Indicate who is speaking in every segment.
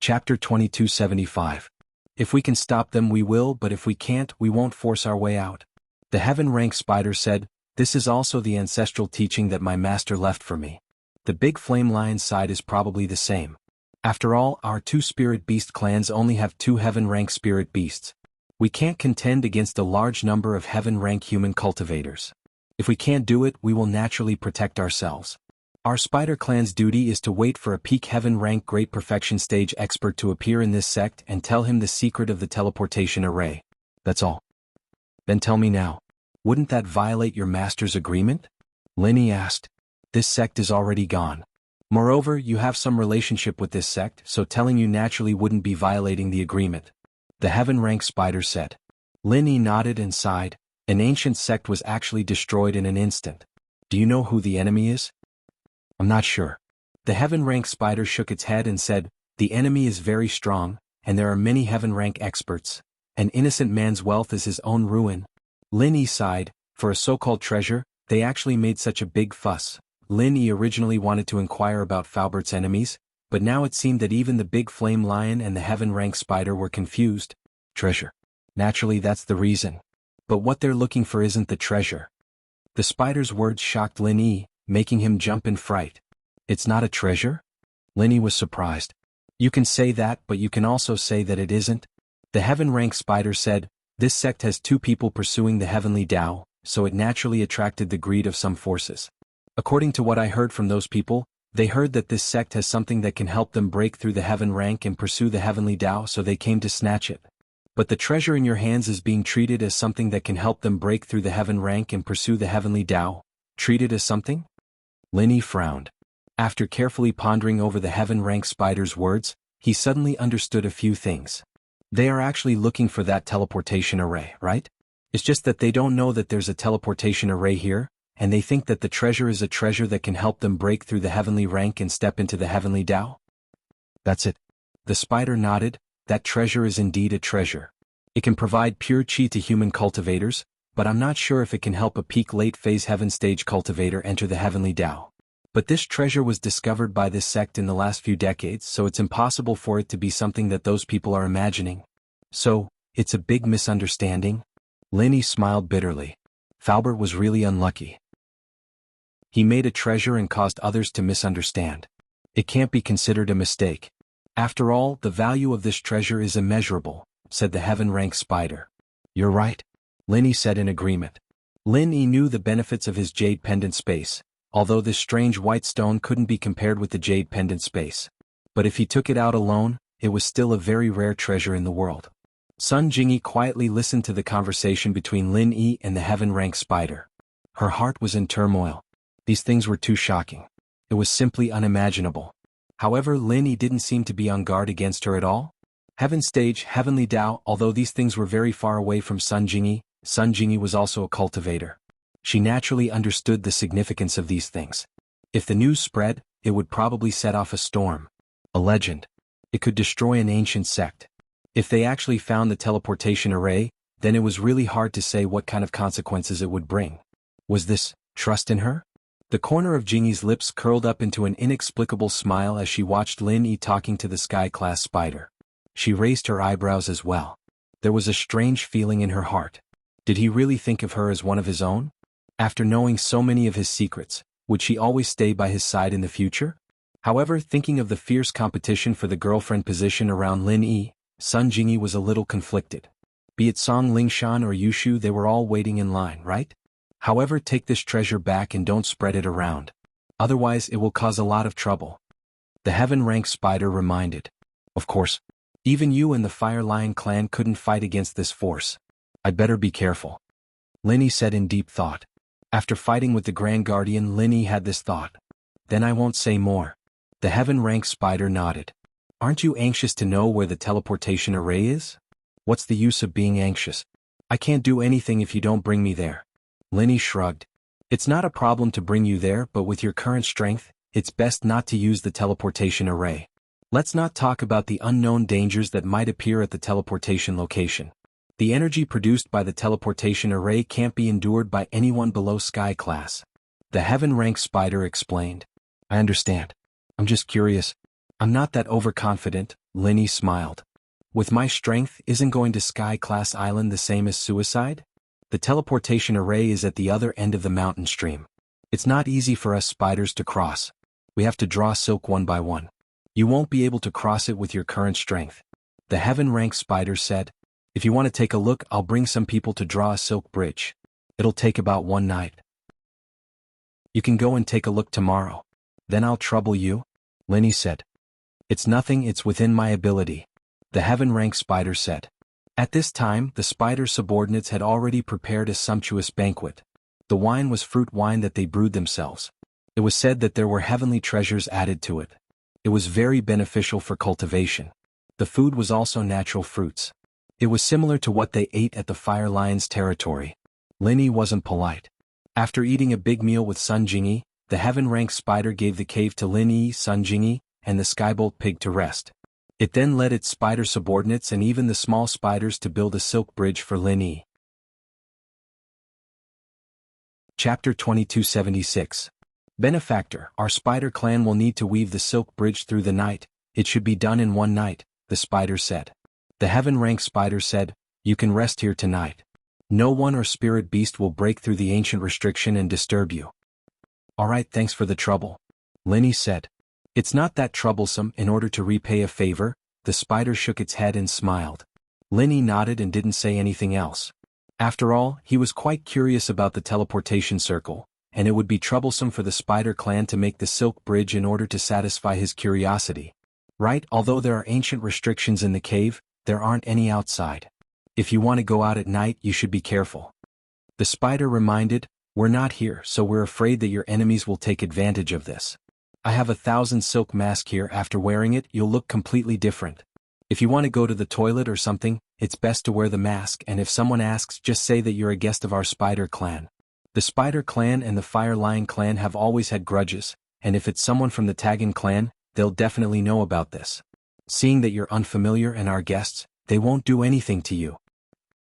Speaker 1: Chapter 2275. If we can stop them we will, but if we can't we won't force our way out. The heaven-rank spider said, "This is also the ancestral teaching that my master left for me. The big flame lion side is probably the same. After all, our two spirit beast clans only have two heaven-rank spirit beasts. We can't contend against a large number of heaven-rank human cultivators. If we can't do it, we will naturally protect ourselves. Our spider clan's duty is to wait for a peak heaven-rank great perfection stage expert to appear in this sect and tell him the secret of the teleportation array. That's all." "Then tell me now. Wouldn't that violate your master's agreement?" Linny asked. "This sect is already gone. Moreover, you have some relationship with this sect, so telling you naturally wouldn't be violating the agreement," the heaven-rank spider said. Linny nodded and sighed. An ancient sect was actually destroyed in an instant. "Do you know who the enemy is?" "I'm not sure." The heaven-rank spider shook its head and said, "The enemy is very strong, and there are many heaven-rank experts. An innocent man's wealth is his own ruin." Linny sighed. For a so-called treasure, they actually made such a big fuss. Linny originally wanted to inquire about Faubert's enemies, but now it seemed that even the big flame lion and the heaven-rank spider were confused. Treasure. Naturally that's the reason. But what they're looking for isn't the treasure. The spider's words shocked Linny, making him jump in fright. "It's not a treasure?" Linny was surprised. "You can say that, but you can also say that it isn't." The heaven-rank spider said, "This sect has two people pursuing the heavenly Tao, so it naturally attracted the greed of some forces. According to what I heard from those people, they heard that this sect has something that can help them break through the heaven rank and pursue the heavenly Tao, so they came to snatch it. But the treasure in your hands is being treated as something that can help them break through the heaven rank and pursue the heavenly Tao. Treated as something?" Linny frowned. After carefully pondering over the heaven-rank spider's words, he suddenly understood a few things. They are actually looking for that teleportation array, right? It's just that they don't know that there's a teleportation array here, and they think that the treasure is a treasure that can help them break through the heavenly rank and step into the heavenly Tao. "That's it." The spider nodded. "That treasure is indeed a treasure. It can provide pure chi to human cultivators, but I'm not sure if it can help a peak late-phase heaven stage cultivator enter the heavenly Tao. But this treasure was discovered by this sect in the last few decades, so it's impossible for it to be something that those people are imagining. So, it's a big misunderstanding?" Linny smiled bitterly. Faubert was really unlucky. He made a treasure and caused others to misunderstand. It can't be considered a mistake. "After all, the value of this treasure is immeasurable," said the heaven-rank spider. "You're right," Linny said in agreement. Linny knew the benefits of his jade pendant space, although this strange white stone couldn't be compared with the jade pendant space. But if he took it out alone, it was still a very rare treasure in the world. Sun Jingyi quietly listened to the conversation between Linny and the heaven-rank spider. Her heart was in turmoil. These things were too shocking. It was simply unimaginable. However, Linny didn't seem to be on guard against her at all. Heaven stage, heavenly Tao, although these things were very far away from Sun Jingyi was also a cultivator. She naturally understood the significance of these things. If the news spread, it would probably set off a storm. A legend. It could destroy an ancient sect. If they actually found the teleportation array, then it was really hard to say what kind of consequences it would bring. Was this trust in her? The corner of Jingyi's lips curled up into an inexplicable smile as she watched Linny talking to the sky-class spider. She raised her eyebrows as well. There was a strange feeling in her heart. Did he really think of her as one of his own? After knowing so many of his secrets, would she always stay by his side in the future? However, thinking of the fierce competition for the girlfriend position around Linny, Sun Jingyi was a little conflicted. Be it Song Lingshan or Yushu, they were all waiting in line, right? However, take this treasure back and don't spread it around. Otherwise it will cause a lot of trouble. The heaven-rank spider reminded. Of course. Even you and the Fire Lion clan couldn't fight against this force. I'd better be careful. Linny said in deep thought. After fighting with the Grand Guardian, Linny had this thought. Then I won't say more. The heaven-rank spider nodded. Aren't you anxious to know where the teleportation array is? What's the use of being anxious? I can't do anything if you don't bring me there. Linny shrugged. It's not a problem to bring you there, but with your current strength, it's best not to use the teleportation array. Let's not talk about the unknown dangers that might appear at the teleportation location. The energy produced by the teleportation array can't be endured by anyone below Sky class. The heaven-rank spider explained. I understand. I'm just curious. I'm not that overconfident, Linny smiled. With my strength, isn't going to Sky-class island the same as suicide? The teleportation array is at the other end of the mountain stream. It's not easy for us spiders to cross. We have to draw silk one by one. You won't be able to cross it with your current strength. The heaven-rank spider said, if you want to take a look, I'll bring some people to draw a silk bridge. It'll take about one night. You can go and take a look tomorrow. Then I'll trouble you, Linny said. It's nothing, it's within my ability. The heaven-rank spider said. At this time, the spider subordinates had already prepared a sumptuous banquet. The wine was fruit wine that they brewed themselves. It was said that there were heavenly treasures added to it. It was very beneficial for cultivation. The food was also natural fruits. It was similar to what they ate at the Fire Lion's territory. Linny wasn't polite. After eating a big meal with Sun Jingyi, the heaven-rank spider gave the cave to Linny, Sun Jingyi, and the skybolt pig to rest. It then led its spider subordinates and even the small spiders to build a silk bridge for Linny. Chapter 2276. Benefactor, our spider clan will need to weave the silk bridge through the night. It should be done in one night, the spider said. The heaven-rank spider said, you can rest here tonight. No one or spirit beast will break through the ancient restriction and disturb you. Alright, thanks for the trouble, Linny said. It's not that troublesome. In order to repay a favor, the spider shook its head and smiled. Linny nodded and didn't say anything else. After all, he was quite curious about the teleportation circle, and it would be troublesome for the spider clan to make the silk bridge in order to satisfy his curiosity. Right, although there are ancient restrictions in the cave, there aren't any outside. If you want to go out at night, you should be careful. The spider reminded, we're not here, so we're afraid that your enemies will take advantage of this. I have 1,000 silk mask here. After wearing it, you'll look completely different. If you want to go to the toilet or something, it's best to wear the mask, and if someone asks, just say that you're a guest of our spider clan. The spider clan and the Fire Lion clan have always had grudges, and if it's someone from the Tagan clan, they'll definitely know about this. Seeing that you're unfamiliar and our guests, they won't do anything to you.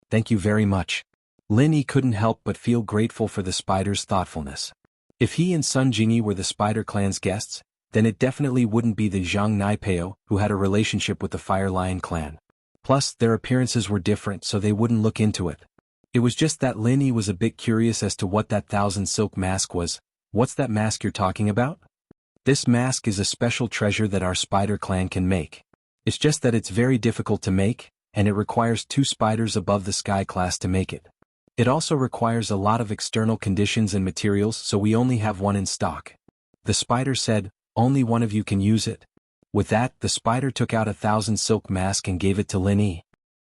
Speaker 1: Thank you very much. Linny couldn't help but feel grateful for the spider's thoughtfulness. If he and Sun Jingyi were the spider clan's guests, then it definitely wouldn't be the Zhang Naipeo who had a relationship with the Fire Lion clan. Plus, their appearances were different, so they wouldn't look into it. It was just that Linny was a bit curious as to what that 1,000 silk mask was. What's that mask you're talking about? This mask is a special treasure that our spider clan can make. It's just that it's very difficult to make, and it requires 2 spiders above the sky class to make it. It also requires a lot of external conditions and materials, so we only have one in stock. The spider said, only one of you can use it. With that, the spider took out 1,000 silk mask and gave it to Linny.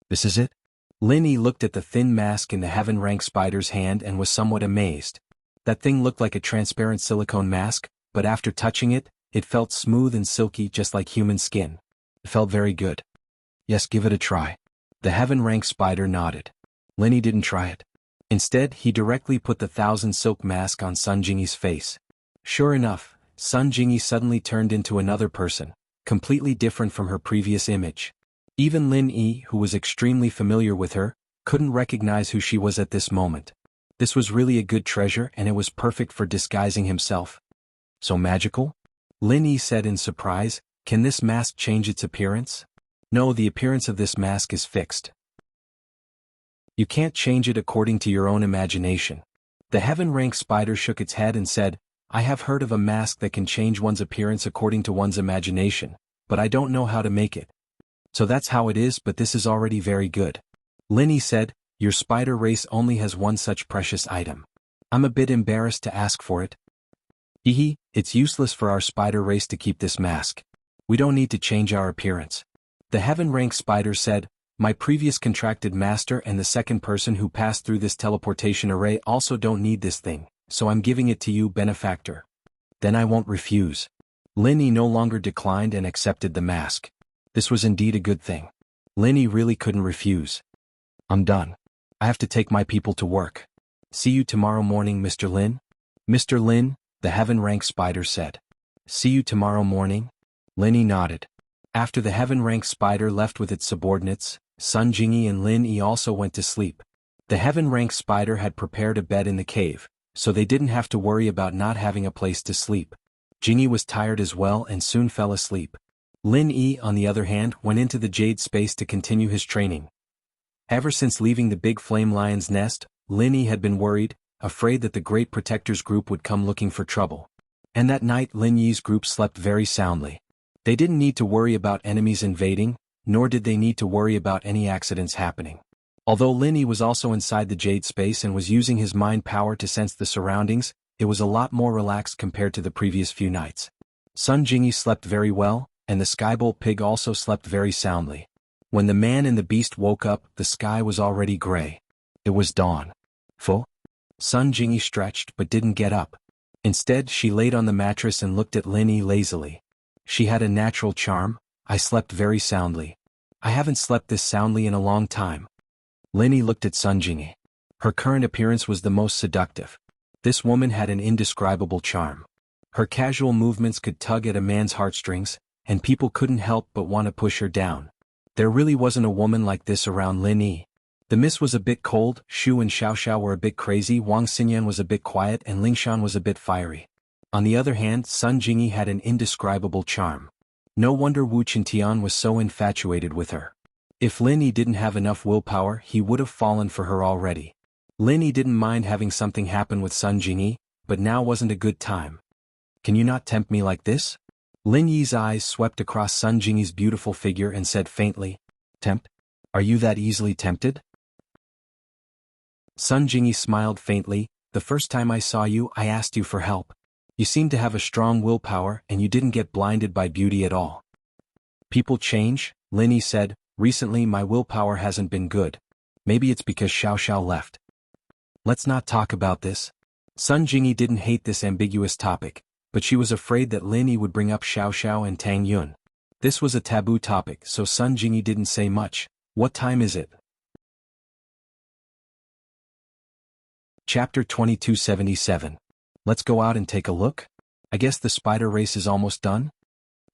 Speaker 1: This is it? Linny looked at the thin mask in the heaven-rank spider's hand and was somewhat amazed. That thing looked like a transparent silicone mask, but after touching it, it felt smooth and silky just like human skin. It felt very good. Yes, give it a try. The heaven-rank spider nodded. Linny didn't try it. Instead, he directly put the 1,000 silk mask on Sun Jingyi's face. Sure enough, Sun Jingyi suddenly turned into another person, completely different from her previous image. Even Lin Yi, who was extremely familiar with her, couldn't recognize who she was at this moment. This was really a good treasure, and it was perfect for disguising himself. So magical? Lin Yi said in surprise, can this mask change its appearance? No, the appearance of this mask is fixed. You can't change it according to your own imagination. The heaven-rank spider shook its head and said, I have heard of a mask that can change one's appearance according to one's imagination, but I don't know how to make it. So that's how it is, but this is already very good. Linny said, your spider race only has one such precious item. I'm a bit embarrassed to ask for it. Hehe, it's useless for our spider race to keep this mask. We don't need to change our appearance. The heaven-rank spider said, my previous contracted master and the second person who passed through this teleportation array also don't need this thing, so I'm giving it to you, benefactor. Then I won't refuse. Linny no longer declined and accepted the mask. This was indeed a good thing. Linny really couldn't refuse. I'm done. I have to take my people to work. See you tomorrow morning, Mr. Lin. Mr. Lin, the heaven-rank spider said. See you tomorrow morning? Linny nodded. After the heaven-rank spider left with its subordinates, Sun Jingyi and Lin Yi also went to sleep. The heaven-rank spider had prepared a bed in the cave, so they didn't have to worry about not having a place to sleep. Jingyi was tired as well and soon fell asleep. Lin Yi, on the other hand, went into the jade space to continue his training. Ever since leaving the big flame lion's nest, Lin Yi had been worried, afraid that the Great Protectors group would come looking for trouble. And that night Lin Yi's group slept very soundly. They didn't need to worry about enemies invading, nor did they need to worry about any accidents happening. Although Lin Yi was also inside the jade space and was using his mind power to sense the surroundings, it was a lot more relaxed compared to the previous few nights. Sun Jingyi slept very well, and the skybolt pig also slept very soundly. When the man and the beast woke up, the sky was already gray. It was dawn. Full? Sun Jingyi stretched but didn't get up. Instead, she laid on the mattress and looked at Lin Yi lazily. She had a natural charm. I slept very soundly. I haven't slept this soundly in a long time. Lin Yi looked at Sun Jingyi. Her current appearance was the most seductive. This woman had an indescribable charm. Her casual movements could tug at a man's heartstrings, and people couldn't help but want to push her down. There really wasn't a woman like this around Lin Yi. The mist was a bit cold, Shu and Xiaoxiao were a bit crazy, Wang Xinyan was a bit quiet, and Lingshan was a bit fiery. On the other hand, Sun Jingyi had an indescribable charm. No wonder Wu Qintian was so infatuated with her. If Lin Yi didn't have enough willpower, he would have fallen for her already. Lin Yi didn't mind having something happen with Sun Jingyi, but now wasn't a good time. Can you not tempt me like this? Lin Yi's eyes swept across Sun Jingyi's beautiful figure and said faintly, Tempt? Are you that easily tempted? Sun Jingyi smiled faintly. The first time I saw you, I asked you for help. You seemed to have a strong willpower and you didn't get blinded by beauty at all. People change, Lin Yi said. Recently my willpower hasn't been good. Maybe it's because Xiaoxiao left. Let's not talk about this. Sun Jingyi didn't hate this ambiguous topic, but she was afraid that Lin Yi would bring up Xiaoxiao and Tang Yun. This was a taboo topic, so Sun Jingyi didn't say much. What time is it? Chapter 2277. Let's go out and take a look? I guess the spider race is almost done?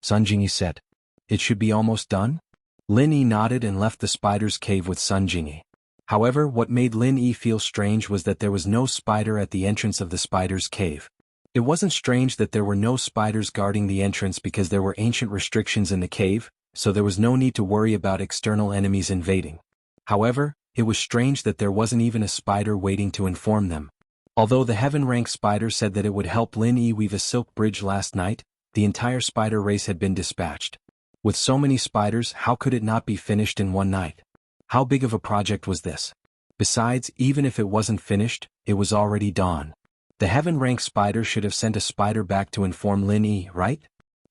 Speaker 1: Sun Jingyi said. It should be almost done? Lin Yi nodded and left the spider's cave with Sun Jingyi. However, what made Lin Yi feel strange was that there was no spider at the entrance of the spider's cave. It wasn't strange that there were no spiders guarding the entrance because there were ancient restrictions in the cave, so there was no need to worry about external enemies invading. However, it was strange that there wasn't even a spider waiting to inform them. Although the heaven-rank spider said that it would help Lin Yi weave a silk bridge last night, the entire spider race had been dispatched. With so many spiders, how could it not be finished in one night? How big of a project was this? Besides, even if it wasn't finished, it was already dawn. The heaven-rank spider should have sent a spider back to inform Lin Yi, right?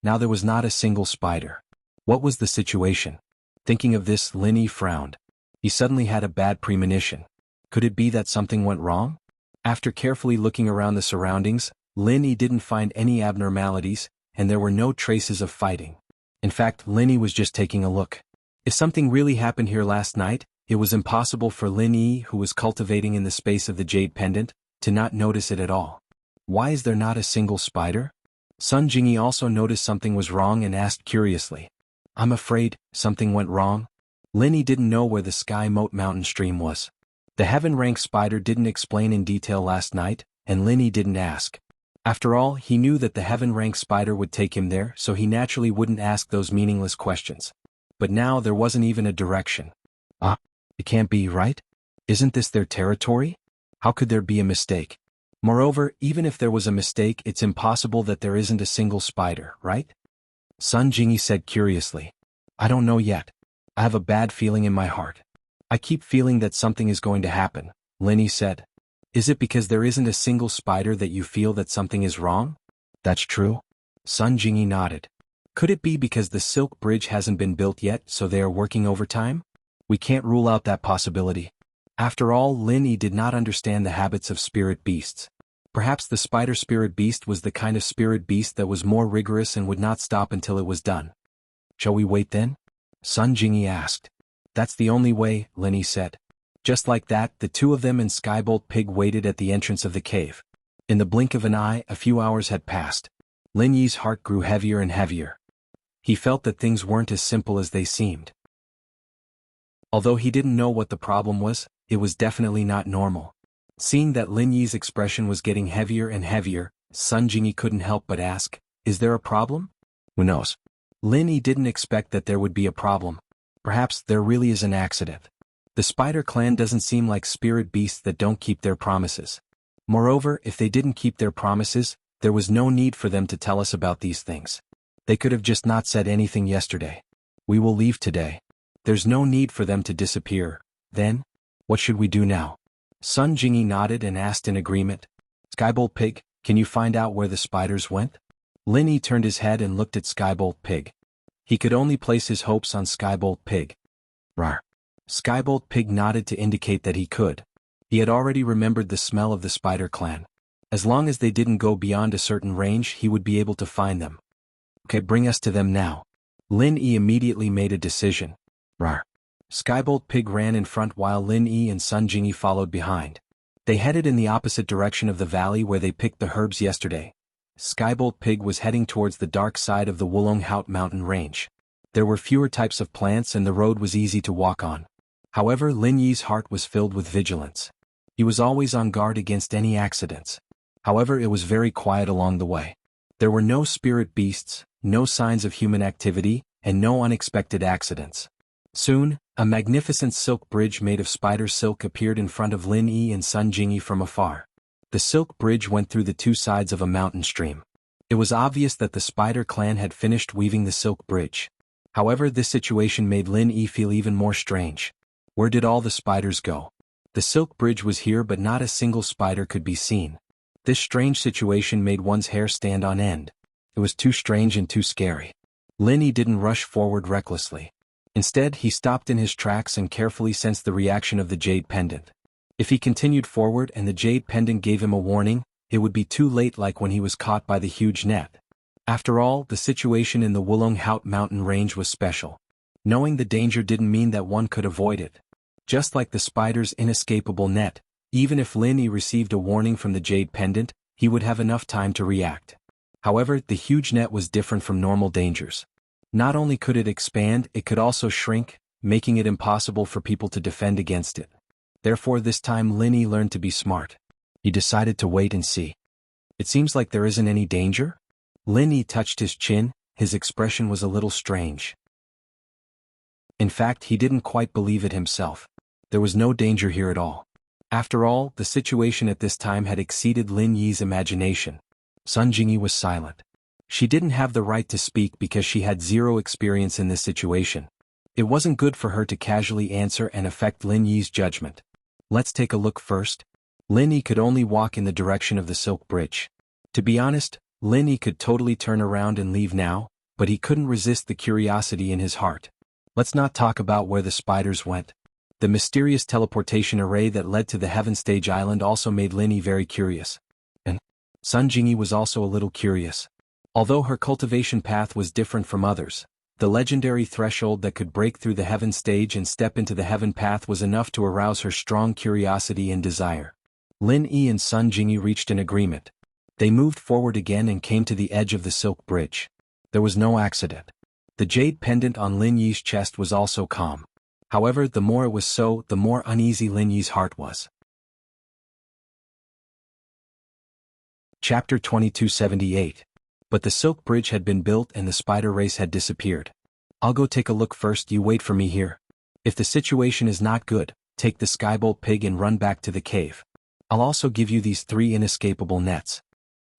Speaker 1: Now there was not a single spider. What was the situation? Thinking of this, Lin Yi frowned. He suddenly had a bad premonition. Could it be that something went wrong? After carefully looking around the surroundings, Lin Yi didn't find any abnormalities, and there were no traces of fighting. In fact, Lin Yi was just taking a look. If something really happened here last night, it was impossible for Lin Yi, who was cultivating in the space of the jade pendant, to not notice it at all. Why is there not a single spider? Sun Jingyi also noticed something was wrong and asked curiously. I'm afraid something went wrong? Lin Yi didn't know where the Sky Moat mountain stream was. The heaven-rank spider didn't explain in detail last night, and Lin Yi didn't ask. After all, he knew that the heaven-rank spider would take him there, so he naturally wouldn't ask those meaningless questions. But now there wasn't even a direction. It can't be, right? Isn't this their territory? How could there be a mistake? Moreover, even if there was a mistake, it's impossible that there isn't a single spider, right? Sun Jingyi said curiously. I don't know yet. I have a bad feeling in my heart. I keep feeling that something is going to happen, Lin Yi said. Is it because there isn't a single spider that you feel that something is wrong? That's true. Sun Jingyi nodded. Could it be because the silk bridge hasn't been built yet, so they are working overtime? We can't rule out that possibility. After all, Lin Yi did not understand the habits of spirit beasts. Perhaps the spider spirit beast was the kind of spirit beast that was more rigorous and would not stop until it was done. Shall we wait then? Sun Jingyi asked. That's the only way, Lin Yi said. Just like that, the two of them and Skybolt Pig waited at the entrance of the cave. In the blink of an eye, a few hours had passed. Lin Yi's heart grew heavier and heavier. He felt that things weren't as simple as they seemed. Although he didn't know what the problem was, it was definitely not normal. Seeing that Lin Yi's expression was getting heavier and heavier, Sun Jingyi couldn't help but ask, is there a problem? Who knows? Lin Yi didn't expect that there would be a problem. Perhaps there really is an accident. The spider clan doesn't seem like spirit beasts that don't keep their promises. Moreover, if they didn't keep their promises, there was no need for them to tell us about these things. They could have just not said anything yesterday. We will leave today. There's no need for them to disappear. Then, what should we do now? Sun Jingyi nodded and asked in agreement. Skybolt Pig, can you find out where the spiders went? Lin Yi turned his head and looked at Skybolt Pig. He could only place his hopes on Skybolt Pig. Rawr. Skybolt Pig nodded to indicate that he could. He had already remembered the smell of the spider clan. As long as they didn't go beyond a certain range, he would be able to find them. Okay, bring us to them now. Lin Yi immediately made a decision. Rawr. Skybolt Pig ran in front while Lin Yi and Sun Jingyi followed behind. They headed in the opposite direction of the valley where they picked the herbs yesterday. Skybolt Pig was heading towards the dark side of the Wulonghout mountain range. There were fewer types of plants and the road was easy to walk on. However, Lin Yi's heart was filled with vigilance. He was always on guard against any accidents. However, it was very quiet along the way. There were no spirit beasts, no signs of human activity, and no unexpected accidents. Soon, a magnificent silk bridge made of spider silk appeared in front of Lin Yi and Sun Jingyi from afar. The silk bridge went through the two sides of a mountain stream. It was obvious that the spider clan had finished weaving the silk bridge. However, this situation made Lin Yi feel even more strange. Where did all the spiders go? The silk bridge was here but not a single spider could be seen. This strange situation made one's hair stand on end. It was too strange and too scary. Lin Yi didn't rush forward recklessly. Instead, he stopped in his tracks and carefully sensed the reaction of the jade pendant. If he continued forward and the jade pendant gave him a warning, it would be too late, like when he was caught by the huge net. After all, the situation in the Wulonghout mountain range was special. Knowing the danger didn't mean that one could avoid it. Just like the spider's inescapable net, even if Lin Yi received a warning from the jade pendant, he would have enough time to react. However, the huge net was different from normal dangers. Not only could it expand, it could also shrink, making it impossible for people to defend against it. Therefore, this time Lin Yi learned to be smart. He decided to wait and see. It seems like there isn't any danger? Lin Yi touched his chin, his expression was a little strange. In fact, he didn't quite believe it himself. There was no danger here at all. After all, the situation at this time had exceeded Lin Yi's imagination. Sun Jingyi was silent. She didn't have the right to speak because she had zero experience in this situation. It wasn't good for her to casually answer and affect Lin Yi's judgment. Let's take a look first. Lin Yi could only walk in the direction of the silk bridge. To be honest, Lin Yi could totally turn around and leave now, but he couldn't resist the curiosity in his heart. Let's not talk about where the spiders went. The mysterious teleportation array that led to the Heaven Stage Island also made Lin Yi very curious. And Sun Jingyi was also a little curious. Although her cultivation path was different from others, the legendary threshold that could break through the Heaven Stage and step into the Heaven path was enough to arouse her strong curiosity and desire. Lin Yi and Sun Jingyi reached an agreement. They moved forward again and came to the edge of the silk bridge. There was no accident. The jade pendant on Lin Yi's chest was also calm. However, the more it was so, the more uneasy Lin Yi's heart was. Chapter 2278. But the silk bridge had been built and the spider race had disappeared. I'll go take a look first, you wait for me here. If the situation is not good, take the Skybolt Pig and run back to the cave. I'll also give you these 3 inescapable nets.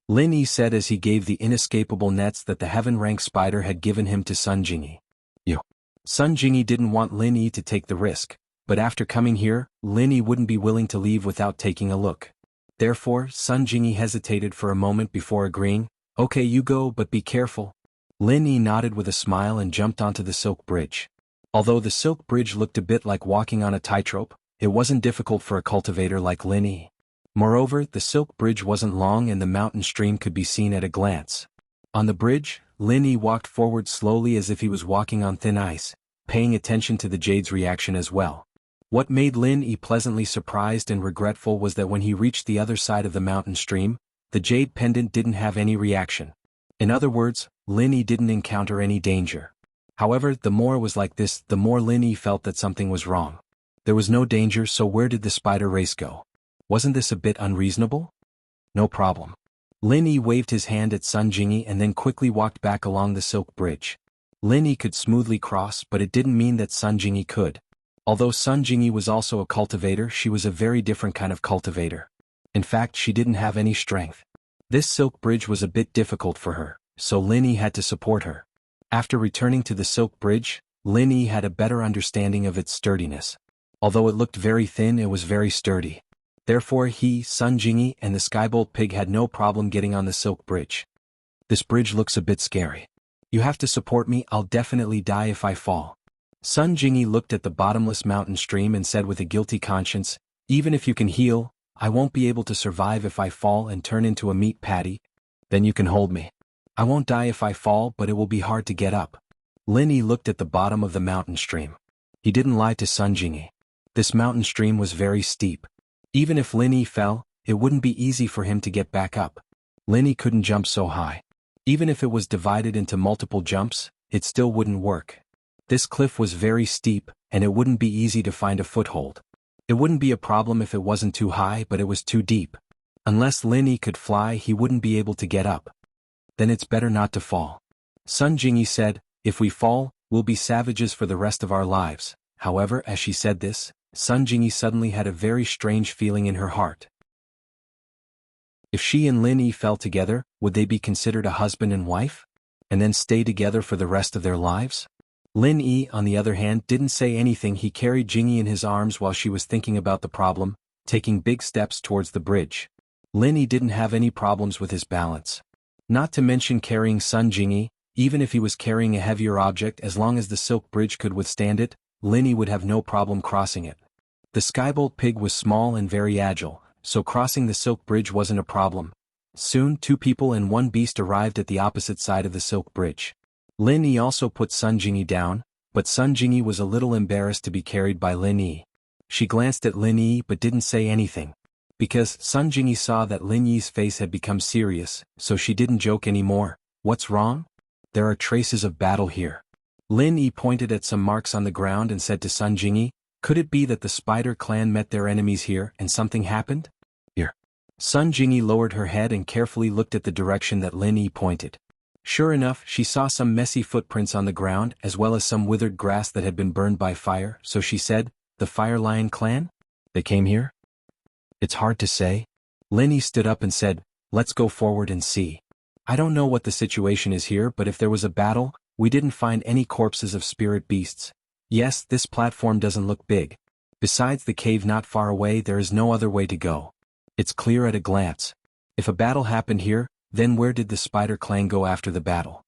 Speaker 1: Lin Yi said as he gave the inescapable nets that the heaven-rank spider had given him to Sun Jingyi. Sun Jingyi didn't want Lin Yi to take the risk, but after coming here, Lin Yi wouldn't be willing to leave without taking a look. Therefore, Sun Jingyi hesitated for a moment before agreeing. Okay, you go, but be careful. Lin Yi nodded with a smile and jumped onto the silk bridge. Although the silk bridge looked a bit like walking on a tightrope, it wasn't difficult for a cultivator like Lin Yi. Moreover, the silk bridge wasn't long and the mountain stream could be seen at a glance. On the bridge, Lin Yi walked forward slowly as if he was walking on thin ice, paying attention to the jade's reaction as well. What made Lin Yi pleasantly surprised and regretful was that when he reached the other side of the mountain stream, the jade pendant didn't have any reaction. In other words, Lin Yi didn't encounter any danger. However, the more it was like this, the more Lin Yi felt that something was wrong. There was no danger, so where did the spider race go? Wasn't this a bit unreasonable? No problem. Lin Yi waved his hand at Sun Jingyi and then quickly walked back along the silk bridge. Lin Yi could smoothly cross, but it didn't mean that Sun Jingyi could. Although Sun Jingyi was also a cultivator, she was a very different kind of cultivator. In fact, she didn't have any strength. This silk bridge was a bit difficult for her, so Lin Yi had to support her. After returning to the silk bridge, Lin Yi had a better understanding of its sturdiness. Although it looked very thin, it was very sturdy. Therefore he, Sun Jingyi, and the Skybolt pig had no problem getting on the silk bridge. This bridge looks a bit scary. You have to support me, I'll definitely die if I fall. Sun Jingyi looked at the bottomless mountain stream and said with a guilty conscience, even if you can heal, I won't be able to survive if I fall and turn into a meat patty. Then you can hold me. I won't die if I fall, but it will be hard to get up. Lin Yi looked at the bottom of the mountain stream. He didn't lie to Sun Jingyi. This mountain stream was very steep. Even if Lin Yi fell, it wouldn't be easy for him to get back up. Lin Yi couldn't jump so high. Even if it was divided into multiple jumps, it still wouldn't work. This cliff was very steep, and it wouldn't be easy to find a foothold. It wouldn't be a problem if it wasn't too high, but it was too deep. Unless Lin Yi could fly, he wouldn't be able to get up. Then it's better not to fall. Sun Jingyi said, if we fall, we'll be savages for the rest of our lives. However, as she said this, Sun Jingyi suddenly had a very strange feeling in her heart. If she and Lin Yi fell together, would they be considered a husband and wife? And then stay together for the rest of their lives? Lin Yi, on the other hand, didn't say anything. He carried Jingyi in his arms while she was thinking about the problem, taking big steps towards the bridge. Lin Yi didn't have any problems with his balance. Not to mention carrying Sun Jingyi, even if he was carrying a heavier object, as long as the silk bridge could withstand it, Lin Yi would have no problem crossing it. The Skybolt pig was small and very agile, so crossing the silk bridge wasn't a problem. Soon 2 people and 1 beast arrived at the opposite side of the silk bridge. Lin Yi also put Sun Jingyi down, but Sun Jingyi was a little embarrassed to be carried by Lin Yi. She glanced at Lin Yi but didn't say anything. Because Sun Jingyi saw that Lin Yi's face had become serious, so she didn't joke anymore. What's wrong? There are traces of battle here. Lin Yi pointed at some marks on the ground and said to Sun Jingyi, could it be that the spider clan met their enemies here and something happened? Here. Sun Jingyi lowered her head and carefully looked at the direction that Lin Yi pointed. Sure enough, she saw some messy footprints on the ground as well as some withered grass that had been burned by fire, so she said, the Fire Lion clan? They came here? It's hard to say. Lin Yi stood up and said, let's go forward and see. I don't know what the situation is here, but if there was a battle, we didn't find any corpses of spirit beasts. Yes, this platform doesn't look big. Besides the cave not far away, there is no other way to go. It's clear at a glance. If a battle happened here, then where did the spider clan go after the battle?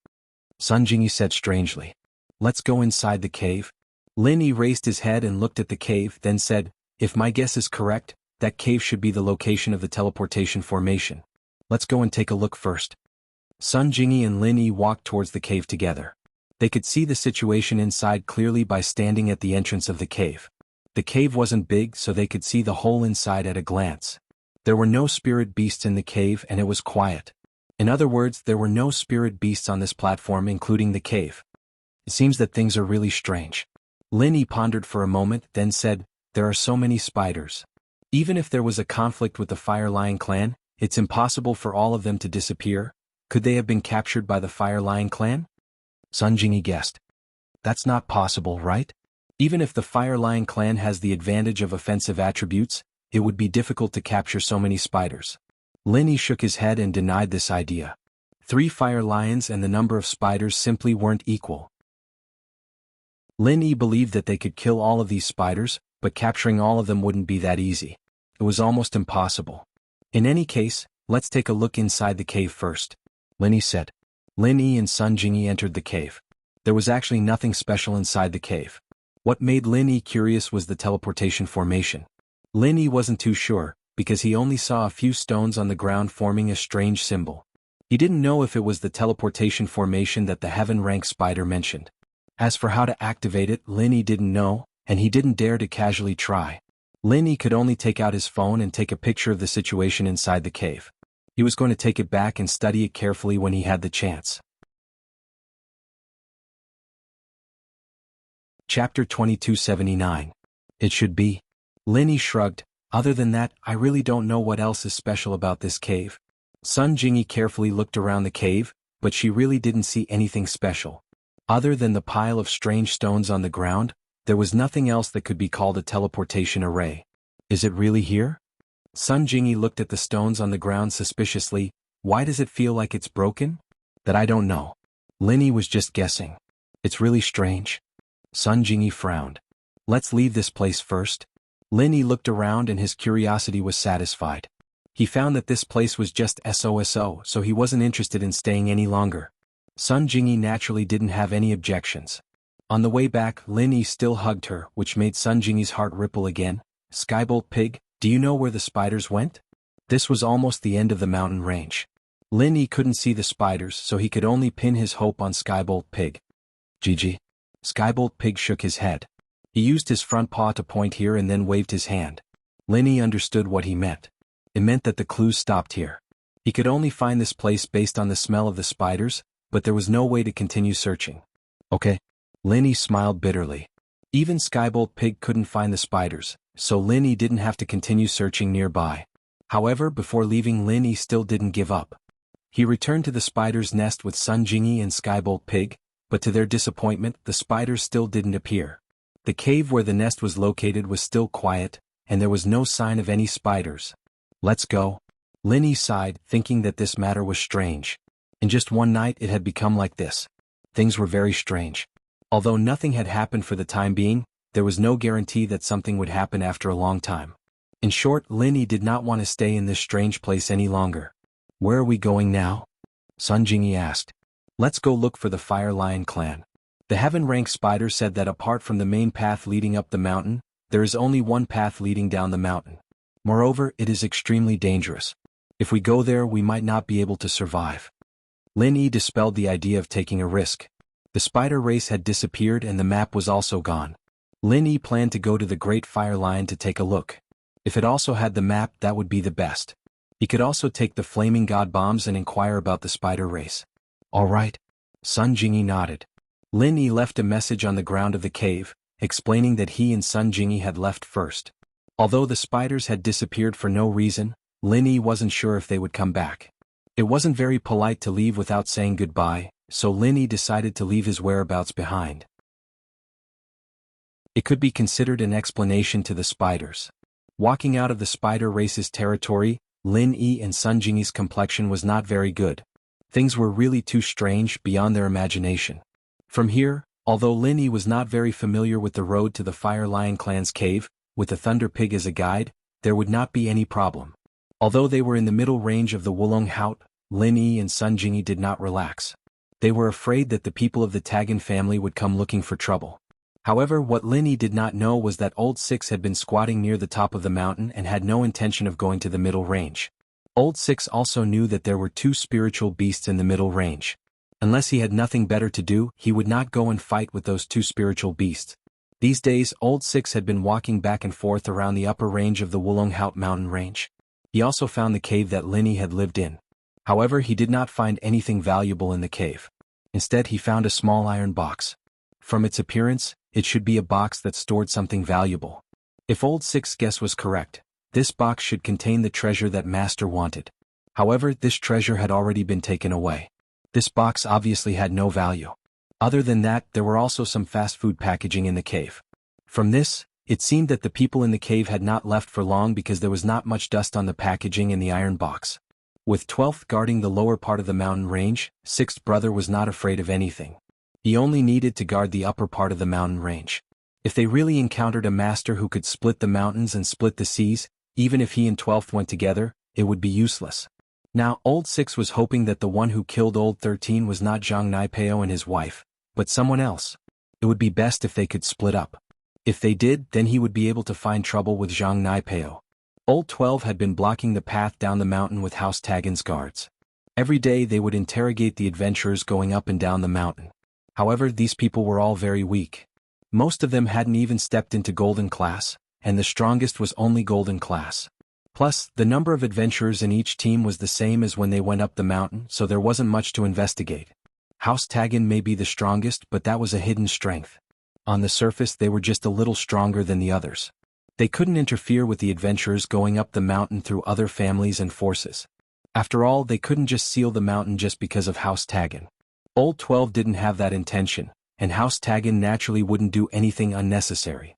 Speaker 1: Sun Jingyi said strangely. Let's go inside the cave. Lin Yi raised his head and looked at the cave, then said, if my guess is correct, that cave should be the location of the teleportation formation. Let's go and take a look first. Sun Jingyi and Lin Yi walked towards the cave together. They could see the situation inside clearly by standing at the entrance of the cave. The cave wasn't big, so they could see the whole inside at a glance. There were no spirit beasts in the cave and it was quiet. In other words, there were no spirit beasts on this platform, including the cave. It seems that things are really strange. Lin Yi pondered for a moment, then said, there are so many spiders. Even if there was a conflict with the Fire Lion clan, it's impossible for all of them to disappear. Could they have been captured by the Fire Lion clan? Sun Jingyi guessed. That's not possible, right? Even if the Fire Lion clan has the advantage of offensive attributes, it would be difficult to capture so many spiders. Lin Yi shook his head and denied this idea. 3 fire lions and the number of spiders simply weren't equal. Lin Yi believed that they could kill all of these spiders, but capturing all of them wouldn't be that easy. It was almost impossible. In any case, let's take a look inside the cave first, Lin Yi said. Lin Yi and Sun Jingyi entered the cave. There was actually nothing special inside the cave. What made Lin Yi curious was the teleportation formation. Lin Yi wasn't too sure, because he only saw a few stones on the ground forming a strange symbol. He didn't know if it was the teleportation formation that the heaven rank spider mentioned. As for how to activate it, Lin Yi didn't know, and he didn't dare to casually try. Lin Yi could only take out his phone and take a picture of the situation inside the cave. He was going to take it back and study it carefully when he had the chance. Chapter 2279. It should be. Lin Yi shrugged. Other than that, I really don't know what else is special about this cave. Sun Jingyi carefully looked around the cave, but she really didn't see anything special. Other than the pile of strange stones on the ground, there was nothing else that could be called a teleportation array. Is it really here? Sun Jingyi looked at the stones on the ground suspiciously. Why does it feel like it's broken? That I don't know. Linny was just guessing. It's really strange. Sun Jingyi frowned. Let's leave this place first. Linny looked around and his curiosity was satisfied. He found that this place was just so he wasn't interested in staying any longer. Sun Jingyi naturally didn't have any objections. On the way back, Linny still hugged her, which made Sun Jingyi's heart ripple again. Skybolt Pig, do you know where the spiders went? This was almost the end of the mountain range. Linny couldn't see the spiders, so he could only pin his hope on Skybolt Pig. Gigi. Skybolt Pig shook his head. He used his front paw to point here and then waved his hand. Linny understood what he meant. It meant that the clues stopped here. He could only find this place based on the smell of the spiders, but there was no way to continue searching. Okay. Linny smiled bitterly. Even Skybolt Pig couldn't find the spiders, so Linny didn't have to continue searching nearby. However, before leaving, Linny still didn't give up. He returned to the spider's nest with Sun Jingyi and Skybolt Pig, but to their disappointment, the spiders still didn't appear. The cave where the nest was located was still quiet, and there was no sign of any spiders. Let's go. Linny sighed, thinking that this matter was strange. In just one night it had become like this. Things were very strange. Although nothing had happened for the time being, there was no guarantee that something would happen after a long time. In short, Linny did not want to stay in this strange place any longer. Where are we going now? Sun Jingyi asked. Let's go look for the Fire Lion clan. The Heaven Rank Spider said that apart from the main path leading up the mountain, there is only one path leading down the mountain. Moreover, it is extremely dangerous. If we go there, we might not be able to survive. Linny dispelled the idea of taking a risk. The spider race had disappeared and the map was also gone. Linny planned to go to the Great Fire Lion to take a look. If it also had the map, that would be the best. He could also take the Flaming God Bombs and inquire about the spider race. All right. Sun Jingyi nodded. Linny left a message on the ground of the cave, explaining that he and Sun Jingyi had left first. Although the spiders had disappeared for no reason, Linny wasn't sure if they would come back. It wasn't very polite to leave without saying goodbye, so Linny decided to leave his whereabouts behind. It could be considered an explanation to the spiders. Walking out of the spider race's territory, Linny and Sun Jingyi's complexion was not very good. Things were really too strange, beyond their imagination. From here, although Linny was not very familiar with the road to the Fire Lion clan's cave, with the Thunder Pig as a guide, there would not be any problem. Although they were in the middle range of the Wulong Haut, Linny and Sun Jingyi did not relax. They were afraid that the people of the Tagan family would come looking for trouble. However, what Linny did not know was that Old Six had been squatting near the top of the mountain and had no intention of going to the middle range. Old Six also knew that there were two spiritual beasts in the middle range. Unless he had nothing better to do, he would not go and fight with those two spiritual beasts. These days, Old Six had been walking back and forth around the upper range of the Wulong Haut mountain range. He also found the cave that Linny had lived in. However, he did not find anything valuable in the cave. Instead, he found a small iron box. From its appearance, it should be a box that stored something valuable. If Old Six's guess was correct, this box should contain the treasure that Master wanted. However, this treasure had already been taken away. This box obviously had no value. Other than that, there were also some fast food packaging in the cave. From this, it seemed that the people in the cave had not left for long because there was not much dust on the packaging in the iron box. With 12th guarding the lower part of the mountain range, 6th brother was not afraid of anything. He only needed to guard the upper part of the mountain range. If they really encountered a master who could split the mountains and split the seas, even if he and 12th went together, it would be useless. Now, Old Six was hoping that the one who killed Old 13 was not Zhang Naipeo and his wife, but someone else. It would be best if they could split up. If they did, then he would be able to find trouble with Zhang Naipeo. Old 12 had been blocking the path down the mountain with House Tagan's guards. Every day they would interrogate the adventurers going up and down the mountain. However, these people were all very weak. Most of them hadn't even stepped into Golden Class, and the strongest was only Golden Class. Plus, the number of adventurers in each team was the same as when they went up the mountain, so there wasn't much to investigate. House Tagan may be the strongest, but that was a hidden strength. On the surface, they were just a little stronger than the others. They couldn't interfere with the adventurers going up the mountain through other families and forces. After all, they couldn't just seal the mountain just because of House Tagan. Old 12 didn't have that intention, and House Taggin naturally wouldn't do anything unnecessary.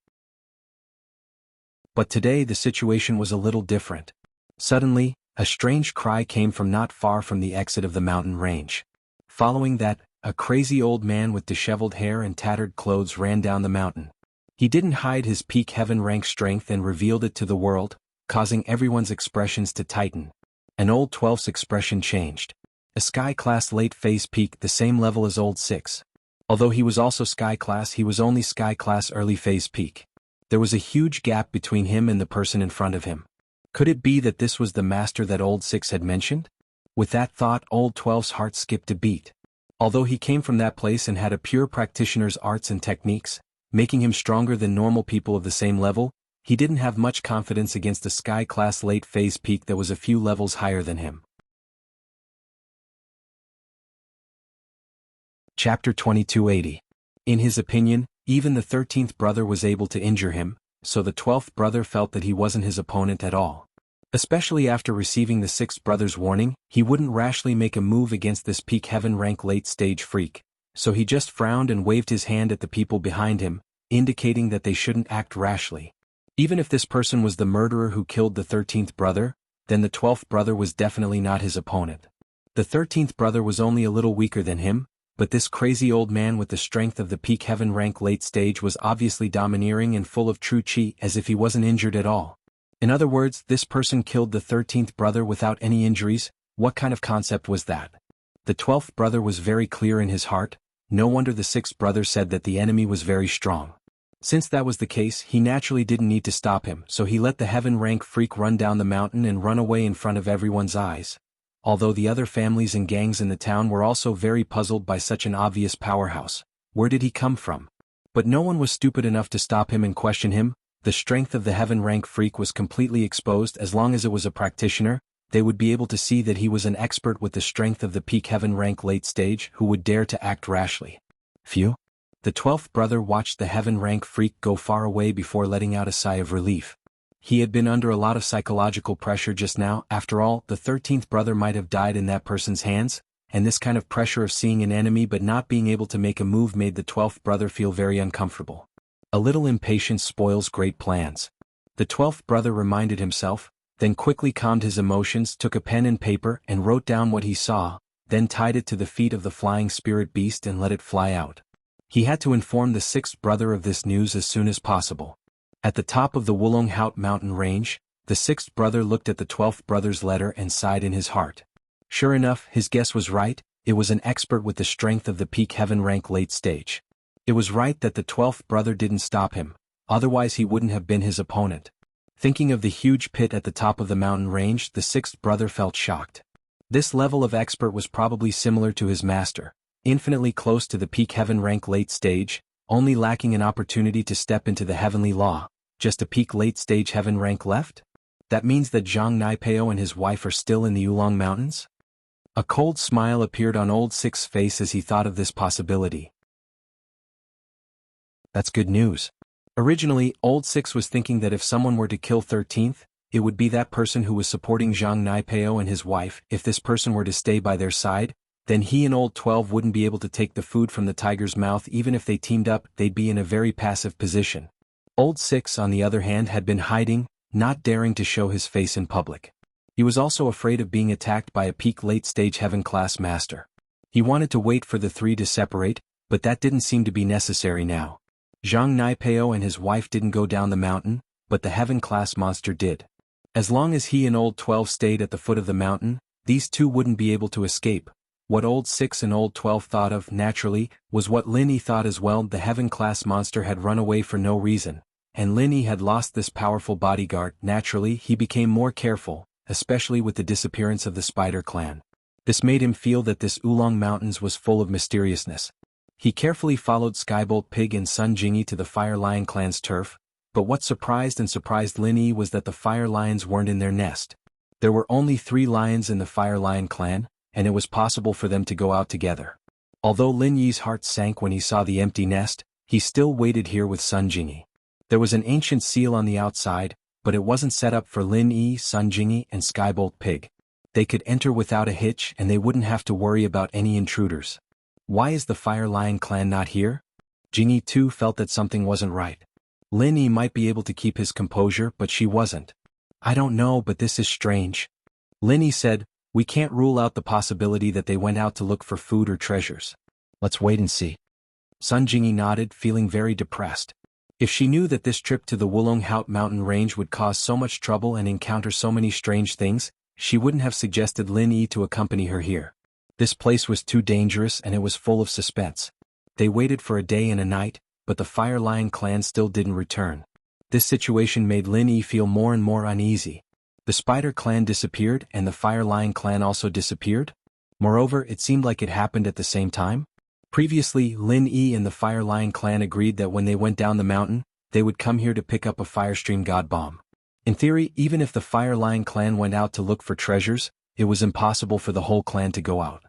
Speaker 1: But today the situation was a little different. Suddenly, a strange cry came from not far from the exit of the mountain range. Following that, a crazy old man with disheveled hair and tattered clothes ran down the mountain. He didn't hide his peak heaven rank strength and revealed it to the world, causing everyone's expressions to tighten. And Old 12's expression changed. A Sky Class late phase peak the same level as Old 6. Although he was also Sky Class, he was only Sky Class early phase peak. There was a huge gap between him and the person in front of him. Could it be that this was the master that Old 6 had mentioned? With that thought, Old 12's heart skipped a beat. Although he came from that place and had a pure practitioner's arts and techniques, making him stronger than normal people of the same level, he didn't have much confidence against a Sky Class late phase peak that was a few levels higher than him. Chapter 2280. In his opinion, even the 13th brother was able to injure him, so the 12th brother felt that he wasn't his opponent at all. Especially after receiving the 6th brother's warning, he wouldn't rashly make a move against this peak heaven rank late stage freak, so he just frowned and waved his hand at the people behind him, indicating that they shouldn't act rashly. Even if this person was the murderer who killed the 13th brother, then the 12th brother was definitely not his opponent. The 13th brother was only a little weaker than him, but this crazy old man with the strength of the peak heaven rank late stage was obviously domineering and full of true chi, as if he wasn't injured at all. In other words, this person killed the 13th brother without any injuries. What kind of concept was that? The 12th brother was very clear in his heart. No wonder the 6th brother said that the enemy was very strong. Since that was the case, he naturally didn't need to stop him, so he let the heaven rank freak run down the mountain and run away in front of everyone's eyes. Although the other families and gangs in the town were also very puzzled by such an obvious powerhouse. Where did he come from? But no one was stupid enough to stop him and question him. The strength of the heaven rank freak was completely exposed. As long as it was a practitioner, they would be able to see that he was an expert with the strength of the peak heaven rank late stage who would dare to act rashly. Phew. The 12th brother watched the heaven rank freak go far away before letting out a sigh of relief. He had been under a lot of psychological pressure just now. After all, the 13th brother might have died in that person's hands, and this kind of pressure of seeing an enemy but not being able to make a move made the 12th brother feel very uncomfortable. A little impatience spoils great plans. The 12th brother reminded himself, then quickly calmed his emotions, took a pen and paper and wrote down what he saw, then tied it to the feet of the flying spirit beast and let it fly out. He had to inform the 6th brother of this news as soon as possible. At the top of the Wulong Haut mountain range, the 6th brother looked at the 12th brother's letter and sighed in his heart. Sure enough, his guess was right. It was an expert with the strength of the peak heaven rank late stage. It was right that the 12th brother didn't stop him, otherwise he wouldn't have been his opponent. Thinking of the huge pit at the top of the mountain range, the 6th brother felt shocked. This level of expert was probably similar to his master, infinitely close to the peak heaven rank late stage, only lacking an opportunity to step into the heavenly law. Just a peak late stage heaven rank left? That means that Zhang Naipeo and his wife are still in the Oolong Mountains? A cold smile appeared on Old 6's face as he thought of this possibility. That's good news. Originally, Old 6 was thinking that if someone were to kill 13th, it would be that person who was supporting Zhang Naipeo and his wife. If this person were to stay by their side, then he and Old 12 wouldn't be able to take the food from the tiger's mouth. Even if they teamed up, they'd be in a very passive position. Old 6, on the other hand, had been hiding, not daring to show his face in public. He was also afraid of being attacked by a peak late-stage heaven-class master. He wanted to wait for the three to separate, but that didn't seem to be necessary now. Zhang Naipeo and his wife didn't go down the mountain, but the heaven-class monster did. As long as he and Old 12 stayed at the foot of the mountain, these two wouldn't be able to escape. What Old 6 and Old 12 thought of, naturally, was what Lin Yi thought as well. The heaven-class monster had run away for no reason, and Lin Yi had lost this powerful bodyguard. Naturally, he became more careful, especially with the disappearance of the Spider Clan. This made him feel that this Oolong Mountains was full of mysteriousness. He carefully followed Skybolt Pig and Sun Jingyi to the Fire Lion clan's turf, but what surprised Lin Yi was that the Fire Lions weren't in their nest. There were only 3 lions in the Fire Lion clan, and it was possible for them to go out together. Although Lin Yi's heart sank when he saw the empty nest, he still waited here with Sun Jingyi. There was an ancient seal on the outside, but it wasn't set up for Lin Yi, Sun Jingyi, and Skybolt Pig. They could enter without a hitch and they wouldn't have to worry about any intruders. Why is the Fire Lion clan not here? Jingyi too felt that something wasn't right. Lin Yi might be able to keep his composure, but she wasn't. I don't know, but this is strange. Lin Yi said, we can't rule out the possibility that they went out to look for food or treasures. Let's wait and see. Sun Jingyi nodded, feeling very depressed. If she knew that this trip to the Wulonghout mountain range would cause so much trouble and encounter so many strange things, she wouldn't have suggested Lin Yi to accompany her here. This place was too dangerous and it was full of suspense. They waited for a day and a night, but the Fire Lion clan still didn't return. This situation made Lin Yi feel more and more uneasy. The Spider clan disappeared and the Fire Lion clan also disappeared? Moreover, it seemed like it happened at the same time. Previously, Lin Yi and the Fire Lion clan agreed that when they went down the mountain, they would come here to pick up a Firestream God Bomb. In theory, even if the Fire Lion clan went out to look for treasures, it was impossible for the whole clan to go out.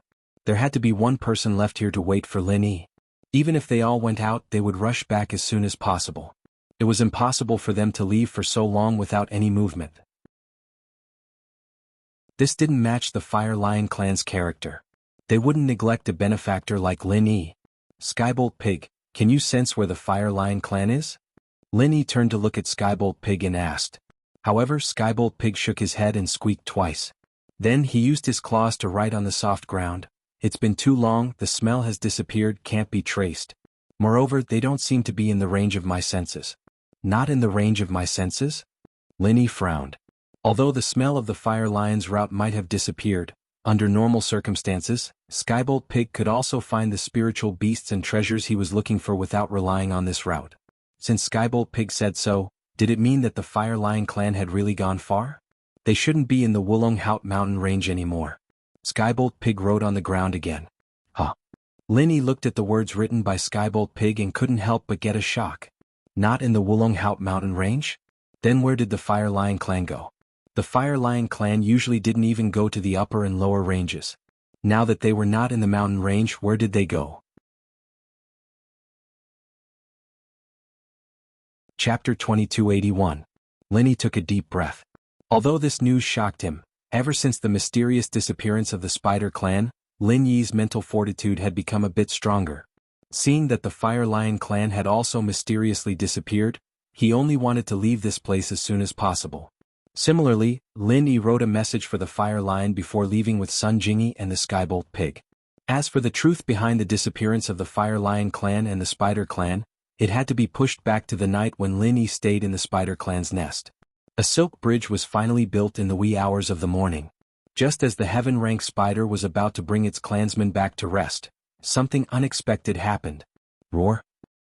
Speaker 1: There had to be one person left here to wait for Lin Yi. Even if they all went out, they would rush back as soon as possible. It was impossible for them to leave for so long without any movement. This didn't match the Fire Lion clan's character. They wouldn't neglect a benefactor like Lin Yi. Skybolt Pig, can you sense where the Fire Lion clan is? Lin Yi turned to look at Skybolt Pig and asked. However, Skybolt Pig shook his head and squeaked twice. Then he used his claws to write on the soft ground. It's been too long, the smell has disappeared, can't be traced. Moreover, they don't seem to be in the range of my senses. Not in the range of my senses? Lin Yi frowned. Although the smell of the Fire Lion's route might have disappeared, under normal circumstances, Skybolt Pig could also find the spiritual beasts and treasures he was looking for without relying on this route. Since Skybolt Pig said so, did it mean that the Fire Lion clan had really gone far? They shouldn't be in the Wulonghout mountain range anymore. Skybolt Pig wrote on the ground again. Huh. Lin Yi looked at the words written by Skybolt Pig and couldn't help but get a shock. Not in the Wulonghout mountain range? Then where did the Fire Lion clan go? The Fire Lion clan usually didn't even go to the upper and lower ranges. Now that they were not in the mountain range, where did they go? Chapter 2281. Lin Yi took a deep breath. Although this news shocked him, ever since the mysterious disappearance of the Spider clan, Lin Yi's mental fortitude had become a bit stronger. Seeing that the Fire Lion clan had also mysteriously disappeared, he only wanted to leave this place as soon as possible. Similarly, Lin Yi wrote a message for the Fire Lion before leaving with Sun Jingyi and the Skybolt Pig. As for the truth behind the disappearance of the Fire Lion clan and the Spider clan, it had to be pushed back to the night when Lin Yi stayed in the Spider clan's nest. A silk bridge was finally built in the wee hours of the morning. Just as the heaven-rank spider was about to bring its clansmen back to rest, something unexpected happened. Roar!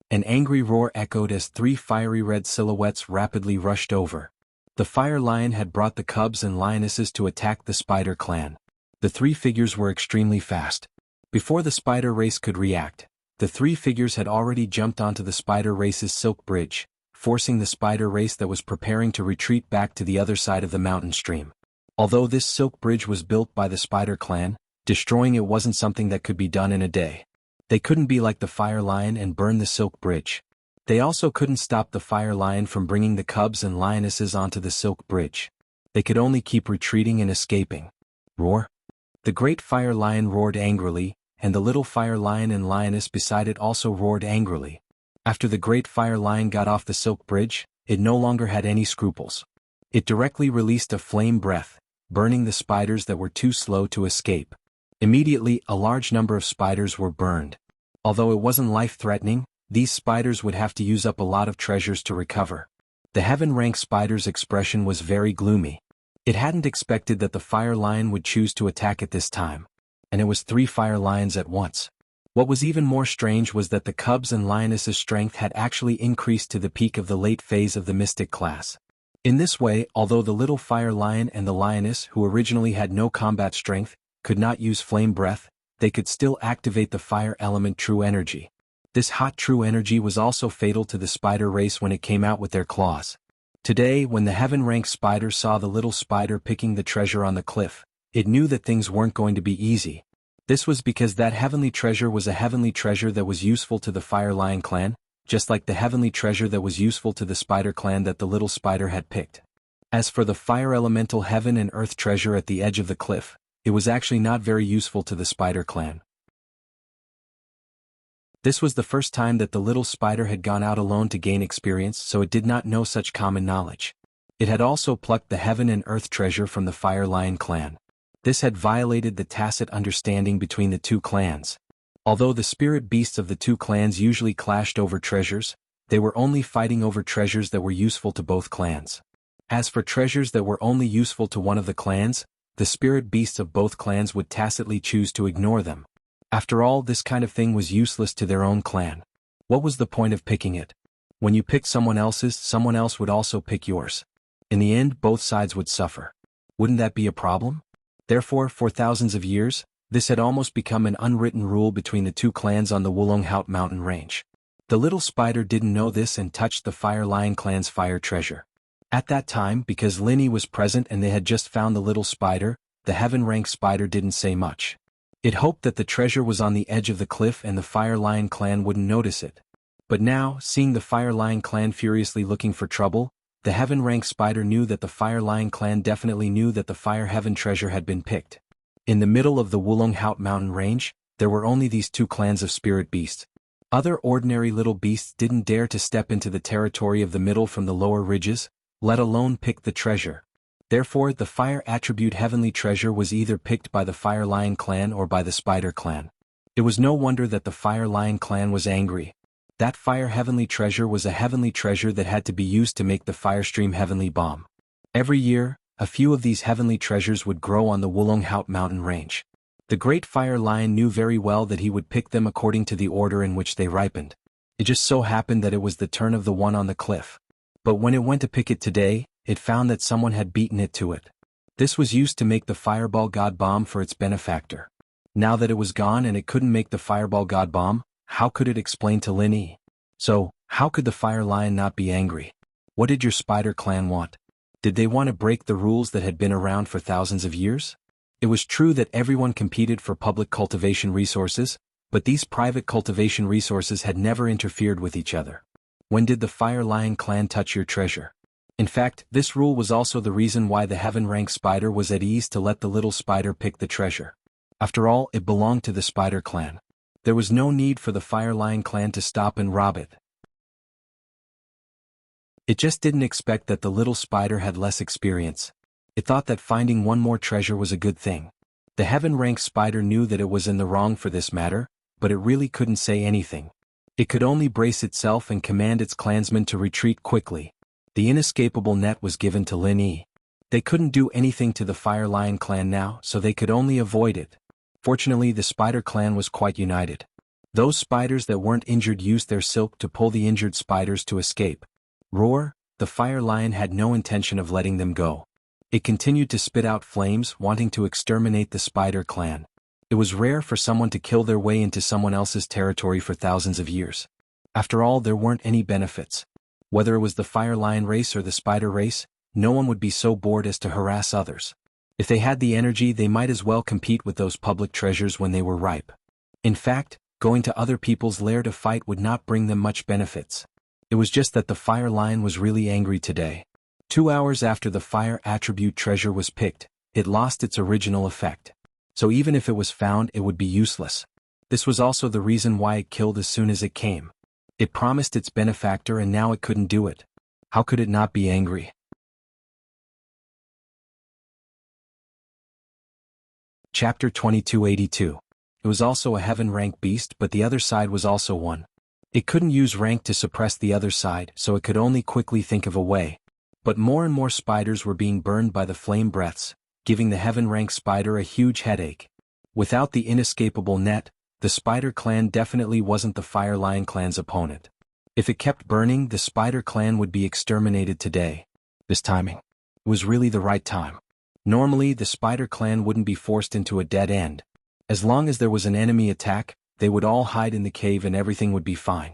Speaker 1: An angry roar echoed as three fiery red silhouettes rapidly rushed over. The Fire Lion had brought the cubs and lionesses to attack the Spider clan. The three figures were extremely fast. Before the Spider race could react, the three figures had already jumped onto the Spider race's silk bridge, forcing the Spider race that was preparing to retreat back to the other side of the mountain stream. Although this silk bridge was built by the Spider clan, destroying it wasn't something that could be done in a day. They couldn't be like the Fire Lion and burn the silk bridge. They also couldn't stop the Fire Lion from bringing the cubs and lionesses onto the silk bridge. They could only keep retreating and escaping. Roar! The great Fire Lion roared angrily, and the little Fire Lion and lioness beside it also roared angrily. After the great Fire Lion got off the silk bridge, it no longer had any scruples. It directly released a flame breath, burning the spiders that were too slow to escape. Immediately, a large number of spiders were burned. Although it wasn't life-threatening, these spiders would have to use up a lot of treasures to recover. The heaven-rank spider's expression was very gloomy. It hadn't expected that the Fire Lion would choose to attack at this time. And it was three Fire Lions at once. What was even more strange was that the cubs and lionesses' strength had actually increased to the peak of the late phase of the Mystic class. In this way, although the little Fire Lion and the lioness, who originally had no combat strength, could not use flame breath, they could still activate the fire element true energy. This hot true energy was also fatal to the spider race when it came out with their claws. Today, when the heaven-rank spider saw the little spider picking the treasure on the cliff, it knew that things weren't going to be easy. This was because that heavenly treasure was a heavenly treasure that was useful to the Fire Lion clan, just like the heavenly treasure that was useful to the Spider clan that the little spider had picked. As for the fire elemental heaven and earth treasure at the edge of the cliff, it was actually not very useful to the Spider clan. This was the first time that the little spider had gone out alone to gain experience, so it did not know such common knowledge. It had also plucked the heaven and earth treasure from the Fire Lion clan. This had violated the tacit understanding between the two clans. Although the spirit beasts of the two clans usually clashed over treasures, they were only fighting over treasures that were useful to both clans. As for treasures that were only useful to one of the clans, the spirit beasts of both clans would tacitly choose to ignore them. After all, this kind of thing was useless to their own clan. What was the point of picking it? When you picked someone else's, someone else would also pick yours. In the end, both sides would suffer. Wouldn't that be a problem? Therefore, for thousands of years, this had almost become an unwritten rule between the two clans on the Wulonghout mountain range. The little spider didn't know this and touched the Fire Lion clan's fire treasure. At that time, because Linny was present and they had just found the little spider, the heaven-rank spider didn't say much. It hoped that the treasure was on the edge of the cliff and the Fire Lion clan wouldn't notice it. But now, seeing the Fire Lion clan furiously looking for trouble, the heaven-rank spider knew that the Fire Lion clan definitely knew that the Fire Heaven treasure had been picked. In the middle of the Wulonghout mountain range, there were only these two clans of spirit beasts. Other ordinary little beasts didn't dare to step into the territory of the middle from the lower ridges, let alone pick the treasure. Therefore, the fire attribute heavenly treasure was either picked by the Fire Lion clan or by the Spider clan. It was no wonder that the Fire Lion clan was angry. That fire heavenly treasure was a heavenly treasure that had to be used to make the Firestream heavenly bomb. Every year, a few of these heavenly treasures would grow on the Wulonghout mountain range. The Great Fire Lion knew very well that he would pick them according to the order in which they ripened. It just so happened that it was the turn of the one on the cliff. But when it went to pick it today, it found that someone had beaten it to it. This was used to make the Fireball God Bomb for its benefactor. Now that it was gone and it couldn't make the Fireball God Bomb, how could it explain to Linny? So, how could the Fire Lion not be angry? What did your Spider clan want? Did they want to break the rules that had been around for thousands of years? It was true that everyone competed for public cultivation resources, but these private cultivation resources had never interfered with each other. When did the Fire Lion clan touch your treasure? In fact, this rule was also the reason why the heaven-rank spider was at ease to let the little spider pick the treasure. After all, it belonged to the Spider clan. There was no need for the Fire Lion clan to stop and rob it. It just didn't expect that the little spider had less experience. It thought that finding one more treasure was a good thing. The heaven-rank spider knew that it was in the wrong for this matter, but it really couldn't say anything. It could only brace itself and command its clansmen to retreat quickly. The inescapable net was given to Linny. They couldn't do anything to the Fire Lion clan now, so they could only avoid it. Fortunately, the Spider clan was quite united. Those spiders that weren't injured used their silk to pull the injured spiders to escape. Roar, the Fire Lion had no intention of letting them go. It continued to spit out flames, wanting to exterminate the Spider clan. It was rare for someone to kill their way into someone else's territory for thousands of years. After all, there weren't any benefits. Whether it was the Fire Lion race or the Spider race, no one would be so bored as to harass others. If they had the energy, they might as well compete with those public treasures when they were ripe. In fact, going to other people's lair to fight would not bring them much benefits. It was just that the Fire Lion was really angry today. 2 hours after the fire attribute treasure was picked, it lost its original effect. So even if it was found, it would be useless. This was also the reason why it killed as soon as it came. It promised its benefactor and now it couldn't do it. How could it not be angry? Chapter 2282. It was also a heaven-rank beast, but the other side was also one. It couldn't use rank to suppress the other side, so it could only quickly think of a way. But more and more spiders were being burned by the flame breaths, giving the heaven-rank spider a huge headache. Without the inescapable net, the Spider clan definitely wasn't the Fire Lion clan's opponent. If it kept burning, the Spider clan would be exterminated today. This timing was really the right time. Normally, the Spider clan wouldn't be forced into a dead end. As long as there was an enemy attack, they would all hide in the cave and everything would be fine.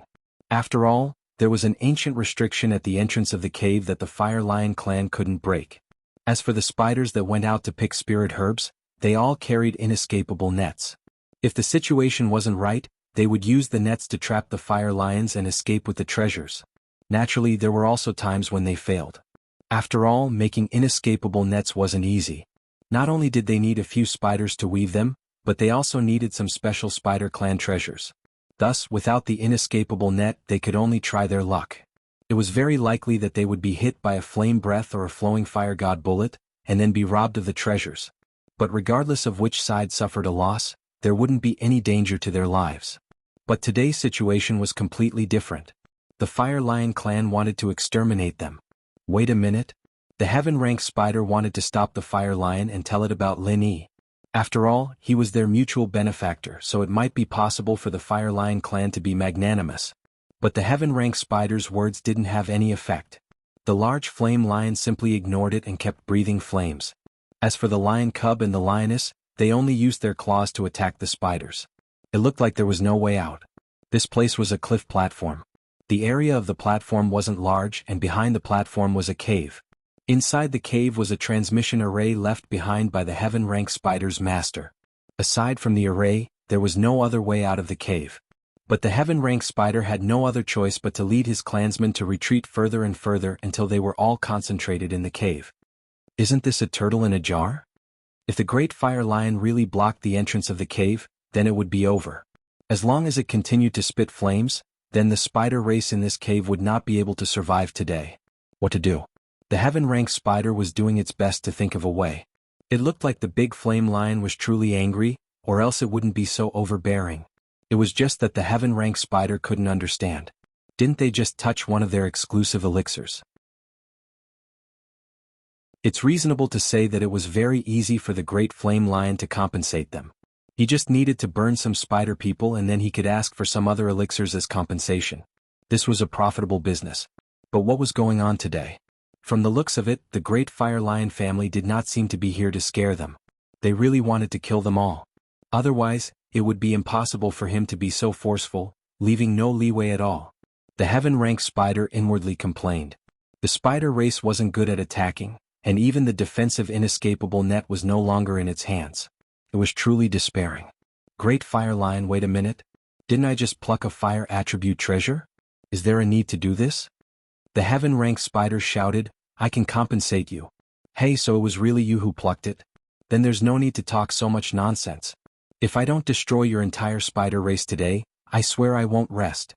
Speaker 1: After all, there was an ancient restriction at the entrance of the cave that the Fire Lion clan couldn't break. As for the spiders that went out to pick spirit herbs, they all carried inescapable nets. If the situation wasn't right, they would use the nets to trap the Fire Lions and escape with the treasures. Naturally, there were also times when they failed. After all, making inescapable nets wasn't easy. Not only did they need a few spiders to weave them, but they also needed some special Spider clan treasures. Thus, without the inescapable net, they could only try their luck. It was very likely that they would be hit by a flame breath or a flowing fire god bullet, and then be robbed of the treasures. But regardless of which side suffered a loss, there wouldn't be any danger to their lives. But today's situation was completely different. The Fire Lion clan wanted to exterminate them. Wait a minute. The Heaven-Rank Spider wanted to stop the Fire Lion and tell it about Lin Yi. After all, he was their mutual benefactor, so it might be possible for the Fire Lion clan to be magnanimous. But the Heaven-Rank Spider's words didn't have any effect. The large flame lion simply ignored it and kept breathing flames. As for the lion cub and the lioness, they only used their claws to attack the spiders. It looked like there was no way out. This place was a cliff platform. The area of the platform wasn't large, and behind the platform was a cave. Inside the cave was a transmission array left behind by the Heaven-Rank Spider's master. Aside from the array, there was no other way out of the cave. But the Heaven-Rank Spider had no other choice but to lead his clansmen to retreat further and further until they were all concentrated in the cave. Isn't this a turtle in a jar? If the Great Fire Lion really blocked the entrance of the cave, then it would be over. As long as it continued to spit flames, then the spider race in this cave would not be able to survive today. What to do? The Heaven-Rank Spider was doing its best to think of a way. It looked like the big flame lion was truly angry, or else it wouldn't be so overbearing. It was just that the Heaven-Rank Spider couldn't understand. Didn't they just touch one of their exclusive elixirs? It's reasonable to say that it was very easy for the Great Flame Lion to compensate them. He just needed to burn some spider people and then he could ask for some other elixirs as compensation. This was a profitable business. But what was going on today? From the looks of it, the Great Fire Lion family did not seem to be here to scare them. They really wanted to kill them all. Otherwise, it would be impossible for him to be so forceful, leaving no leeway at all. The Heaven-Rank Spider inwardly complained. The spider race wasn't good at attacking, and even the defensive inescapable net was no longer in its hands. It was truly despairing. Great Fire Lion, wait a minute. Didn't I just pluck a fire attribute treasure? Is there a need to do this? The Heaven-Rank Spider shouted, I can compensate you. Hey, so it was really you who plucked it? Then there's no need to talk so much nonsense. If I don't destroy your entire spider race today, I swear I won't rest.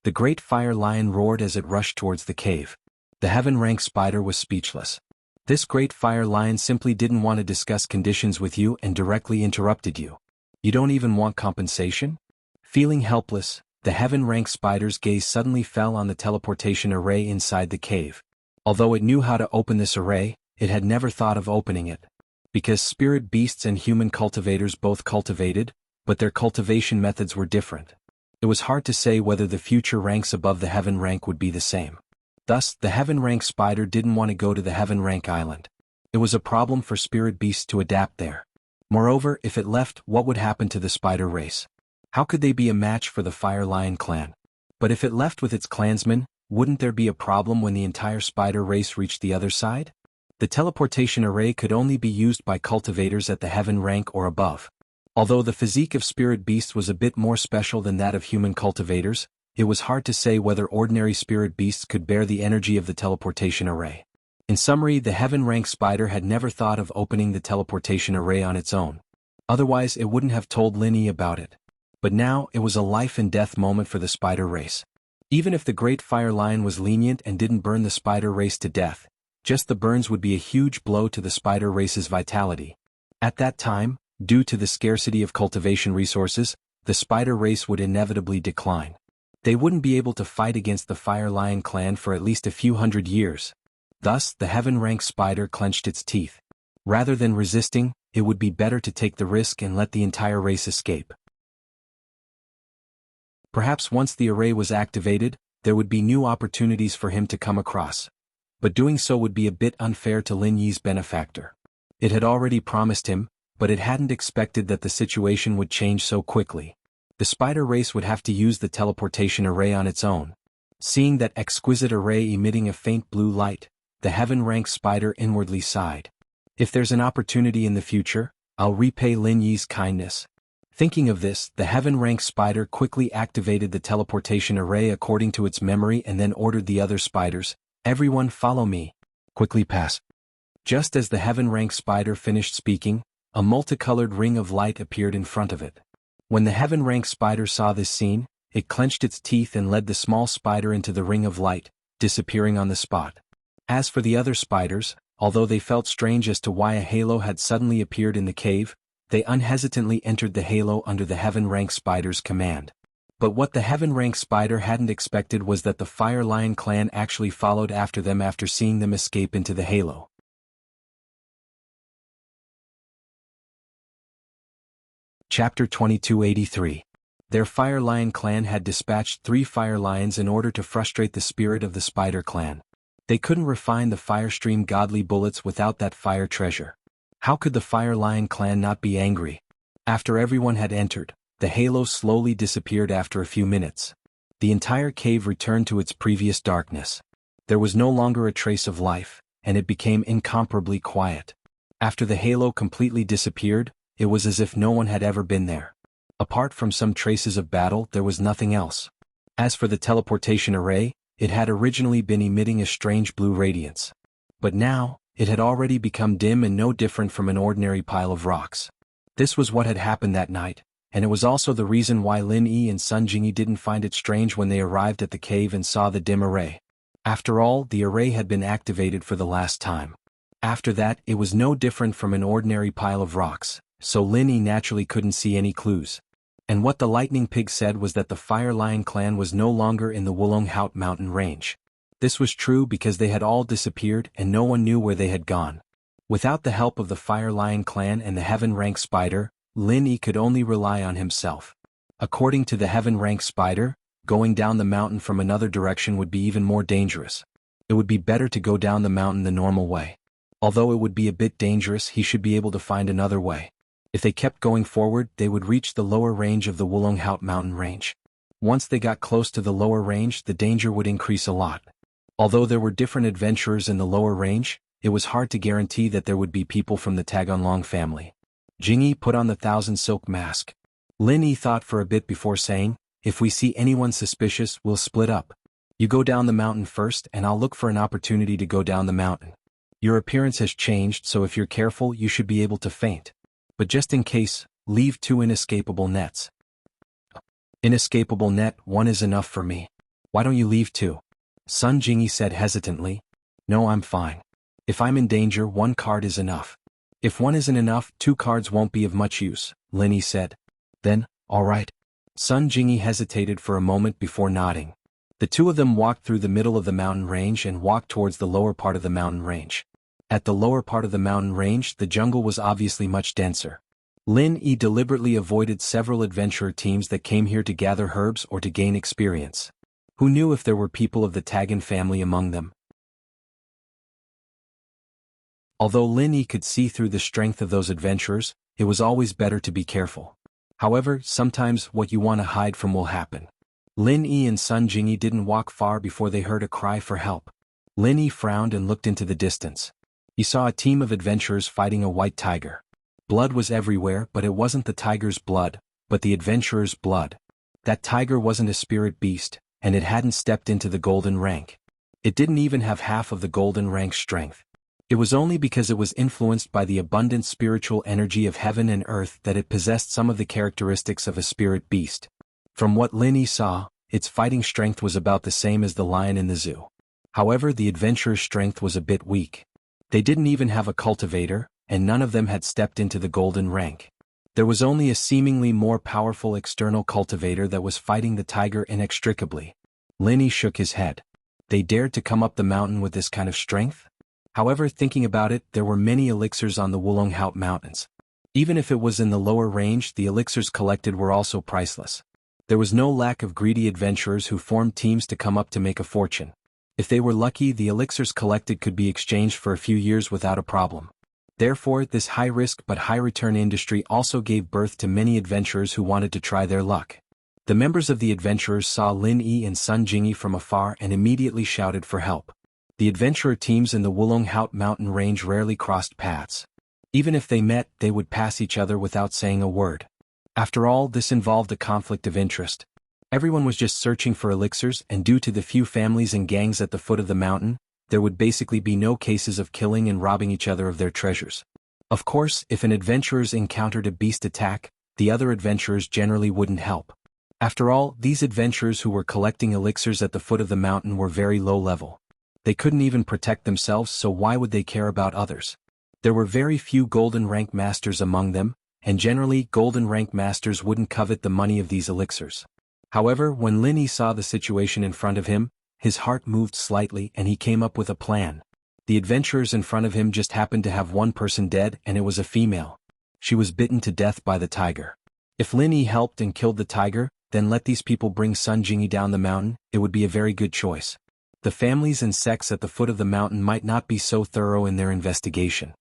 Speaker 1: The Great Fire Lion roared as it rushed towards the cave. The Heaven-Rank Spider was speechless. This Great Fire Lion simply didn't want to discuss conditions with you and directly interrupted you. You don't even want compensation? Feeling helpless, the Heaven-Rank Spider's gaze suddenly fell on the teleportation array inside the cave. Although it knew how to open this array, it had never thought of opening it. Because spirit beasts and human cultivators both cultivated, but their cultivation methods were different. It was hard to say whether the future ranks above the Heaven rank would be the same. Thus, the Heaven-Rank Spider didn't want to go to the Heaven-Rank Island. It was a problem for spirit beasts to adapt there. Moreover, if it left, what would happen to the spider race? How could they be a match for the Fire Lion clan? But if it left with its clansmen, wouldn't there be a problem when the entire spider race reached the other side? The teleportation array could only be used by cultivators at the Heaven rank or above. Although the physique of spirit beasts was a bit more special than that of human cultivators, it was hard to say whether ordinary spirit beasts could bear the energy of the teleportation array. In summary, the Heaven-Rank Spider had never thought of opening the teleportation array on its own. Otherwise, it wouldn't have told Lin Yi about it. But now, it was a life-and-death moment for the spider race. Even if the Great Fire Lion was lenient and didn't burn the spider race to death, just the burns would be a huge blow to the spider race's vitality. At that time, due to the scarcity of cultivation resources, the spider race would inevitably decline. They wouldn't be able to fight against the Fire Lion clan for at least a few hundred years. Thus, the Heaven-Rank Spider clenched its teeth. Rather than resisting, it would be better to take the risk and let the entire race escape. Perhaps once the array was activated, there would be new opportunities for him to come across. But doing so would be a bit unfair to Lin Yi's benefactor. It had already promised him, but it hadn't expected that the situation would change so quickly. The spider race would have to use the teleportation array on its own. Seeing that exquisite array emitting a faint blue light, the Heaven-Rank Spider inwardly sighed. If there's an opportunity in the future, I'll repay Lin Yi's kindness. Thinking of this, the Heaven-Rank Spider quickly activated the teleportation array according to its memory and then ordered the other spiders, everyone follow me. Quickly pass. Just as the Heaven-Rank Spider finished speaking, a multicolored ring of light appeared in front of it. When the Heaven-Rank Spider saw this scene, It clenched its teeth and led the small spider into the ring of light, disappearing on the spot. As for the other spiders, although they felt strange as to why a halo had suddenly appeared in the cave, they unhesitantly entered the halo under the Heaven Rank Spider's command. But what the Heaven Rank Spider hadn't expected was that the Fire Lion clan actually followed after them after seeing them escape into the halo. Chapter 2283. Their Fire Lion clan had dispatched 3 Fire Lions in order to frustrate the spirit of the Spider clan. They couldn't refine the Firestream godly bullets without that fire treasure. How could the Fire Lion clan not be angry? After everyone had entered, the halo slowly disappeared after a few minutes. The entire cave returned to its previous darkness. There was no longer a trace of life, and it became incomparably quiet. After the halo completely disappeared, it was as if no one had ever been there. Apart from some traces of battle, there was nothing else. As for the teleportation array, it had originally been emitting a strange blue radiance. But now, it had already become dim and no different from an ordinary pile of rocks. This was what had happened that night, and it was also the reason why Lin Yi and Sun Jingyi didn't find it strange when they arrived at the cave and saw the dim array. After all, the array had been activated for the last time. After that, it was no different from an ordinary pile of rocks, so Lin Yi naturally couldn't see any clues. And what the Lightning Pig said was that the Fire Lion clan was no longer in the Wulong Haut mountain range. This was true because they had all disappeared and no one knew where they had gone. Without the help of the Fire Lion clan and the Heaven Rank Spider, Lin Yi could only rely on himself. According to the Heaven Rank Spider, going down the mountain from another direction would be even more dangerous. It would be better to go down the mountain the normal way. Although it would be a bit dangerous, he should be able to find another way. If they kept going forward, they would reach the lower range of the Wulong Haut mountain range. Once they got close to the lower range, the danger would increase a lot. Although there were different adventurers in the lower range, it was hard to guarantee that there would be people from the Tagonlong family. Jingyi put on the Thousand Silk Mask. Lin Yi thought for a bit before saying, "If we see anyone suspicious, we'll split up. You go down the mountain first and I'll look for an opportunity to go down the mountain. Your appearance has changed, so if you're careful you should be able to feint. But just in case, leave 2 inescapable nets." "Inescapable net, 1 is enough for me. Why don't you leave 2? Sun Jingyi said hesitantly. "No, I'm fine. If I'm in danger, 1 card is enough." "If 1 isn't enough, 2 cards won't be of much use," Lin Yi said. "Then, all right." Sun Jingyi hesitated for a moment before nodding. The 2 of them walked through the middle of the mountain range and walked towards the lower part of the mountain range. At the lower part of the mountain range, the jungle was obviously much denser. Lin Yi deliberately avoided several adventurer teams that came here to gather herbs or to gain experience. Who knew if there were people of the Tagon family among them? Although Lin Yi could see through the strength of those adventurers, it was always better to be careful. However, sometimes what you want to hide from will happen. Lin Yi and Sun Jingyi didn't walk far before they heard a cry for help. Lin Yi frowned and looked into the distance. He saw a team of adventurers fighting a white tiger. Blood was everywhere, but it wasn't the tiger's blood, but the adventurer's blood. That tiger wasn't a spirit beast, and it hadn't stepped into the golden rank. It didn't even have half of the golden rank's strength. It was only because it was influenced by the abundant spiritual energy of heaven and earth that it possessed some of the characteristics of a spirit beast. From what Lin Yi saw, its fighting strength was about the same as the lion in the zoo. However, the adventurer's strength was a bit weak. They didn't even have a cultivator, and none of them had stepped into the golden rank. There was only a seemingly more powerful external cultivator that was fighting the tiger inextricably. Lin Yi shook his head. They dared to come up the mountain with this kind of strength? However, thinking about it, there were many elixirs on the Wulong Haut mountains. Even if it was in the lower range, the elixirs collected were also priceless. There was no lack of greedy adventurers who formed teams to come up to make a fortune. If they were lucky, the elixirs collected could be exchanged for a few years without a problem. Therefore, this high-risk but high-return industry also gave birth to many adventurers who wanted to try their luck. The members of the adventurers saw Lin Yi and Sun Jingyi from afar and immediately shouted for help. The adventurer teams in the Wulong Haut mountain range rarely crossed paths. Even if they met, they would pass each other without saying a word. After all, this involved a conflict of interest. Everyone was just searching for elixirs, and due to the few families and gangs at the foot of the mountain, there would basically be no cases of killing and robbing each other of their treasures. Of course, if an adventurers encountered a beast attack, the other adventurers generally wouldn't help. After all, these adventurers who were collecting elixirs at the foot of the mountain were very low level. They couldn't even protect themselves, so why would they care about others? There were very few golden rank masters among them, and generally golden rank masters wouldn't covet the money of these elixirs. However, when Lin Yi saw the situation in front of him, his heart moved slightly and he came up with a plan. The adventurers in front of him just happened to have one person dead, and it was a female. She was bitten to death by the tiger. If Lin Yi helped and killed the tiger, then let these people bring Sun Jingyi down the mountain, it would be a very good choice. The families and sects at the foot of the mountain might not be so thorough in their investigation.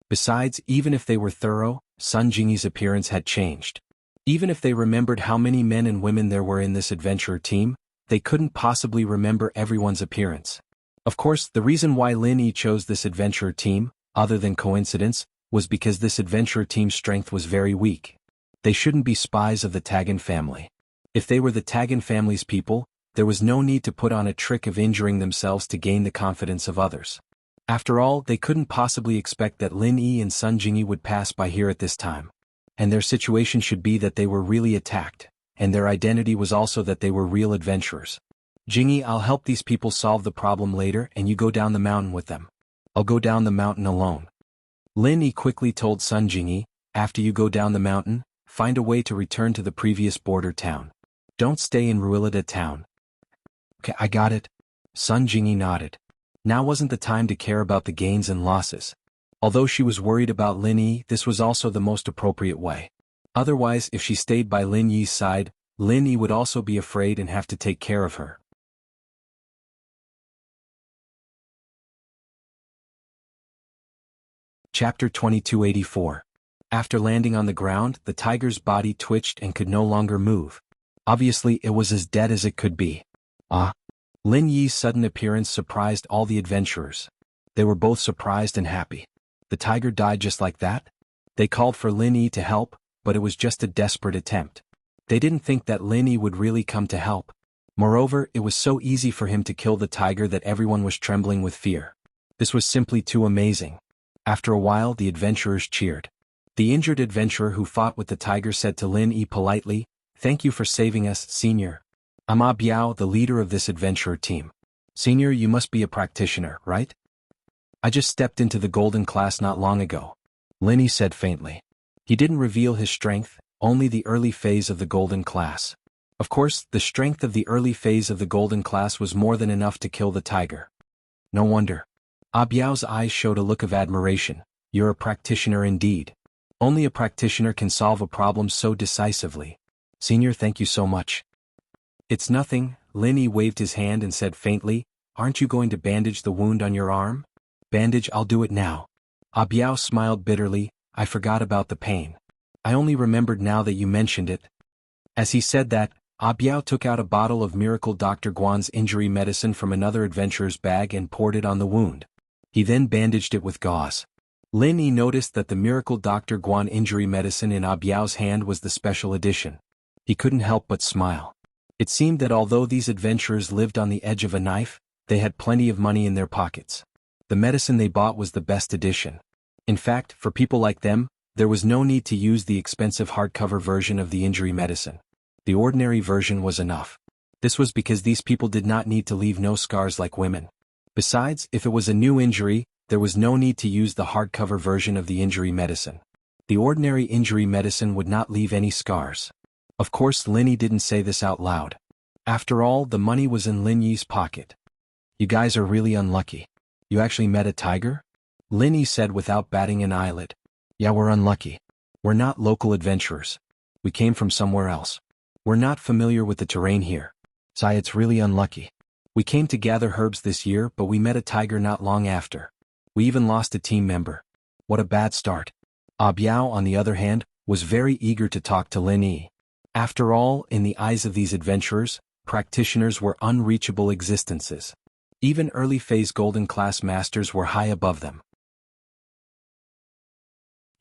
Speaker 1: Besides, even if they were thorough, Sun Jingyi's appearance had changed. Even if they remembered how many men and women there were in this adventurer team, they couldn't possibly remember everyone's appearance. Of course, the reason why Lin Yi chose this adventurer team, other than coincidence, was because this adventurer team's strength was very weak. They shouldn't be spies of the Tagan family. If they were the Tagan family's people, there was no need to put on a trick of injuring themselves to gain the confidence of others. After all, they couldn't possibly expect that Lin Yi and Sun Jingyi would pass by here at this time. And their situation should be that they were really attacked, and their identity was also that they were real adventurers. Jingyi, I'll help these people solve the problem later, and you go down the mountain with them. I'll go down the mountain alone. Lin Yi quickly told Sun Jingyi, after you go down the mountain, find a way to return to the previous border town. Don't stay in Ruilida town. Okay, I got it. Sun Jingyi nodded. Now wasn't the time to care about the gains and losses. Although she was worried about Lin Yi, this was also the most appropriate way. Otherwise, if she stayed by Lin Yi's side, Lin Yi would also be afraid and have to take care of her. Chapter 2284. After landing on the ground, the tiger's body twitched and could no longer move. Obviously, it was as dead as it could be. Lin Yi's sudden appearance surprised all the adventurers. They were both surprised and happy. The tiger died just like that? They called for Lin Yi to help, but it was just a desperate attempt. They didn't think that Lin Yi would really come to help. Moreover, it was so easy for him to kill the tiger that everyone was trembling with fear. This was simply too amazing. After a while, the adventurers cheered. The injured adventurer who fought with the tiger said to Lin Yi politely, "Thank you for saving us, Senior. I'm Biao, the leader of this adventurer team. Senior, you must be a practitioner, right? I just stepped into the golden class not long ago," Lin Yi said faintly. He didn't reveal his strength, only the early phase of the golden class. Of course, the strength of the early phase of the golden class was more than enough to kill the tiger. No wonder. Biao's eyes showed a look of admiration. You're a practitioner indeed. Only a practitioner can solve a problem so decisively. Senior, thank you so much. It's nothing, Lin Yi waved his hand and said faintly, aren't you going to bandage the wound on your arm? Bandage, I'll do it now. Biao smiled bitterly, I forgot about the pain. I only remembered now that you mentioned it. As he said that, Biao took out a bottle of Miracle Dr. Guan's injury medicine from another adventurer's bag and poured it on the wound. He then bandaged it with gauze. Lin Yi noticed that the Miracle Dr. Guan injury medicine in Biao's hand was the special edition. He couldn't help but smile. It seemed that although these adventurers lived on the edge of a knife, they had plenty of money in their pockets. The medicine they bought was the best edition. In fact, for people like them, there was no need to use the expensive hardcover version of the injury medicine. The ordinary version was enough. This was because these people did not need to leave no scars like women. Besides, if it was a new injury, there was no need to use the hardcover version of the injury medicine. The ordinary injury medicine would not leave any scars. Of course, Lin Yi didn't say this out loud. After all, the money was in Lin Yi's pocket. You guys are really unlucky. You actually met a tiger? Lin Yi said without batting an eyelid. Yeah, we're unlucky. We're not local adventurers. We came from somewhere else. We're not familiar with the terrain here. Sai, it's really unlucky. We came to gather herbs this year, but we met a tiger not long after. We even lost a team member. What a bad start. Biao, on the other hand, was very eager to talk to Lin Yi. After all, in the eyes of these adventurers, practitioners were unreachable existences. Even early-phase golden class masters were high above them.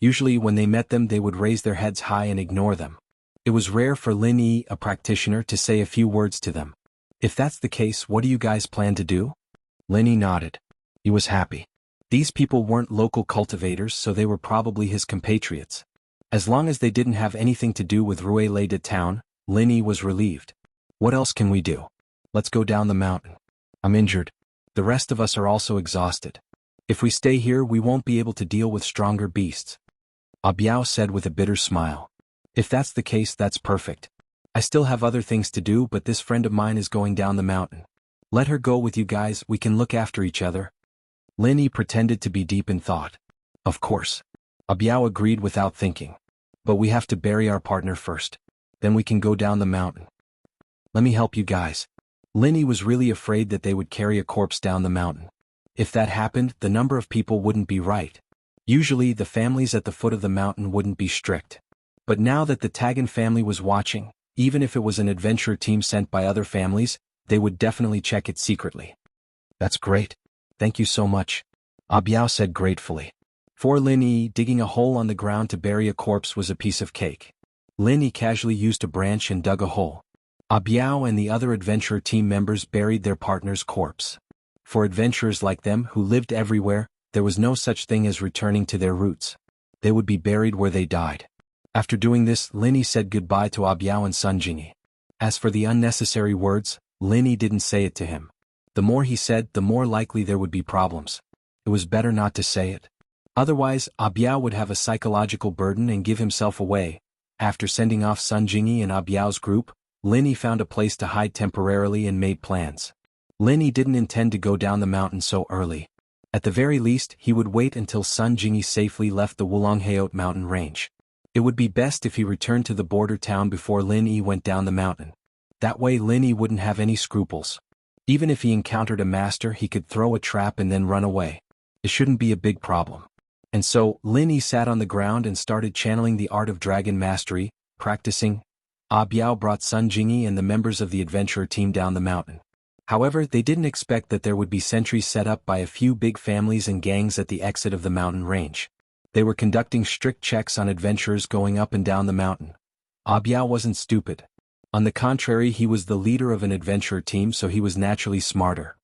Speaker 1: Usually when they met them they would raise their heads high and ignore them. It was rare for Lin Yi, a practitioner, to say a few words to them. If that's the case, what do you guys plan to do? Lin Yi nodded. He was happy. These people weren't local cultivators, so they were probably his compatriots. As long as they didn't have anything to do with Ruele de town, Linny was relieved. What else can we do? Let's go down the mountain. I'm injured. The rest of us are also exhausted. If we stay here we won't be able to deal with stronger beasts. Abiao said with a bitter smile. If that's the case, that's perfect. I still have other things to do, but this friend of mine is going down the mountain. Let her go with you guys, we can look after each other. Linny pretended to be deep in thought. Of course. Abiao agreed without thinking. But we have to bury our partner first. Then we can go down the mountain. Let me help you guys. Linny was really afraid that they would carry a corpse down the mountain. If that happened, the number of people wouldn't be right. Usually the families at the foot of the mountain wouldn't be strict. But now that the Tagan family was watching, even if it was an adventure team sent by other families, they would definitely check it secretly. That's great. Thank you so much. Abiao said gratefully. For Linny, digging a hole on the ground to bury a corpse was a piece of cake. Linny casually used a branch and dug a hole. Abiao and the other adventurer team members buried their partner's corpse. For adventurers like them who lived everywhere, there was no such thing as returning to their roots. They would be buried where they died. After doing this, Linny said goodbye to Abiao and Sunjingi. As for the unnecessary words, Linny didn't say it to him. The more he said, the more likely there would be problems. It was better not to say it. Otherwise, Abiao would have a psychological burden and give himself away. After sending off Sunjingi and Abiao's group, Linny found a place to hide temporarily and made plans. Linny didn't intend to go down the mountain so early. At the very least, he would wait until Sunjingi safely left the Wulongheot mountain range. It would be best if he returned to the border town before Linny went down the mountain. That way Linny wouldn't have any scruples. Even if he encountered a master, he could throw a trap and then run away. It shouldn't be a big problem. And so, Linny sat on the ground and started channeling the art of dragon mastery, practicing. Abiao brought Sunjingi and the members of the adventurer team down the mountain. However, they didn't expect that there would be sentries set up by a few big families and gangs at the exit of the mountain range. They were conducting strict checks on adventurers going up and down the mountain. Abiao wasn't stupid. On the contrary, he was the leader of an adventurer team, so he was naturally smarter.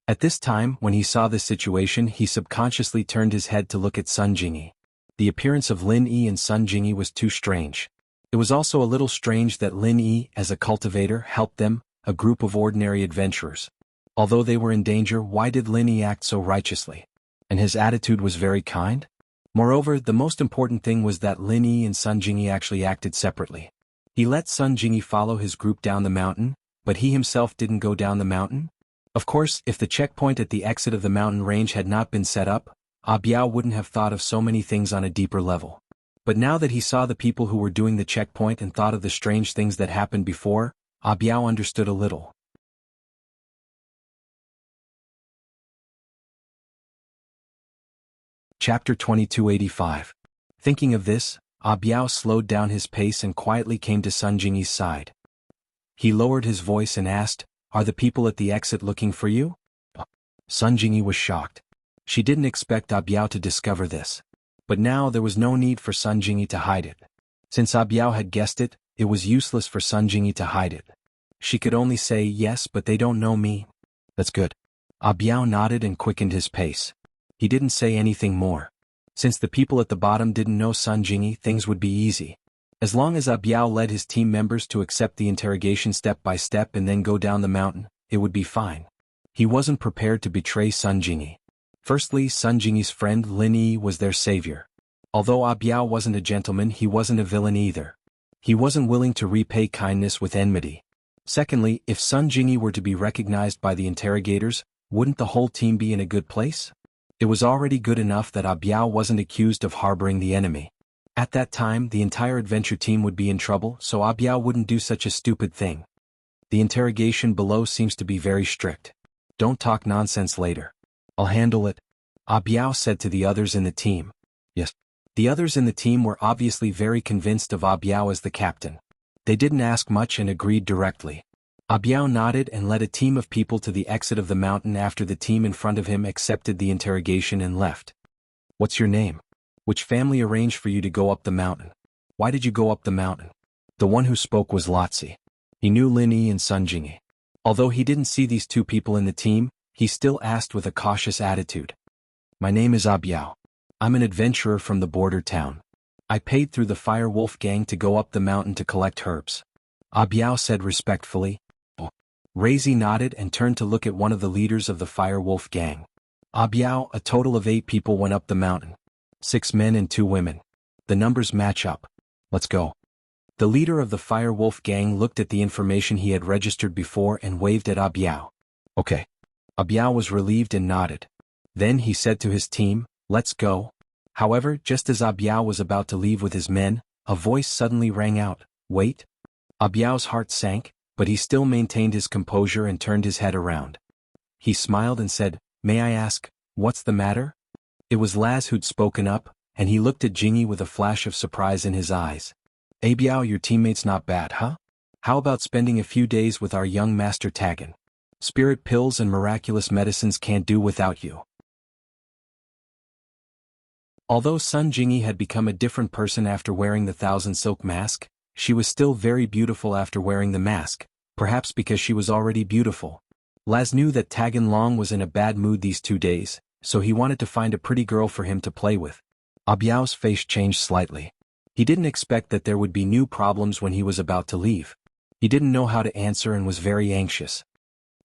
Speaker 1: At this time, when he saw this situation, he subconsciously turned his head to look at Sunjingi. The appearance of Lin Yi and Sunjingi was too strange. It was also a little strange that Lin Yi, as a cultivator, helped them, a group of ordinary adventurers. Although they were in danger, why did Lin Yi act so righteously? And his attitude was very kind? Moreover, the most important thing was that Lin Yi and Sunjingi actually acted separately. He let Sunjingi follow his group down the mountain, but he himself didn't go down the mountain? Of course, if the checkpoint at the exit of the mountain range had not been set up, Abiao wouldn't have thought of so many things on a deeper level. But now that he saw the people who were doing the checkpoint and thought of the strange things that happened before, Abiao understood a little. Chapter 2285. Thinking of this, Abiao slowed down his pace and quietly came to Sunjingi's side. He lowered his voice and asked, "Are the people at the exit looking for you?" Sunjingi was shocked. She didn't expect Abiao to discover this. But now there was no need for Sunjingi to hide it. Since Abiao had guessed it, it was useless for Sunjingi to hide it. She could only say, "Yes, but they don't know me." "That's good." Abiao nodded and quickened his pace. He didn't say anything more. Since the people at the bottom didn't know Sunjingi, things would be easy. As long as Abiao led his team members to accept the interrogation step by step and then go down the mountain, it would be fine. He wasn't prepared to betray Sunjingi. Firstly, Sunjingi's friend Lin Yi was their savior. Although Abiao wasn't a gentleman, he wasn't a villain either. He wasn't willing to repay kindness with enmity. Secondly, if Sunjingi were to be recognized by the interrogators, wouldn't the whole team be in a good place? It was already good enough that Abiao wasn't accused of harboring the enemy. At that time, the entire adventure team would be in trouble, so Abiao wouldn't do such a stupid thing. The interrogation below seems to be very strict. Don't talk nonsense later. I'll handle it, Abiao said to the others in the team. Yes. The others in the team were obviously very convinced of Abiao as the captain. They didn't ask much and agreed directly. Abiao nodded and led a team of people to the exit of the mountain after the team in front of him accepted the interrogation and left. "What's your name? Which family arranged for you to go up the mountain? Why did you go up the mountain?" The one who spoke was Lotzi. He knew Lin Yi and Sunjingi. Although he didn't see these two people in the team, he still asked with a cautious attitude. "My name is Abiao. I'm an adventurer from the border town. I paid through the Fire Wolf gang to go up the mountain to collect herbs. Biao said respectfully. Razi nodded and turned to look at one of the leaders of the Fire Wolf gang. Biao, a total of 8 people went up the mountain. 6 men and 2 women. The numbers match up. Let's go. The leader of the Fire Wolf gang looked at the information he had registered before and waved at Biao. Okay. Biao was relieved and nodded. Then he said to his team, let's go. However, just as Biao was about to leave with his men, a voice suddenly rang out, wait. Biao's heart sank, but he still maintained his composure and turned his head around. He smiled and said, may I ask, what's the matter? It was Laz who'd spoken up, and he looked at Jingyi with a flash of surprise in his eyes. Biao, your teammate's not bad, huh? How about spending a few days with our young master Tagan? Spirit pills and miraculous medicines can't do without you. Although Sun Jingyi had become a different person after wearing the Thousand Silk Mask, she was still very beautiful after wearing the mask, perhaps because she was already beautiful. Laz knew that Tagan Long was in a bad mood these 2 days, so he wanted to find a pretty girl for him to play with. Biao's face changed slightly. He didn't expect that there would be new problems when he was about to leave. He didn't know how to answer and was very anxious.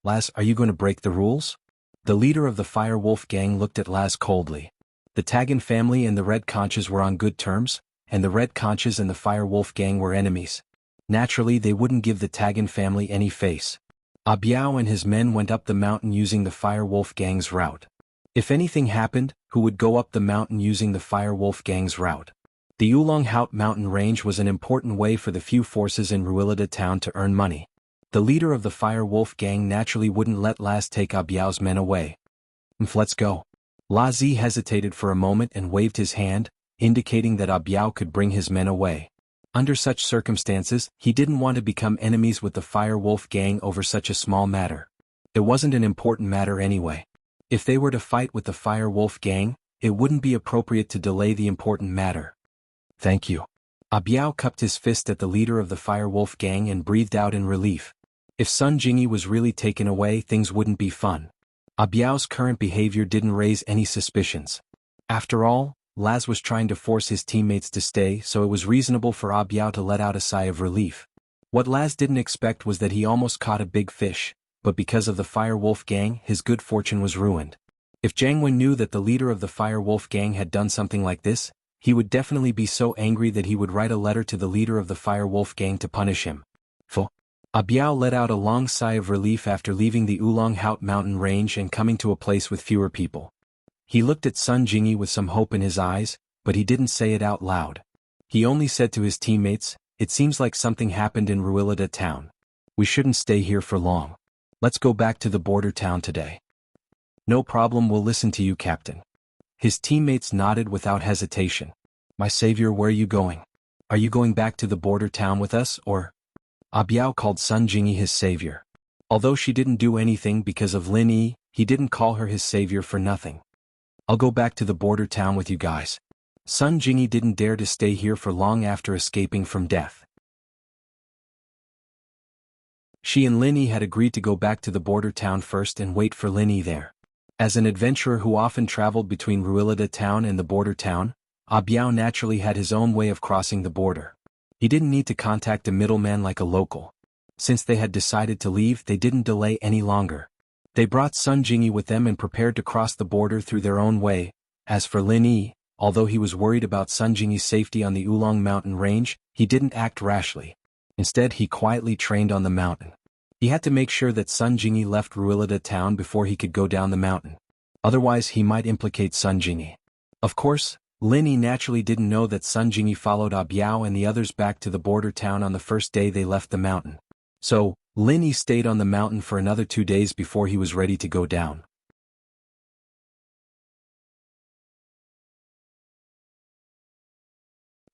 Speaker 1: Laz, are you going to break the rules? The leader of the Fire Wolf gang looked at Laz coldly. The Tagan family and the Red Conches were on good terms, and the Red Conches and the Fire Wolf gang were enemies. Naturally, they wouldn't give the Tagan family any face. Biao and his men went up the mountain using the Fire Wolf gang's route. If anything happened, who would go up the mountain using the Fire Wolf gang's route? The Oolong Haut mountain range was an important way for the few forces in Ruilida town to earn money. The leader of the Fire Wolf gang naturally wouldn't let Laz take Biao's men away. Let's go. Lazi hesitated for a moment and waved his hand, indicating that Biao could bring his men away. Under such circumstances, he didn't want to become enemies with the Fire Wolf gang over such a small matter. It wasn't an important matter anyway. If they were to fight with the Fire Wolf gang, it wouldn't be appropriate to delay the important matter. Thank you. Biao cupped his fist at the leader of the Fire Wolf gang and breathed out in relief. If Sun Jingyi was really taken away, things wouldn't be fun. Biao's current behavior didn't raise any suspicions. After all, Laz was trying to force his teammates to stay, so it was reasonable for Biao to let out a sigh of relief. What Laz didn't expect was that he almost caught a big fish, but because of the Fire Wolf gang, his good fortune was ruined. If Jiang Wen knew that the leader of the Fire Wolf gang had done something like this, he would definitely be so angry that he would write a letter to the leader of the Fire Wolf gang to punish him. Biao let out a long sigh of relief after leaving the Oolong Haut mountain range and coming to a place with fewer people. He looked at Sun Jingyi with some hope in his eyes, but he didn't say it out loud. He only said to his teammates, it seems like something happened in Ruilida town. We shouldn't stay here for long. Let's go back to the border town today. No problem, we'll listen to you, Captain. His teammates nodded without hesitation. My savior, where are you going? Are you going back to the border town with us, or? Biao called Sun Jingyi his savior. Although she didn't do anything because of Lin Yi, he didn't call her his savior for nothing. I'll go back to the border town with you guys. Sun Jingyi didn't dare to stay here for long after escaping from death. She and Lin Yi had agreed to go back to the border town first and wait for Lin Yi there. As an adventurer who often traveled between Ruilida town and the border town, Biao naturally had his own way of crossing the border. He didn't need to contact a middleman like a local. Since they had decided to leave, they didn't delay any longer. They brought Sun Jingyi with them and prepared to cross the border through their own way. As for Lin Yi, although he was worried about Sun Jingyi's safety on the Oolong mountain range, he didn't act rashly. Instead, he quietly trained on the mountain. He had to make sure that Sun Jingyi left Ruilida town before he could go down the mountain. Otherwise, he might implicate Sun Jingyi. Of course, Lin Yi naturally didn't know that Sun Jingyi followed Biao and the others back to the border town on the first day they left the mountain. So, Lin Yi stayed on the mountain for another 2 days before he was ready to go down.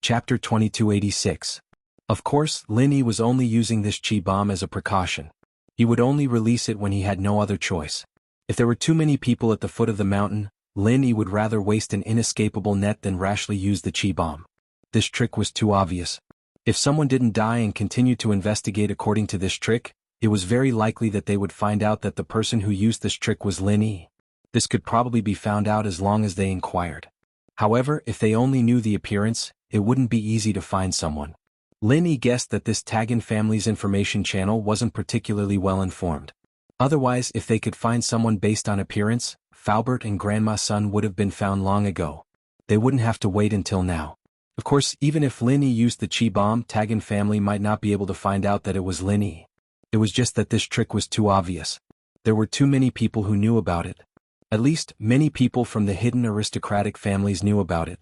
Speaker 1: Chapter 2286. Of course, Lin Yi was only using this chi bomb as a precaution. He would only release it when he had no other choice. If there were too many people at the foot of the mountain, Lin Yi would rather waste an inescapable net than rashly use the chi bomb. This trick was too obvious. If someone didn't die and continued to investigate according to this trick, it was very likely that they would find out that the person who used this trick was Lin Yi. This could probably be found out as long as they inquired. However, if they only knew the appearance, it wouldn't be easy to find someone. Lin Yi guessed that this Tagan family's information channel wasn't particularly well informed. Otherwise, if they could find someone based on appearance, Faubert and Grandma's son would have been found long ago. They wouldn't have to wait until now. Of course, even if Lin Yi used the Qi bomb, Tagan family might not be able to find out that it was Lin Yi. It was just that this trick was too obvious. There were too many people who knew about it. At least, many people from the hidden aristocratic families knew about it.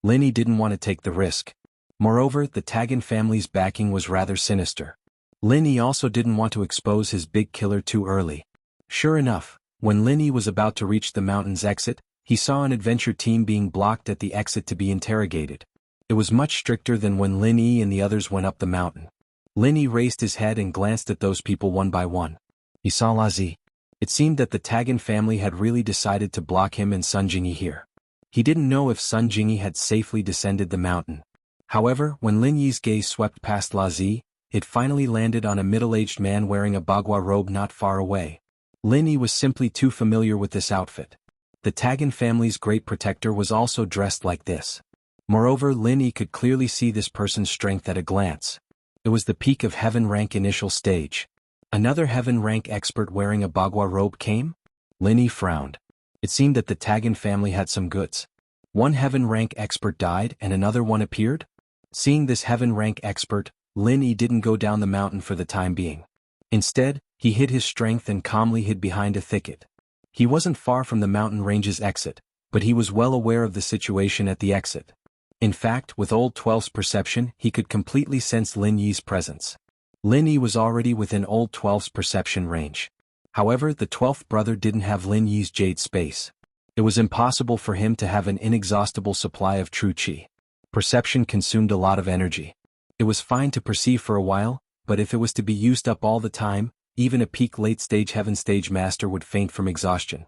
Speaker 1: Lin Yi didn't want to take the risk. Moreover, the Tagan family's backing was rather sinister. Lin Yi also didn't want to expose his big killer too early. Sure enough, when Lin Yi was about to reach the mountain's exit, he saw an adventure team being blocked at the exit to be interrogated. It was much stricter than when Lin Yi and the others went up the mountain. Lin Yi raised his head and glanced at those people one by one. He saw Lazi. It seemed that the Tagan family had really decided to block him and Sun Jingyi here. He didn't know if Sun Jingyi had safely descended the mountain. However, when Lin Yi's gaze swept past Lazi, it finally landed on a middle-aged man wearing a bagua robe not far away. Lin Yi was simply too familiar with this outfit. The Tagan family's great protector was also dressed like this. Moreover, Lin Yi could clearly see this person's strength at a glance. It was the peak of heaven rank initial stage. Another heaven rank expert wearing a bagua robe came? Lin Yi frowned. It seemed that the Tagan family had some goods. One heaven rank expert died and another one appeared? Seeing this heaven rank expert, Lin Yi didn't go down the mountain for the time being. Instead, he hid his strength and calmly hid behind a thicket. He wasn't far from the mountain range's exit, but he was well aware of the situation at the exit. In fact, with Old 12's perception, he could completely sense Lin Yi's presence. Lin Yi was already within Old 12's perception range. However, the 12th brother didn't have Lin Yi's jade space. It was impossible for him to have an inexhaustible supply of true qi. Perception consumed a lot of energy. It was fine to perceive for a while, but if it was to be used up all the time, even a peak late-stage heaven stage master would faint from exhaustion.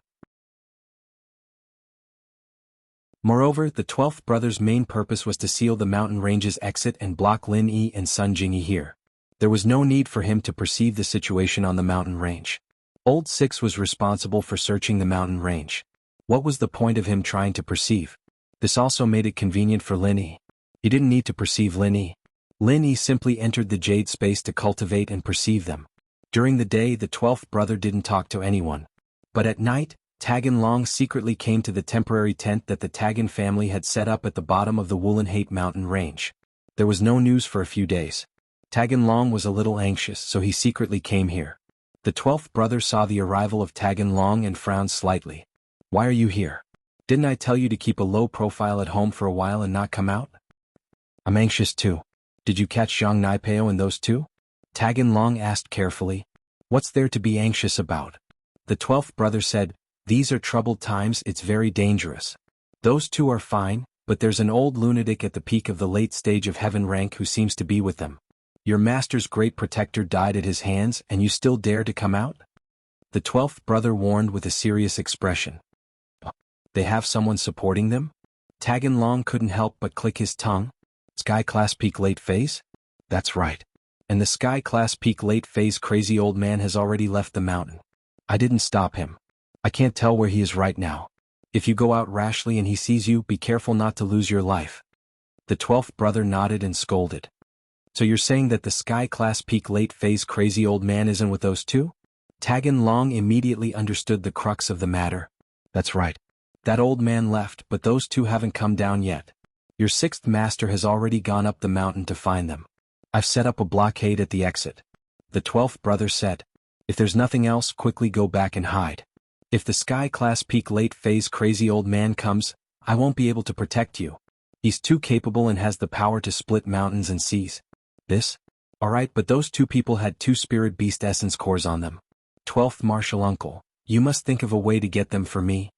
Speaker 1: Moreover, the 12th brother's main purpose was to seal the mountain range's exit and block Lin Yi and Sun Jingyi here. There was no need for him to perceive the situation on the mountain range. Old 6 was responsible for searching the mountain range. What was the point of him trying to perceive? This also made it convenient for Lin Yi. He didn't need to perceive Lin Yi. Lin Yi simply entered the jade space to cultivate and perceive them. During the day, the 12th brother didn't talk to anyone. But at night, Tagan Long secretly came to the temporary tent that the Tagan family had set up at the bottom of the Wulanhate mountain range. There was no news for a few days. Tagan Long was a little anxious, so he secretly came here. The 12th brother saw the arrival of Tagan Long and frowned slightly. Why are you here? Didn't I tell you to keep a low profile at home for a while and not come out? I'm anxious too. Did you catch Zhang Naipeo and those two? Tagan Long asked carefully. What's there to be anxious about? The 12th brother said, these are troubled times, it's very dangerous. Those two are fine, but there's an old lunatic at the peak of the late stage of heaven rank who seems to be with them. Your master's great protector died at his hands and you still dare to come out? The 12th brother warned with a serious expression. They have someone supporting them? Tagan Long couldn't help but click his tongue. Sky Class Peak Late Phase? That's right. And the Sky Class Peak Late Phase crazy old man has already left the mountain. I didn't stop him. I can't tell where he is right now. If you go out rashly and he sees you, be careful not to lose your life. The 12th brother nodded and scolded. So you're saying that the Sky Class Peak Late Phase crazy old man isn't with those two? Tagan Long immediately understood the crux of the matter. That's right. That old man left, but those two haven't come down yet. Your 6th master has already gone up the mountain to find them. I've set up a blockade at the exit. The 12th brother said. If there's nothing else, quickly go back and hide. If the Sky Class Peak Late Phase crazy old man comes, I won't be able to protect you. He's too capable and has the power to split mountains and seas. This? Alright, but those two people had 2 spirit beast essence cores on them. 12th martial uncle, you must think of a way to get them for me.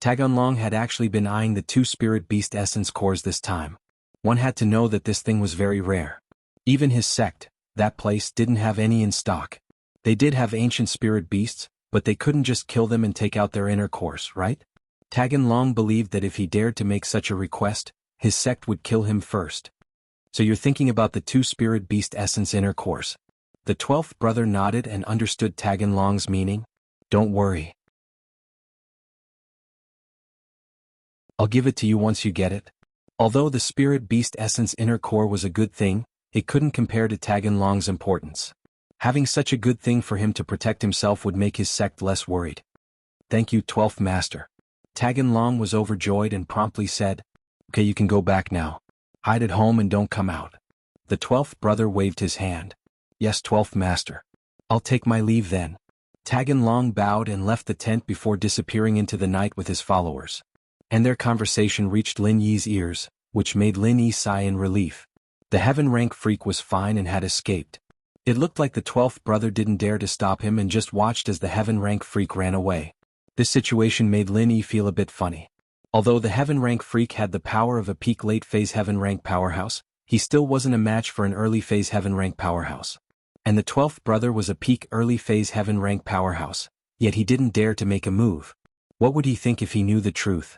Speaker 1: Tagan Long had actually been eyeing the 2 spirit beast essence cores this time. One had to know that this thing was very rare. Even his sect, that place, didn't have any in stock. They did have ancient spirit beasts, but they couldn't just kill them and take out their inner cores, right? Tagan Long believed that if he dared to make such a request, his sect would kill him first. So you're thinking about the 2 spirit beast essence inner cores. The 12th brother nodded and understood Tagan Long's meaning. Don't worry. I'll give it to you once you get it. Although the spirit beast essence inner core was a good thing, it couldn't compare to Taganlong's importance. Having such a good thing for him to protect himself would make his sect less worried. Thank you, 12th Master. Taganlong was overjoyed and promptly said, Okay, you can go back now. Hide at home and don't come out. The 12th brother waved his hand. Yes, 12th Master. I'll take my leave then. Taganlong bowed and left the tent before disappearing into the night with his followers. And their conversation reached Lin Yi's ears, which made Lin Yi sigh in relief. The heaven rank freak was fine and had escaped. It looked like the 12th brother didn't dare to stop him and just watched as the heaven rank freak ran away. This situation made Lin Yi feel a bit funny. Although the heaven rank freak had the power of a peak late phase heaven rank powerhouse, he still wasn't a match for an early phase heaven rank powerhouse. And the 12th brother was a peak early phase heaven rank powerhouse, yet he didn't dare to make a move. What would he think if he knew the truth?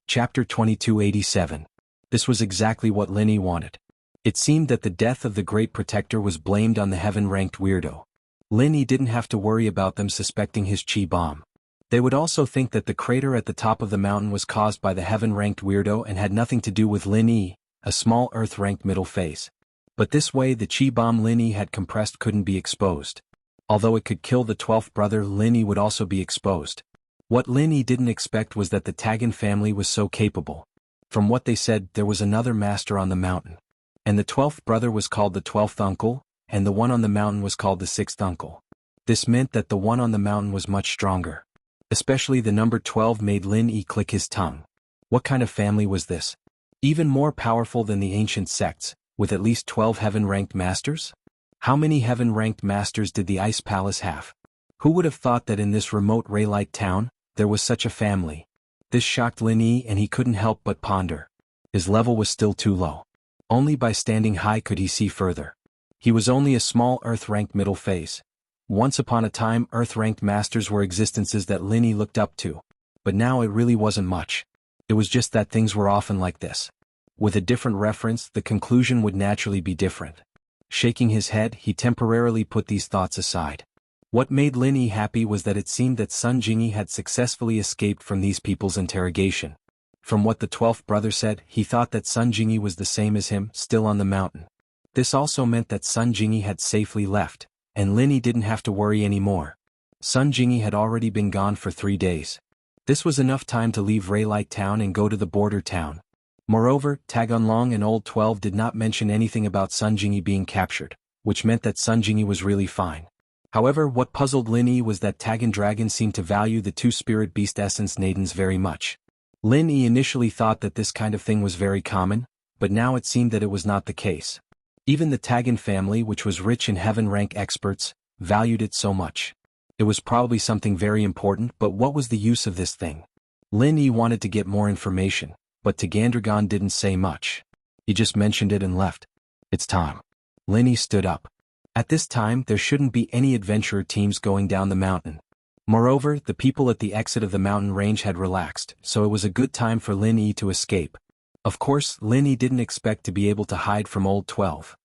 Speaker 1: Chapter 2287. This was exactly what Lin Yi wanted. It seemed that the death of the Great Protector was blamed on the heaven-ranked weirdo. Lin Yi didn't have to worry about them suspecting his chi bomb. They would also think that the crater at the top of the mountain was caused by the heaven-ranked weirdo and had nothing to do with Lin Yi, a small earth-ranked middle phase. But this way the chi bomb Lin Yi had compressed couldn't be exposed. Although it could kill the 12th brother, Lin Yi would also be exposed. What Lin Yi didn't expect was that the Tagan family was so capable. From what they said, there was another master on the mountain. And the 12th brother was called the 12th uncle, and the one on the mountain was called the 6th uncle. This meant that the one on the mountain was much stronger. Especially the number 12 made Lin Yi click his tongue. What kind of family was this? Even more powerful than the ancient sects, with at least 12 heaven-ranked masters? How many heaven-ranked masters did the Ice Palace have? Who would have thought that in this remote Raylite town, there was such a family? This shocked Lin Yi and he couldn't help but ponder. His level was still too low. Only by standing high could he see further. He was only a small Earth-ranked middle phase. Once upon a time Earth-ranked masters were existences that Lin Yi looked up to. But now it really wasn't much. It was just that things were often like this. With a different reference, the conclusion would naturally be different. Shaking his head, he temporarily put these thoughts aside. What made Lin Yi happy was that it seemed that Sun Jingyi had successfully escaped from these people's interrogation. From what the 12th brother said, he thought that Sun Jingyi was the same as him, still on the mountain. This also meant that Sun Jingyi had safely left, and Lin Yi didn't have to worry anymore. Sun Jingyi had already been gone for 3 days. This was enough time to leave Raylite town and go to the border town. Moreover, Taganlong and Old 12 did not mention anything about Sun Jingyi being captured, which meant that Sun Jingyi was really fine. However, what puzzled Lin Yi was that Tagan Dragon seemed to value the 2 spirit beast essence Nadens very much. Lin Yi initially thought that this kind of thing was very common, but now it seemed that it was not the case. Even the Tagan family, which was rich in heaven rank experts, valued it so much. It was probably something very important, but what was the use of this thing? Lin Yi wanted to get more information, but Tagandragon didn't say much. He just mentioned it and left. It's time. Lin Yi stood up. At this time there shouldn't be any adventurer teams going down the mountain. Moreover, the people at the exit of the mountain range had relaxed, so it was a good time for Lin Yi to escape. Of course, Lin Yi didn't expect to be able to hide from Old 12.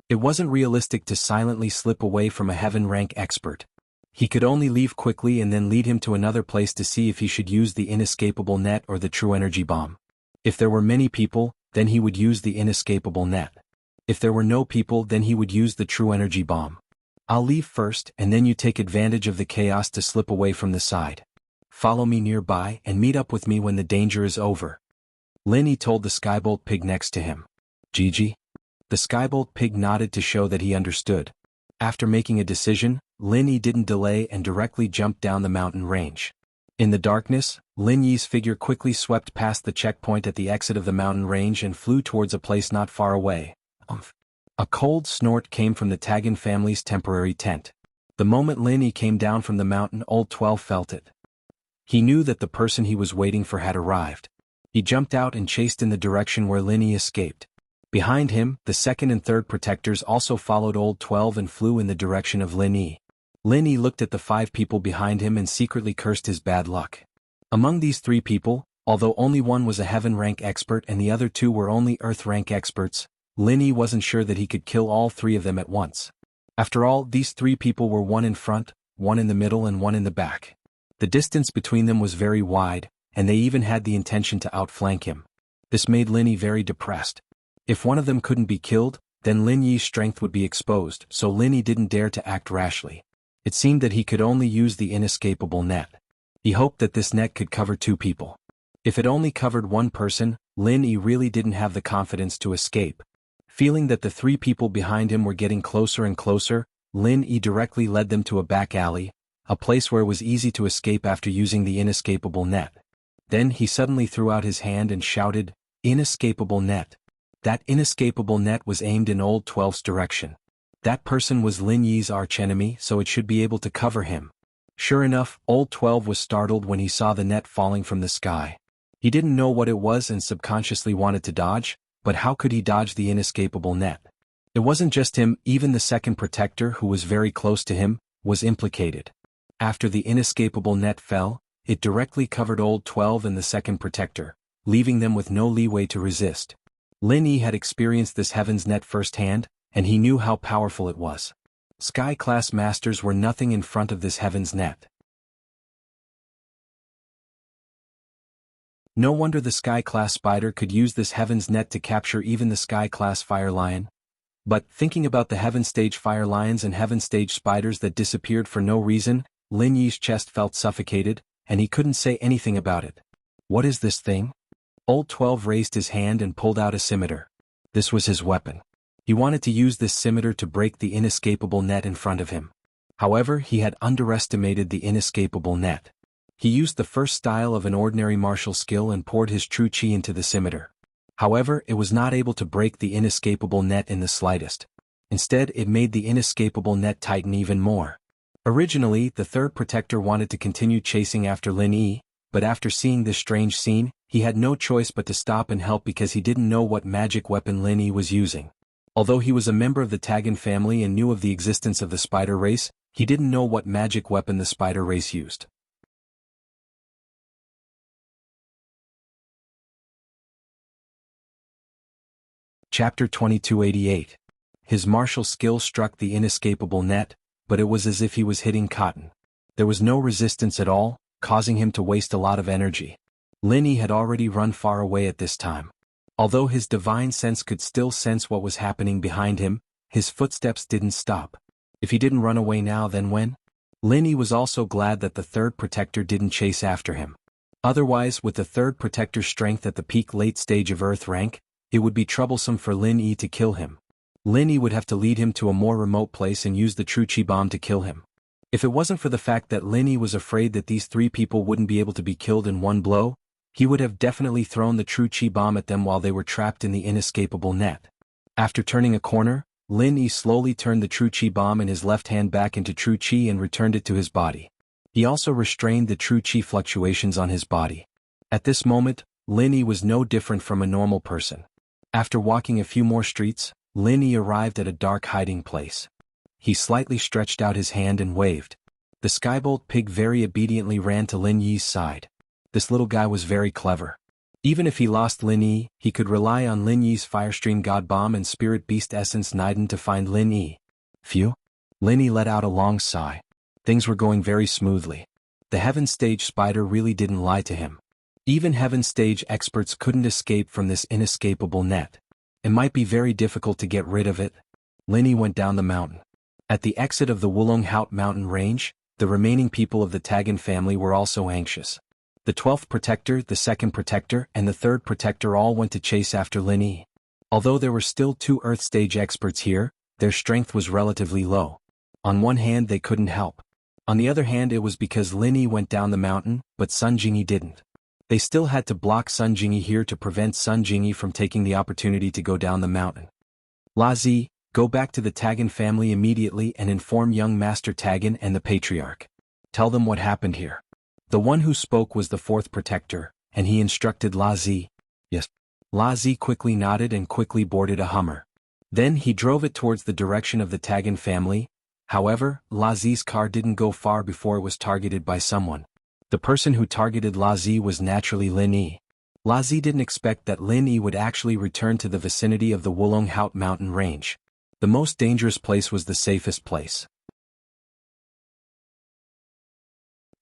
Speaker 1: It wasn't realistic to silently slip away from a heaven rank expert. He could only leave quickly and then lead him to another place to see if he should use the inescapable net or the true energy bomb. If there were many people, then he would use the inescapable net. If there were no people, then he would use the true energy bomb. I'll leave first and then you take advantage of the chaos to slip away from the side. Follow me nearby and meet up with me when the danger is over. Lin Yi told the Skybolt pig next to him. Gigi? The Skybolt pig nodded to show that he understood. After making a decision, Lin Yi didn't delay and directly jumped down the mountain range. In the darkness, Lin Yi's figure quickly swept past the checkpoint at the exit of the mountain range and flew towards a place not far away. A cold snort came from the Tagan family's temporary tent. The moment Lin Yi came down from the mountain, Old 12 felt it. He knew that the person he was waiting for had arrived. He jumped out and chased in the direction where Lin Yi escaped. Behind him, the 2nd and 3rd protectors also followed Old 12 and flew in the direction of Lin Yi. Lin Yi looked at the 5 people behind him and secretly cursed his bad luck. Among these 3 people, although only one was a heaven rank expert and the other 2 were only earth rank experts, Lin Yi wasn't sure that he could kill all three of them at once. After all, these three people were one in front, one in the middle and one in the back. The distance between them was very wide, and they even had the intention to outflank him. This made Lin Yi very depressed. If one of them couldn't be killed, then Lin Yi's strength would be exposed, so Lin Yi didn't dare to act rashly. It seemed that he could only use the inescapable net. He hoped that this net could cover two people. If it only covered one person, Lin Yi really didn't have the confidence to escape. Feeling that the three people behind him were getting closer and closer, Lin Yi directly led them to a back alley, a place where it was easy to escape after using the inescapable net. Then he suddenly threw out his hand and shouted, "Inescapable net." That inescapable net was aimed in Old 12's direction. That person was Lin Yi's archenemy, so it should be able to cover him. Sure enough, Old 12 was startled when he saw the net falling from the sky. He didn't know what it was and subconsciously wanted to dodge, but how could he dodge the inescapable net? It wasn't just him, even the second protector, who was very close to him, was implicated. After the inescapable net fell, it directly covered Old 12 and the second protector, leaving them with no leeway to resist. Lin Yi had experienced this heaven's net firsthand, and he knew how powerful it was. Sky-class masters were nothing in front of this heaven's net. No wonder the Sky-class spider could use this heaven's net to capture even the Sky-class fire lion. But, thinking about the heaven stage fire lions and heaven stage spiders that disappeared for no reason, Lin Yi's chest felt suffocated, and he couldn't say anything about it. What is this thing? Old 12 raised his hand and pulled out a scimitar. This was his weapon. He wanted to use this scimitar to break the inescapable net in front of him. However, he had underestimated the inescapable net. He used the first style of an ordinary martial skill and poured his true chi into the scimitar. However, it was not able to break the inescapable net in the slightest. Instead, it made the inescapable net tighten even more. Originally, the third protector wanted to continue chasing after Lin Yi, but after seeing this strange scene, he had no choice but to stop and help because he didn't know what magic weapon Lin Yi was using. Although he was a member of the Tagan family and knew of the existence of the spider race, he didn't know what magic weapon the spider race used. Chapter 2288. His martial skill struck the inescapable net, but it was as if he was hitting cotton. There was no resistance at all, causing him to waste a lot of energy. Lin Yi had already run far away at this time. Although his divine sense could still sense what was happening behind him, his footsteps didn't stop. If he didn't run away now, then when? Lin Yi was also glad that the third protector didn't chase after him. Otherwise, with the third protector's strength at the peak late stage of Earth rank, it would be troublesome for Lin Yi to kill him. Lin Yi would have to lead him to a more remote place and use the true chi bomb to kill him. If it wasn't for the fact that Lin Yi was afraid that these three people wouldn't be able to be killed in one blow, he would have definitely thrown the true chi bomb at them while they were trapped in the inescapable net. After turning a corner, Lin Yi slowly turned the true chi bomb in his left hand back into true chi and returned it to his body. He also restrained the true chi fluctuations on his body. At this moment, Lin Yi was no different from a normal person. After walking a few more streets, Lin Yi arrived at a dark hiding place. He slightly stretched out his hand and waved. The Skybolt pig very obediently ran to Lin Yi's side. This little guy was very clever. Even if he lost Lin Yi, he could rely on Lin Yi's Firestream God Bomb and Spirit Beast Essence Niden to find Lin Yi. Phew. Lin Yi let out a long sigh. Things were going very smoothly. The Heaven Stage spider really didn't lie to him. Even Heaven Stage experts couldn't escape from this inescapable net. It might be very difficult to get rid of it. Lin Yi went down the mountain. At the exit of the Wulong Haut mountain range, the remaining people of the Tagan family were also anxious. The 12th protector, the second protector, and the third protector all went to chase after Lin Yi. Although there were still two Earth Stage experts here, their strength was relatively low. On one hand, they couldn't help. On the other hand, it was because Lin Yi went down the mountain, but Sun Jingyi didn't. They still had to block Sun Jingyi here to prevent Sun Jingyi from taking the opportunity to go down the mountain. La Zi, go back to the Tagan family immediately and inform young Master Tagan and the Patriarch. Tell them what happened here. The one who spoke was the fourth protector, and he instructed La Zi. Yes. La Zi quickly nodded and quickly boarded a Hummer. Then he drove it towards the direction of the Tagan family. However, La Zi's car didn't go far before it was targeted by someone. The person who targeted La Zi was naturally Lin Yi. Lazi didn't expect that Lin Yi would actually return to the vicinity of the Wulong Haut mountain range. The most dangerous place was the safest place.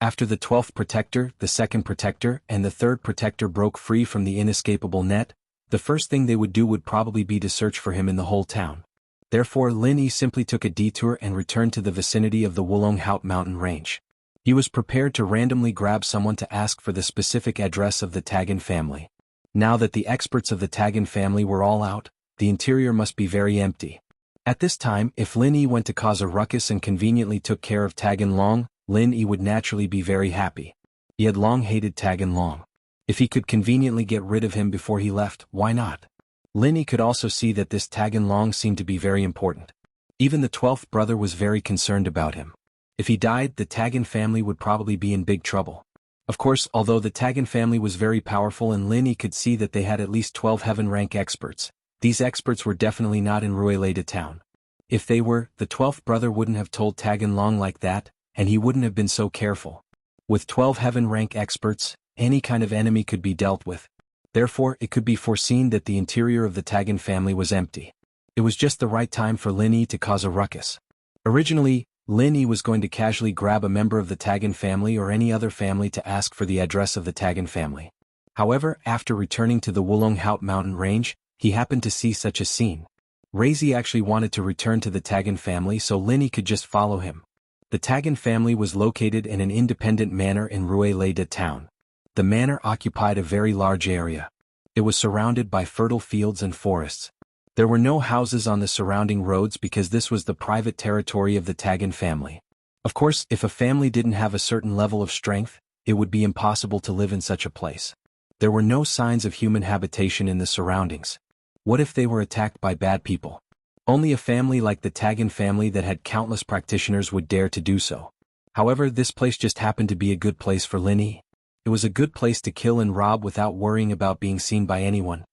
Speaker 1: After the 12th protector, the 2nd protector, and the 3rd protector broke free from the inescapable net, the first thing they would do would probably be to search for him in the whole town. Therefore Lin Yi simply took a detour and returned to the vicinity of the Wulong Haut mountain range. He was prepared to randomly grab someone to ask for the specific address of the Tagan family. Now that the experts of the Tagan family were all out, the interior must be very empty. At this time, if Lin Yi went to cause a ruckus and conveniently took care of Tagan Long, Lin Yi would naturally be very happy. He had long hated Tagan Long. If he could conveniently get rid of him before he left, why not? Lin Yi could also see that this Tagan Long seemed to be very important. Even the 12th brother was very concerned about him. If he died, the Tagan family would probably be in big trouble. Of course, although the Tagan family was very powerful and Lin Yi could see that they had at least 12 heaven rank experts, these experts were definitely not in Rueleda town. If they were, the 12th brother wouldn't have told Tagan Long like that, and he wouldn't have been so careful. With 12 heaven rank experts, any kind of enemy could be dealt with. Therefore, it could be foreseen that the interior of the Tagan family was empty. It was just the right time for Lin Yi to cause a ruckus. Originally, Lin Yi was going to casually grab a member of the Tagan family or any other family to ask for the address of the Tagan family. However, after returning to the Wulong Haut mountain range, he happened to see such a scene. Razi actually wanted to return to the Tagan family so Lin Yi could just follow him. The Tagan family was located in an independent manor in Rueleda town. The manor occupied a very large area. It was surrounded by fertile fields and forests. There were no houses on the surrounding roads because this was the private territory of the Tagan family. Of course, if a family didn't have a certain level of strength, it would be impossible to live in such a place. There were no signs of human habitation in the surroundings. What if they were attacked by bad people? Only a family like the Tagan family that had countless practitioners would dare to do so. However, this place just happened to be a good place for Lin Yi. It was a good place to kill and rob without worrying about being seen by anyone.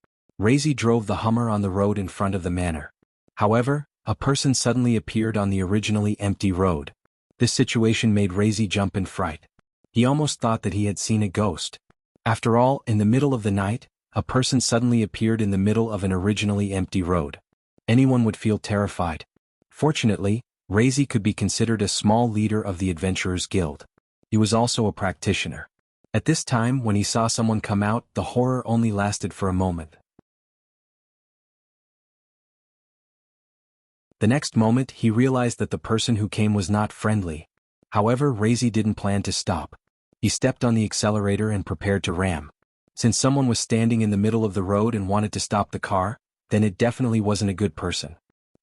Speaker 1: Razi drove the Hummer on the road in front of the manor. However, a person suddenly appeared on the originally empty road. This situation made Razi jump in fright. He almost thought that he had seen a ghost. After all, in the middle of the night, a person suddenly appeared in the middle of an originally empty road. Anyone would feel terrified. Fortunately, Razi could be considered a small leader of the Adventurers Guild. He was also a practitioner. At this time, when he saw someone come out, the horror only lasted for a moment. The next moment, he realized that the person who came was not friendly. However, Razi didn't plan to stop. He stepped on the accelerator and prepared to ram. Since someone was standing in the middle of the road and wanted to stop the car, then it definitely wasn't a good person.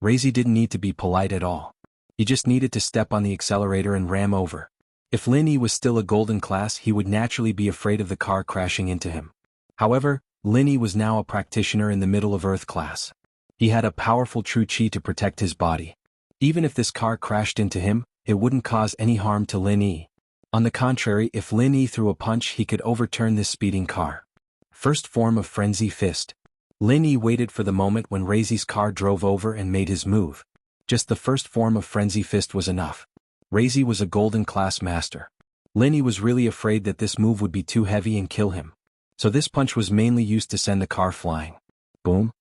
Speaker 1: Razi didn't need to be polite at all. He just needed to step on the accelerator and ram over. If Lin Yi was still a golden class, he would naturally be afraid of the car crashing into him. However, Lin Yi was now a practitioner in the middle of Earth class. He had a powerful true chi to protect his body. Even if this car crashed into him, it wouldn't cause any harm to Lin Yi. On the contrary, if Lin Yi threw a punch, he could overturn this speeding car. First form of Frenzy Fist. Lin Yi waited for the moment when Razi's car drove over and made his move. Just the first form of Frenzy Fist was enough. Razi was a golden class master. Lin Yi was really afraid that this move would be too heavy and kill him. So this punch was mainly used to send the car flying. Boom.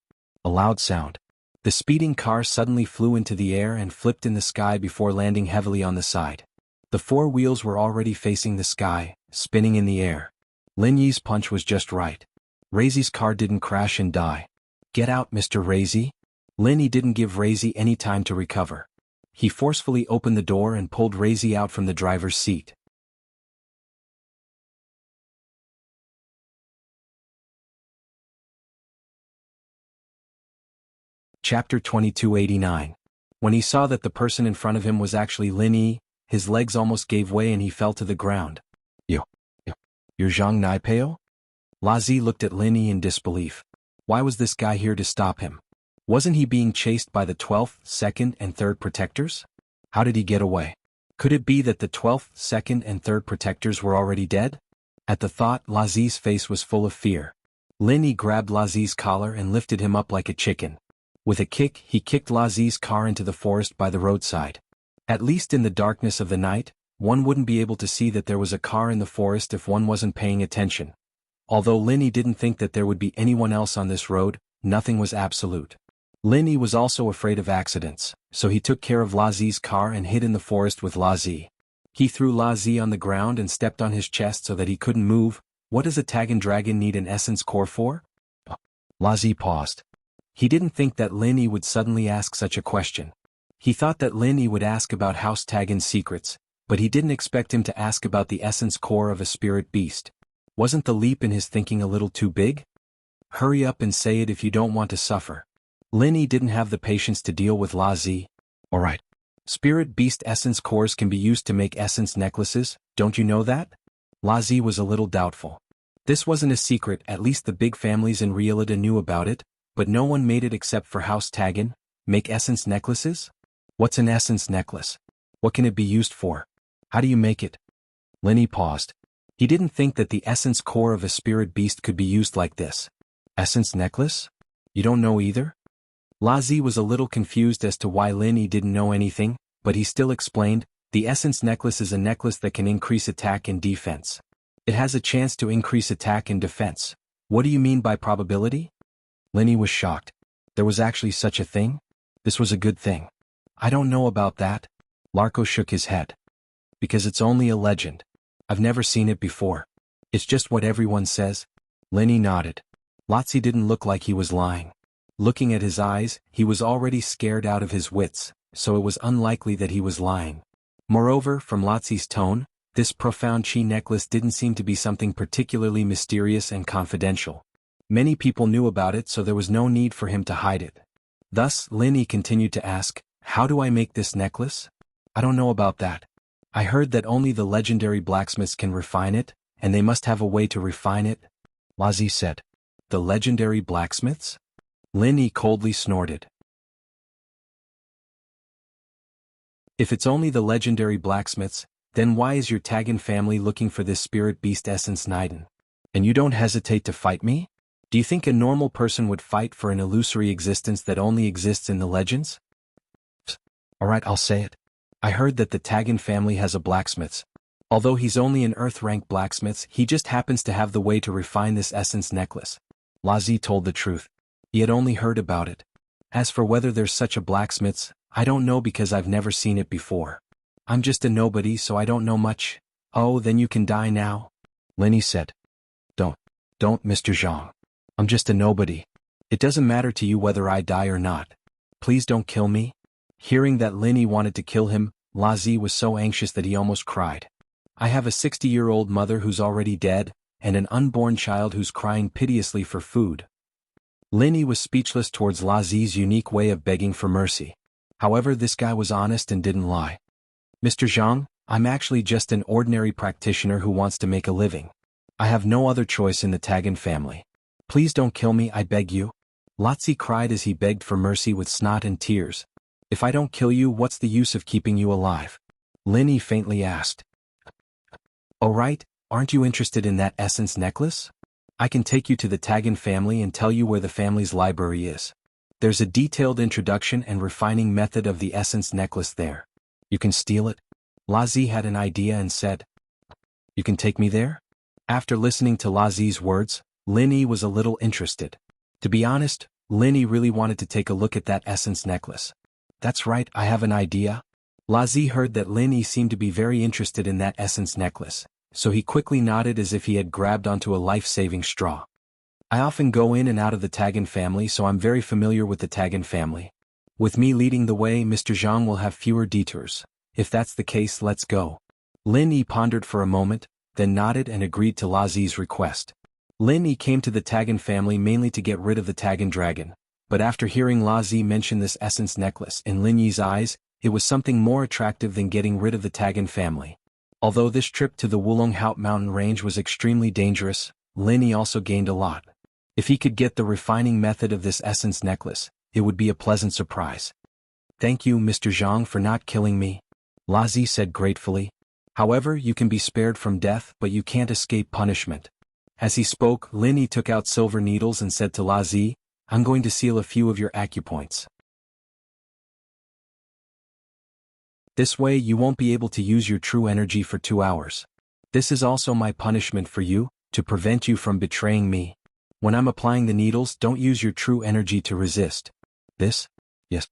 Speaker 1: A loud sound. The speeding car suddenly flew into the air and flipped in the sky before landing heavily on the side. The four wheels were already facing the sky, spinning in the air. Lin Yi's punch was just right. Razi's car didn't crash and die. Get out, Mr. Razi. Lin Yi didn't give Razi any time to recover. He forcefully opened the door and pulled Razi out from the driver's seat. Chapter 2289. When he saw that the person in front of him was actually Lin Yi, his legs almost gave way and he fell to the ground. You're Zhang Naipeo? Lazi looked at Lin Yi in disbelief. Why was this guy here to stop him? Wasn't he being chased by the 12th, 2nd, and 3rd protectors? How did he get away? Could it be that the 12th, 2nd, and 3rd protectors were already dead? At the thought, Lazi's face was full of fear. Lin Yi grabbed Lazi's collar and lifted him up like a chicken. With a kick, he kicked Lazi's car into the forest by the roadside. At least in the darkness of the night, one wouldn't be able to see that there was a car in the forest if one wasn't paying attention. Although Linny didn't think that there would be anyone else on this road, nothing was absolute. Linny was also afraid of accidents, so he took care of Lazi's car and hid in the forest with Lazi. He threw Lazi on the ground and stepped on his chest so that he couldn't move. What does a Tagan dragon need an essence core for? Lazi paused. He didn't think that Linny would suddenly ask such a question. He thought that Linny would ask about House Tagan's secrets, but he didn't expect him to ask about the essence core of a spirit beast. Wasn't the leap in his thinking a little too big? Hurry up and say it if you don't want to suffer. Linny didn't have the patience to deal with Lazi. Alright. Spirit beast essence cores can be used to make essence necklaces, don't you know that? Lazi was a little doubtful. This wasn't a secret, at least the big families in Rielida knew about it, but no one made it except for House Tagan. Make essence necklaces? What's an essence necklace? What can it be used for? How do you make it? Linny paused. He didn't think that the essence core of a spirit beast could be used like this. Essence necklace? You don't know either? Lazi was a little confused as to why Linny didn't know anything, but he still explained, the essence necklace is a necklace that can increase attack and defense. It has a chance to increase attack and defense. What do you mean by probability? Linny was shocked. There was actually such a thing? This was a good thing. I don't know about that. Larko shook his head. Because it's only a legend. I've never seen it before. It's just what everyone says. Linny nodded. Lotzi didn't look like he was lying. Looking at his eyes, he was already scared out of his wits, so it was unlikely that he was lying. Moreover, from Lotzi's tone, this profound chi necklace didn't seem to be something particularly mysterious and confidential. Many people knew about it, so there was no need for him to hide it. Thus, Linny continued to ask, how do I make this necklace? I don't know about that. I heard that only the legendary blacksmiths can refine it, and they must have a way to refine it. Lazi said. The legendary blacksmiths? Linny coldly snorted. If it's only the legendary blacksmiths, then why is your Tagan family looking for this spirit beast essence Niden? And you don't hesitate to fight me? Do you think a normal person would fight for an illusory existence that only exists in the legends? Alright, I'll say it. I heard that the Tagan family has a blacksmiths. Although he's only an earth-rank blacksmith, he just happens to have the way to refine this essence necklace. Lazi told the truth. He had only heard about it. As for whether there's such a blacksmiths, I don't know because I've never seen it before. I'm just a nobody, so I don't know much. Oh, then you can die now. Linny said. Don't, Mr. Zhang. I'm just a nobody. It doesn't matter to you whether I die or not. Please don't kill me. Hearing that Linny wanted to kill him, Lazi was so anxious that he almost cried. I have a 60-year-old mother who's already dead, and an unborn child who's crying piteously for food. Linny was speechless towards Lazi's unique way of begging for mercy. However, this guy was honest and didn't lie. Mr. Zhang, I'm actually just an ordinary practitioner who wants to make a living. I have no other choice in the Tagan family. Please don't kill me, I beg you. Lotzi cried as he begged for mercy with snot and tears. If I don't kill you, what's the use of keeping you alive? Linny faintly asked. Oh right, aren't you interested in that essence necklace? I can take you to the Tagan family and tell you where the family's library is. There's a detailed introduction and refining method of the essence necklace there. You can steal it. Lazi had an idea and said, You can take me there? After listening to Lazi's words, Linny was a little interested. To be honest, Linny really wanted to take a look at that essence necklace. That's right, I have an idea. Lazi heard that Linny seemed to be very interested in that essence necklace, so he quickly nodded as if he had grabbed onto a life-saving straw. I often go in and out of the Tagan family, so I'm very familiar with the Tagan family. With me leading the way, Mr. Zhang will have fewer detours. If that's the case, let's go. Linny pondered for a moment, then nodded and agreed to Lazi's request. Linny came to the Tagan family mainly to get rid of the Tagan dragon, but after hearing Lazi mention this essence necklace, in Linny's eyes, it was something more attractive than getting rid of the Tagan family. Although this trip to the Wulonghout mountain range was extremely dangerous, Linny also gained a lot. If he could get the refining method of this essence necklace, it would be a pleasant surprise. Thank you, Mr. Zhang, for not killing me, Lazi said gratefully. However, you can be spared from death, but you can't escape punishment. As he spoke, Linny took out silver needles and said to Lazi, I'm going to seal a few of your acupoints. This way you won't be able to use your true energy for 2 hours. This is also my punishment for you, to prevent you from betraying me. When I'm applying the needles, don't use your true energy to resist. This? Yes.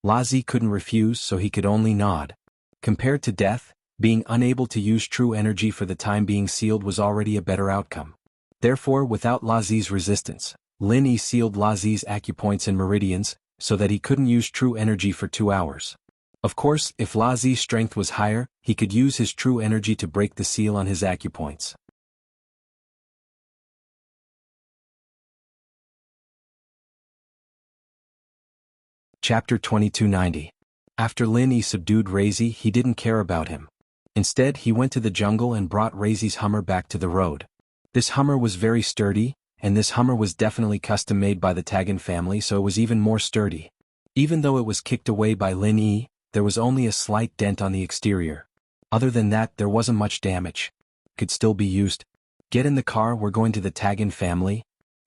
Speaker 1: Lazi couldn't refuse, so he could only nod. Compared to death, being unable to use true energy for the time being sealed was already a better outcome. Therefore, without Lazi's resistance, Lin Yi sealed Lazi's acupoints and meridians, so that he couldn't use true energy for 2 hours. Of course, if Lazi's strength was higher, he could use his true energy to break the seal on his acupoints. Chapter 2290. After Lin Yi subdued Razi, he didn't care about him. Instead, he went to the jungle and brought Razi's Hummer back to the road. This Hummer was very sturdy, and this Hummer was definitely custom-made by the Tagan family, so it was even more sturdy. Even though it was kicked away by Lin Yi, there was only a slight dent on the exterior. Other than that, there wasn't much damage. Could still be used. Get in the car, we're going to the Tagan family.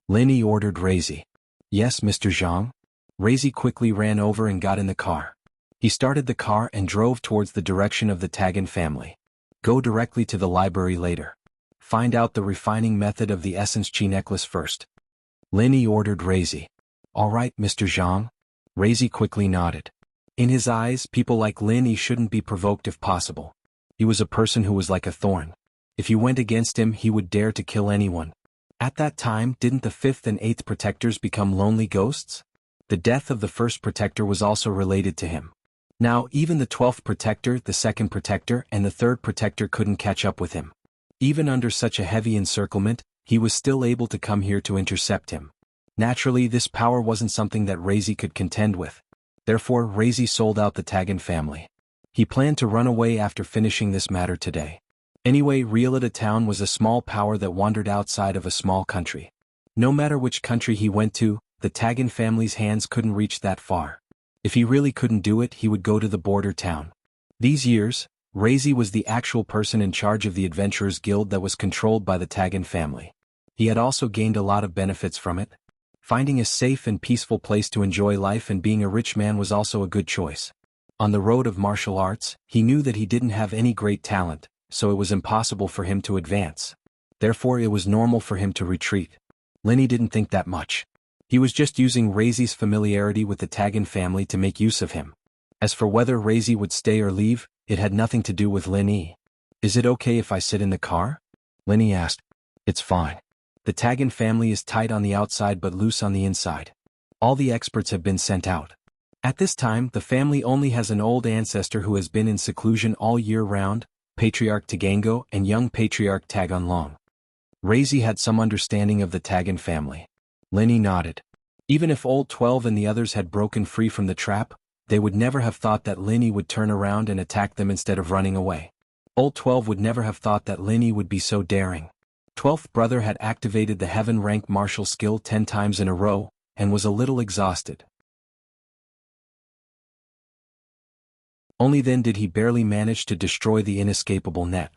Speaker 1: Lin Yi ordered Razi. Yes, Mr. Zhang. Razi quickly ran over and got in the car. He started the car and drove towards the direction of the Tagan family. Go directly to the library later. Find out the refining method of the essence chi necklace first. Lin Yi ordered Razi. All right, Mr. Zhang. Razi quickly nodded. In his eyes, people like Lin Yi shouldn't be provoked if possible. He was a person who was like a thorn. If you went against him, he would dare to kill anyone. At that time, didn't the 5th and 8th protectors become lonely ghosts? The death of the 1st protector was also related to him. Now, even the 12th protector, the 2nd protector, and the 3rd protector couldn't catch up with him. Even under such a heavy encirclement, he was still able to come here to intercept him. Naturally, this power wasn't something that Razi could contend with. Therefore, Razi sold out the Tagan family. He planned to run away after finishing this matter today. Anyway, Realita town was a small power that wandered outside of a small country. No matter which country he went to, the Tagan family's hands couldn't reach that far. If he really couldn't do it, he would go to the border town. These years, Razi was the actual person in charge of the Adventurers Guild that was controlled by the Tagan family. He had also gained a lot of benefits from it. Finding a safe and peaceful place to enjoy life and being a rich man was also a good choice. On the road of martial arts, he knew that he didn't have any great talent, so it was impossible for him to advance. Therefore, it was normal for him to retreat. Lin Yi didn't think that much. He was just using Razi's familiarity with the Tagan family to make use of him. As for whether Razi would stay or leave, it had nothing to do with Lin Yi. Is it okay if I sit in the car? Lin Yi asked. It's fine. The Tagan family is tight on the outside but loose on the inside. All the experts have been sent out. At this time, the family only has an old ancestor who has been in seclusion all year round, Patriarch Tagango and young Patriarch Taganlong. Razi had some understanding of the Tagan family. Lin Yi nodded. Even if Old 12 and the others had broken free from the trap, they would never have thought that Lin Yi would turn around and attack them instead of running away. Old 12 would never have thought that Lin Yi would be so daring. 12th brother had activated the heaven rank martial skill 10 times in a row, and was a little exhausted. Only then did he barely manage to destroy the inescapable net.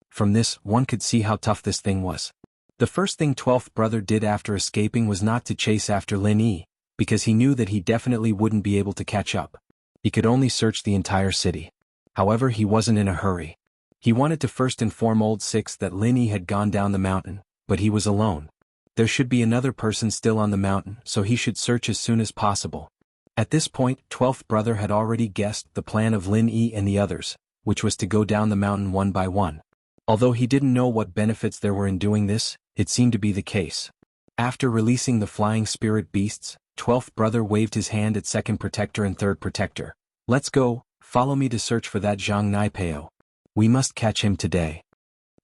Speaker 1: From this, one could see how tough this thing was. The first thing 12th brother did after escaping was not to chase after Lin Yi, because he knew that he definitely wouldn't be able to catch up. He could only search the entire city. However, he wasn't in a hurry. He wanted to first inform Old 6 that Lin Yi had gone down the mountain, but he was alone. There should be another person still on the mountain, so he should search as soon as possible. At this point, 12th brother had already guessed the plan of Lin Yi and the others, which was to go down the mountain one by one. Although he didn't know what benefits there were in doing this, it seemed to be the case. After releasing the flying spirit beasts, 12th brother waved his hand at 2nd protector and 3rd protector. Let's go, follow me to search for that Zhang Naipeo. We must catch him today.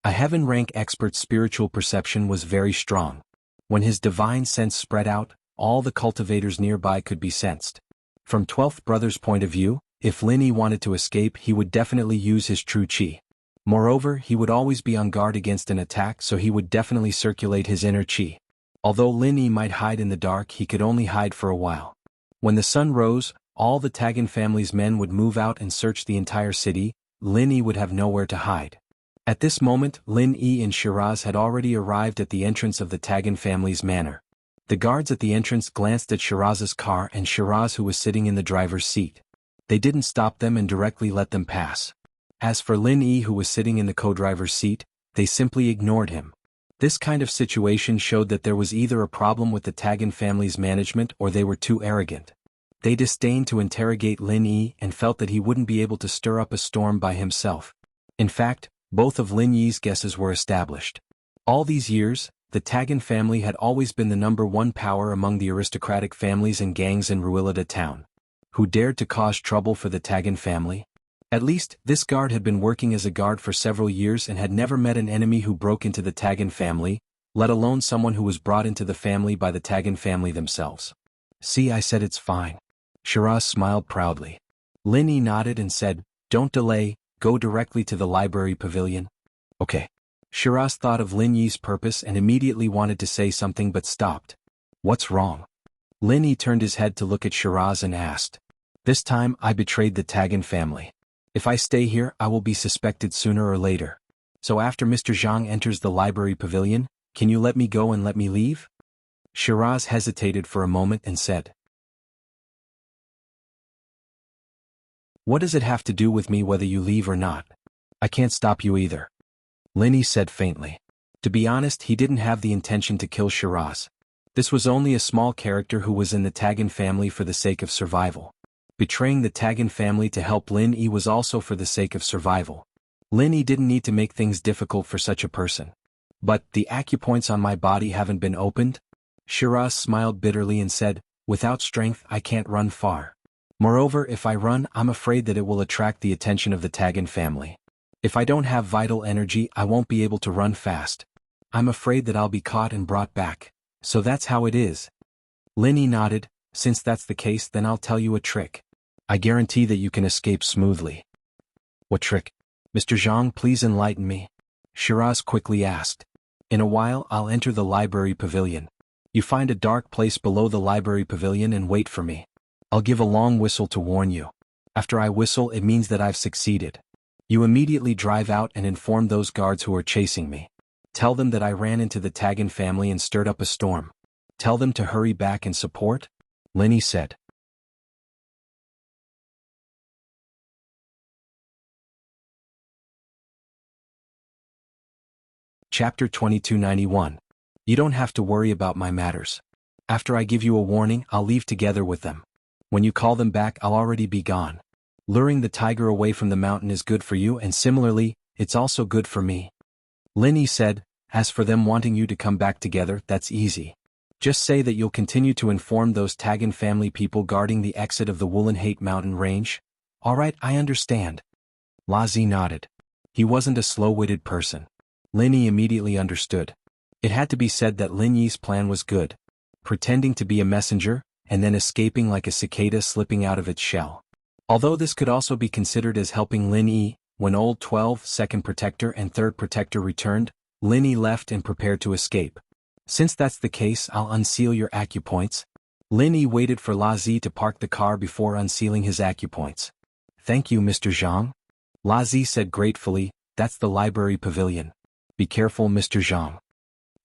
Speaker 1: A heaven rank expert's spiritual perception was very strong. When his divine sense spread out, all the cultivators nearby could be sensed. From 12th brother's point of view, if Lin Yi wanted to escape, he would definitely use his true chi. Moreover, he would always be on guard against an attack, so he would definitely circulate his inner chi. Although Lin Yi might hide in the dark, he could only hide for a while. When the sun rose, all the Tagan family's men would move out and search the entire city. Lin Yi would have nowhere to hide. At this moment, Lin Yi and Shiraz had already arrived at the entrance of the Tagan family's manor. The guards at the entrance glanced at Shiraz's car and Shiraz, who was sitting in the driver's seat. They didn't stop them and directly let them pass. As for Lin Yi, who was sitting in the co-driver's seat, they simply ignored him. This kind of situation showed that there was either a problem with the Tagan family's management or they were too arrogant. They disdained to interrogate Lin Yi and felt that he wouldn't be able to stir up a storm by himself. In fact, both of Lin Yi's guesses were established. All these years, the Tagan family had always been the #1 power among the aristocratic families and gangs in Ruilida town. Who dared to cause trouble for the Tagan family? At least, this guard had been working as a guard for several years and had never met an enemy who broke into the Tagan family, let alone someone who was brought into the family by the Tagan family themselves. See, I said it's fine. Shiraz smiled proudly. Lin Yi nodded and said, don't delay, go directly to the library pavilion. Okay. Shiraz thought of Lin Yi's purpose and immediately wanted to say something but stopped. What's wrong? Lin Yi turned his head to look at Shiraz and asked. This time I betrayed the Tagan family. If I stay here I will be suspected sooner or later. So after Mr. Zhang enters the library pavilion, can you let me go and let me leave? Shiraz hesitated for a moment and said. What does it have to do with me whether you leave or not? I can't stop you either. Lin Yi said faintly. To be honest, he didn't have the intention to kill Shiraz. This was only a small character who was in the Tagan family for the sake of survival. Betraying the Tagan family to help Lin Yi was also for the sake of survival. Lin Yi didn't need to make things difficult for such a person. But the acupoints on my body haven't been opened? Shiraz smiled bitterly and said, without strength I can't run far. Moreover, if I run, I'm afraid that it will attract the attention of the Tagan family. If I don't have vital energy, I won't be able to run fast. I'm afraid that I'll be caught and brought back. So that's how it is. Lin Yi nodded. Since that's the case, then I'll tell you a trick. I guarantee that you can escape smoothly. What trick? Mr. Zhang, please enlighten me. Shiraz quickly asked. In a while, I'll enter the library pavilion. You find a dark place below the library pavilion and wait for me. I'll give a long whistle to warn you. After I whistle, it means that I've succeeded. You immediately drive out and inform those guards who are chasing me. Tell them that I ran into the Tagan family and stirred up a storm. Tell them to hurry back and support, Lin Yi said. Chapter 2291. You don't have to worry about my matters. After I give you a warning, I'll leave together with them. When you call them back, I'll already be gone. Luring the tiger away from the mountain is good for you, and similarly, it's also good for me. Lin Yi said, as for them wanting you to come back together, that's easy. Just say that you'll continue to inform those Tagan family people guarding the exit of the Woolen-Hate mountain range. Alright, I understand. Lazi nodded. He wasn't a slow-witted person. Lin Yi immediately understood. It had to be said that Lin Yi's plan was good. Pretending to be a messenger, and then escaping like a cicada slipping out of its shell. Although this could also be considered as helping Lin Yi, when Old 12, Second Protector and Third Protector returned, Lin Yi left and prepared to escape. Since that's the case, I'll unseal your acupoints. Lin Yi waited for Lazi to park the car before unsealing his acupoints. Thank you, Mr. Zhang. Lazi said gratefully, that's the library pavilion. Be careful, Mr. Zhang.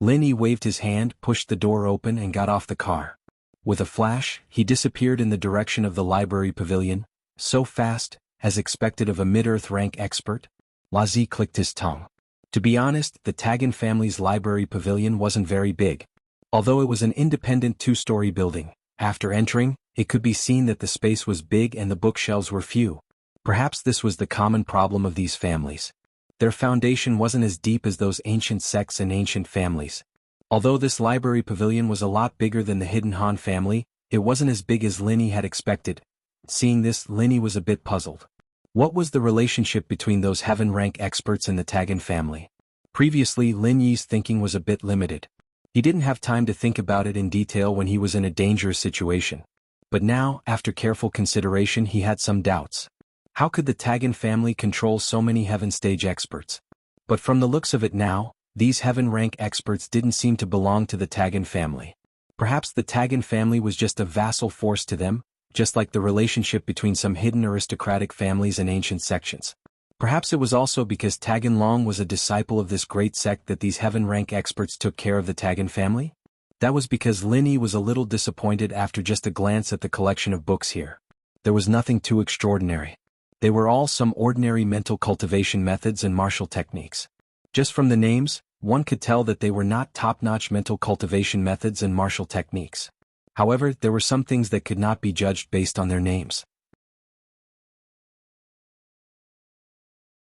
Speaker 1: Lin Yi waved his hand, pushed the door open and got off the car. With a flash, he disappeared in the direction of the library pavilion. So fast, as expected of a mid-earth rank expert. Lazi clicked his tongue. To be honest, the Tagan family's library pavilion wasn't very big. Although it was an independent two-story building, after entering, it could be seen that the space was big and the bookshelves were few. Perhaps this was the common problem of these families. Their foundation wasn't as deep as those ancient sects and ancient families. Although this library pavilion was a lot bigger than the Hidden Han family, it wasn't as big as Lin Yi had expected. Seeing this, Lin Yi was a bit puzzled. What was the relationship between those heaven-rank experts and the Tagan family? Previously, Lin Yi's thinking was a bit limited. He didn't have time to think about it in detail when he was in a dangerous situation. But now, after careful consideration, he had some doubts. How could the Tagan family control so many heaven stage experts? But from the looks of it now, these heaven-rank experts didn't seem to belong to the Tagan family. Perhaps the Tagan family was just a vassal force to them, just like the relationship between some hidden aristocratic families and ancient sections. Perhaps it was also because Tagan Long was a disciple of this great sect that these heaven-rank experts took care of the Tagan family? That was because Lin Yi was a little disappointed after just a glance at the collection of books here. There was nothing too extraordinary. They were all some ordinary mental cultivation methods and martial techniques. Just from the names, one could tell that they were not top-notch mental cultivation methods and martial techniques. However, there were some things that could not be judged based on their names.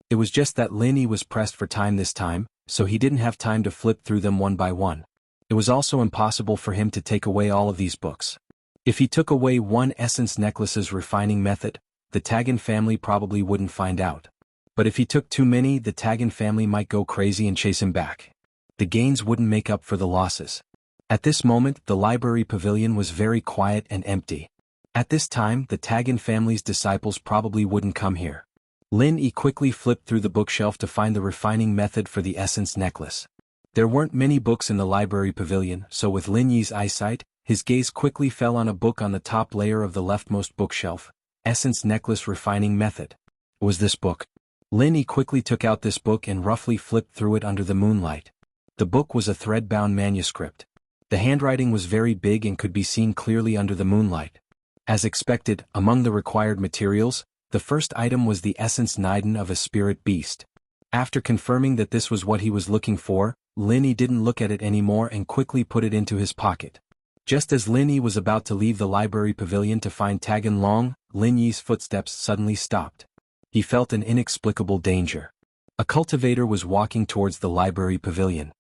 Speaker 1: It was just that Lin Yi was pressed for time this time, so he didn't have time to flip through them one by one. It was also impossible for him to take away all of these books. If he took away one essence necklace's refining method, the Tagan family probably wouldn't find out. But if he took too many, the Tagan family might go crazy and chase him back. The gains wouldn't make up for the losses. At this moment, the library pavilion was very quiet and empty. At this time, the Tagan family's disciples probably wouldn't come here. Lin Yi quickly flipped through the bookshelf to find the refining method for the essence necklace. There weren't many books in the library pavilion, so with Lin Yi's eyesight, his gaze quickly fell on a book on the top layer of the leftmost bookshelf, Essence Necklace Refining Method. It was this book. Lin Yi quickly took out this book and roughly flipped through it under the moonlight. The book was a thread-bound manuscript. The handwriting was very big and could be seen clearly under the moonlight. As expected, among the required materials, the first item was the Essence Niden of a Spirit Beast. After confirming that this was what he was looking for, Lin Yi didn't look at it anymore and quickly put it into his pocket. Just as Lin Yi was about to leave the library pavilion to find Tagan Long, Lin Yi's footsteps suddenly stopped. He felt an inexplicable danger. A cultivator was walking towards the library pavilion.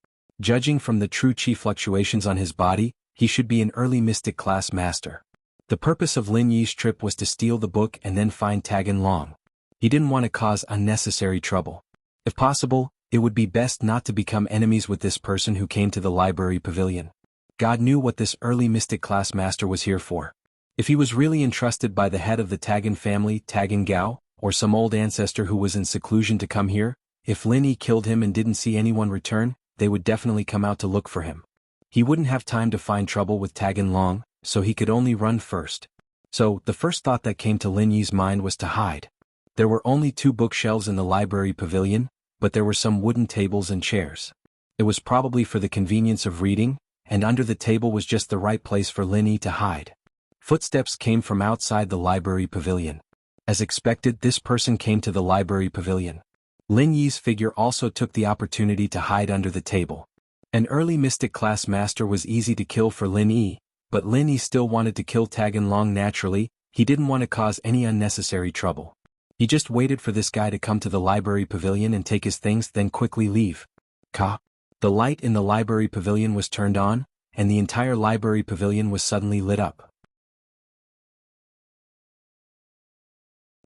Speaker 1: Judging from the true chi fluctuations on his body, he should be an early mystic class master. The purpose of Lin Yi's trip was to steal the book and then find Tagan Long. He didn't want to cause unnecessary trouble. If possible, it would be best not to become enemies with this person who came to the library pavilion. God knew what this early mystic class master was here for. If he was really entrusted by the head of the Tagan family, Tagan Gao, or some old ancestor who was in seclusion to come here, if Lin Yi killed him and didn't see anyone return, they would definitely come out to look for him. He wouldn't have time to find trouble with Tagan Long, so he could only run first. So, the first thought that came to Lin Yi's mind was to hide. There were only 2 bookshelves in the library pavilion, but there were some wooden tables and chairs. It was probably for the convenience of reading, and under the table was just the right place for Lin Yi to hide. Footsteps came from outside the library pavilion. As expected, this person came to the library pavilion. Lin Yi's figure also took the opportunity to hide under the table. An early mystic class master was easy to kill for Lin Yi, but Lin Yi still wanted to kill Tagan Long naturally. He didn't want to cause any unnecessary trouble. He just waited for this guy to come to the library pavilion and take his things, then quickly leave. The light in the library pavilion was turned on, and the entire library pavilion was suddenly lit up.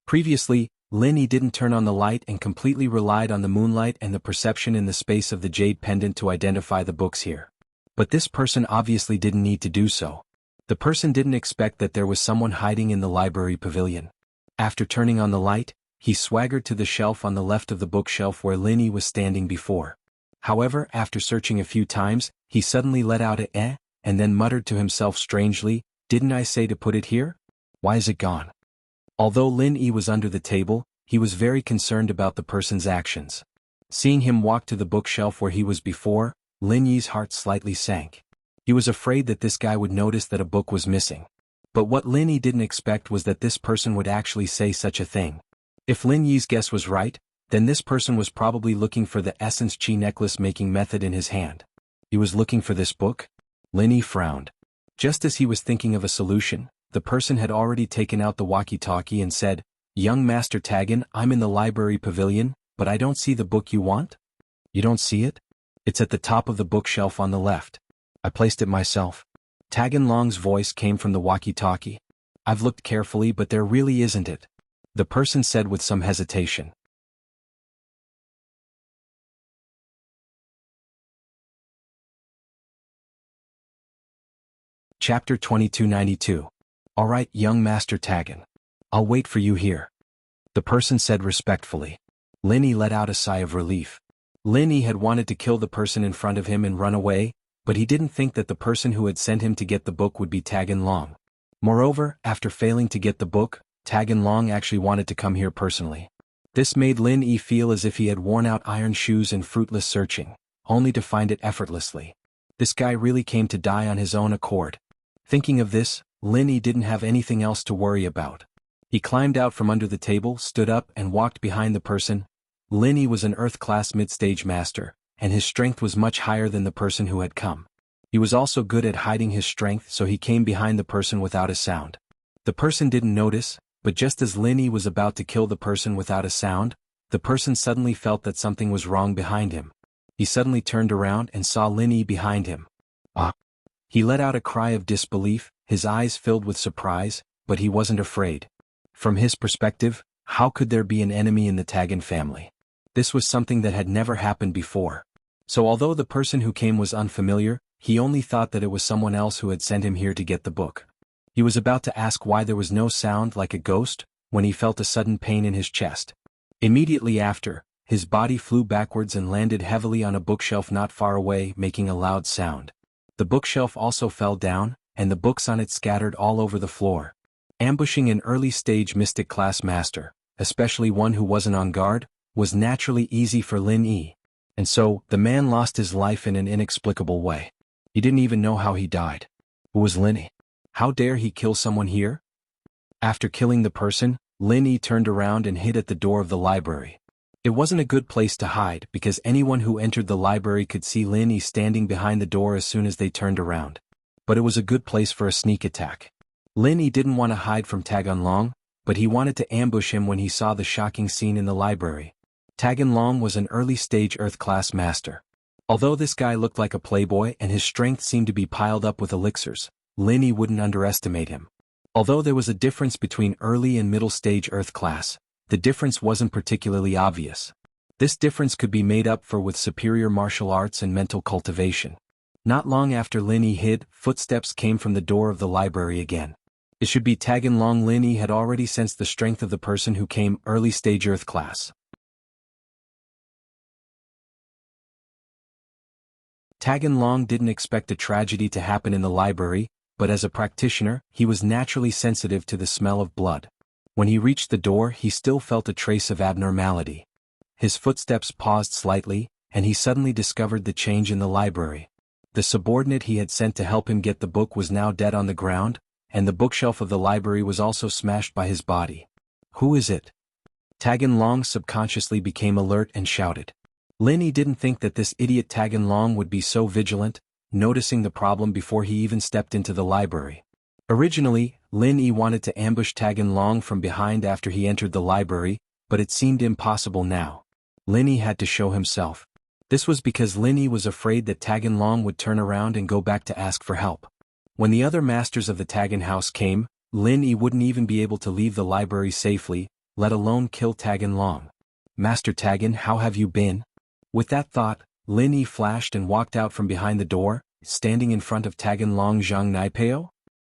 Speaker 1: Previously, Lin Yi didn't turn on the light and completely relied on the moonlight and the perception in the space of the jade pendant to identify the books here. But this person obviously didn't need to do so. The person didn't expect that there was someone hiding in the library pavilion. After turning on the light, he swaggered to the shelf on the left of the bookshelf where Lin Yi was standing before. However, after searching a few times, he suddenly let out a "eh," and then muttered to himself strangely, "Didn't I say to put it here? Why is it gone?" Although Lin Yi was under the table, he was very concerned about the person's actions. Seeing him walk to the bookshelf where he was before, Lin Yi's heart slightly sank. He was afraid that this guy would notice that a book was missing. But what Lin Yi didn't expect was that this person would actually say such a thing. If Lin Yi's guess was right, then this person was probably looking for the essence chi necklace making method in his hand. He was looking for this book? Lin Yi frowned. Just as he was thinking of a solution, the person had already taken out the walkie-talkie and said, "Young Master Tagan, I'm in the library pavilion, but I don't see the book you want." "You don't see it? It's at the top of the bookshelf on the left. I placed it myself." Tagan Long's voice came from the walkie-talkie. "I've looked carefully, but there really isn't it," the person said with some hesitation. Chapter 2292. "Alright, young Master Tagan. I'll wait for you here," the person said respectfully. Lin Yi let out a sigh of relief. Lin Yi had wanted to kill the person in front of him and run away, but he didn't think that the person who had sent him to get the book would be Tagan Long. Moreover, after failing to get the book, Tagan Long actually wanted to come here personally. This made Lin Yi feel as if he had worn out iron shoes in fruitless searching, only to find it effortlessly. This guy really came to die on his own accord. Thinking of this, Lin Yi didn't have anything else to worry about. He climbed out from under the table, stood up, and walked behind the person. Lin Yi was an Earth-class mid-stage master, and his strength was much higher than the person who had come. He was also good at hiding his strength, so he came behind the person without a sound. The person didn't notice, but just as Lin Yi was about to kill the person without a sound, the person suddenly felt that something was wrong behind him. He suddenly turned around and saw Lin Yi behind him. Ah! He let out a cry of disbelief, his eyes filled with surprise, but he wasn't afraid. From his perspective, how could there be an enemy in the Tagan family? This was something that had never happened before. So although the person who came was unfamiliar, he only thought that it was someone else who had sent him here to get the book. He was about to ask why there was no sound like a ghost, when he felt a sudden pain in his chest. Immediately after, his body flew backwards and landed heavily on a bookshelf not far away, making a loud sound. The bookshelf also fell down, and the books on it scattered all over the floor. Ambushing an early-stage mystic class master, especially one who wasn't on guard, was naturally easy for Lin Yi. And so, the man lost his life in an inexplicable way. He didn't even know how he died. Who was Lin Yi? How dare he kill someone here? After killing the person, Lin Yi turned around and hid at the door of the library. It wasn't a good place to hide because anyone who entered the library could see Lin Yi standing behind the door as soon as they turned around. But it was a good place for a sneak attack. Lin Yi didn't want to hide from Taganlong, but he wanted to ambush him when he saw the shocking scene in the library. Taganlong was an early-stage Earth-class master. Although this guy looked like a playboy and his strength seemed to be piled up with elixirs, Lin Yi wouldn't underestimate him. Although there was a difference between early and middle-stage Earth class, the difference wasn't particularly obvious. This difference could be made up for with superior martial arts and mental cultivation. Not long after Lin Yi hid, footsteps came from the door of the library again. It should be Taganlong. Lin Yi had already sensed the strength of the person who came early-stage Earth class. Taganlong didn't expect a tragedy to happen in the library, but as a practitioner, he was naturally sensitive to the smell of blood. When he reached the door, he still felt a trace of abnormality. His footsteps paused slightly, and he suddenly discovered the change in the library. The subordinate he had sent to help him get the book was now dead on the ground, and the bookshelf of the library was also smashed by his body. Who is it? Taganlong subconsciously became alert and shouted. Lin Yi didn't think that this idiot Taganlong would be so vigilant, noticing the problem before he even stepped into the library. Originally, Lin Yi wanted to ambush Taganlong from behind after he entered the library, but it seemed impossible now. Lin Yi had to show himself. This was because Lin Yi was afraid that Taganlong would turn around and go back to ask for help. When the other masters of the Tagan house came, Lin Yi wouldn't even be able to leave the library safely, let alone kill Taganlong. Master Tagan, how have you been? With that thought, Lin Yi flashed and walked out from behind the door, standing in front of Taganlong Zhang Naipeo.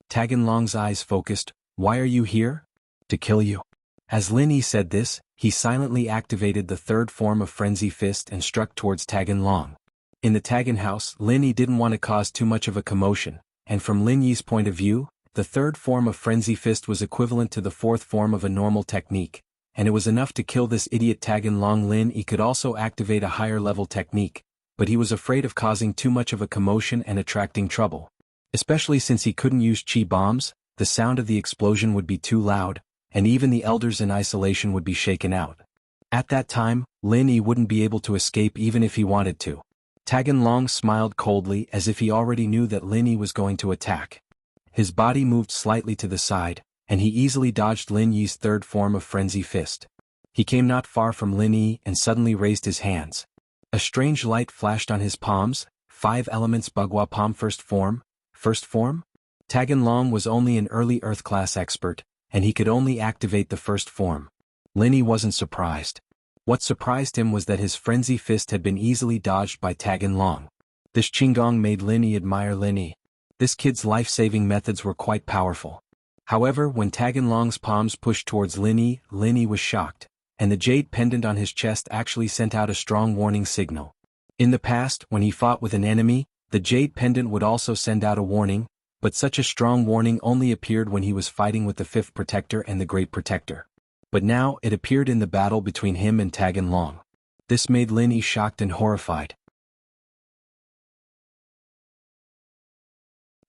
Speaker 1: Taganlong's eyes focused. Why are you here? To kill you. As Lin Yi said this, he silently activated the third form of Frenzy Fist and struck towards Taganlong. In the Tagan house, Lin Yi didn't want to cause too much of a commotion, and from Lin Yi's point of view, the third form of Frenzy Fist was equivalent to the fourth form of a normal technique, and it was enough to kill this idiot Taganlong. Lin Yi could also activate a higher level technique, but he was afraid of causing too much of a commotion and attracting trouble. Especially since he couldn't use chi bombs, the sound of the explosion would be too loud, and even the elders in isolation would be shaken out. At that time, Lin Yi wouldn't be able to escape even if he wanted to. Taganlong smiled coldly as if he already knew that Lin Yi was going to attack. His body moved slightly to the side, and he easily dodged Lin Yi's third form of Frenzy Fist. He came not far from Lin Yi and suddenly raised his hands. A strange light flashed on his palms. 5 elements Bagua Palm First Form. First form? Taganlong was only an early Earth class expert, and he could only activate the first form. Lin Yi wasn't surprised. What surprised him was that his Frenzy Fist had been easily dodged by Taganlong. This Qinggong made Lin Yi admire Lin Yi. This kid's life-saving methods were quite powerful. However, when Taganlong's palms pushed towards Lin Yi was shocked, and the jade pendant on his chest actually sent out a strong warning signal. In the past, when he fought with an enemy, the jade pendant would also send out a warning, but such a strong warning only appeared when he was fighting with the Fifth Protector and the Great Protector. But now, it appeared in the battle between him and Taganlong. This made Lin Yi shocked and horrified.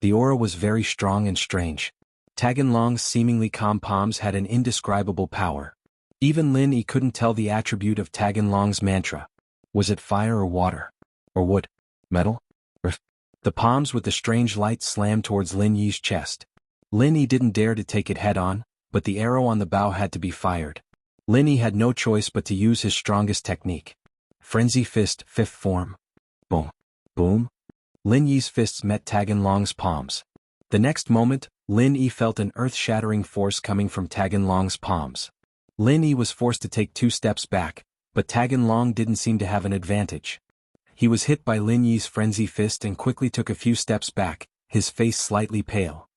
Speaker 1: The aura was very strong and strange. Taganlong's seemingly calm palms had an indescribable power. Even Lin Yi couldn't tell the attribute of Taganlong's mantra. Was it fire or water? Or wood? Metal? Earth? The palms with the strange light slammed towards Lin Yi's chest. Lin Yi didn't dare to take it head-on, but the arrow on the bow had to be fired. Lin Yi had no choice but to use his strongest technique. Frenzy Fist, 5th form. Boom. Boom. Lin Yi's fists met Taganlong's palms. The next moment, Lin Yi felt an earth-shattering force coming from Taganlong's palms. Lin Yi was forced to take 2 steps back, but Taganlong didn't seem to have an advantage. He was hit by Lin Yi's frenzy fist and quickly took a few steps back, his face slightly pale.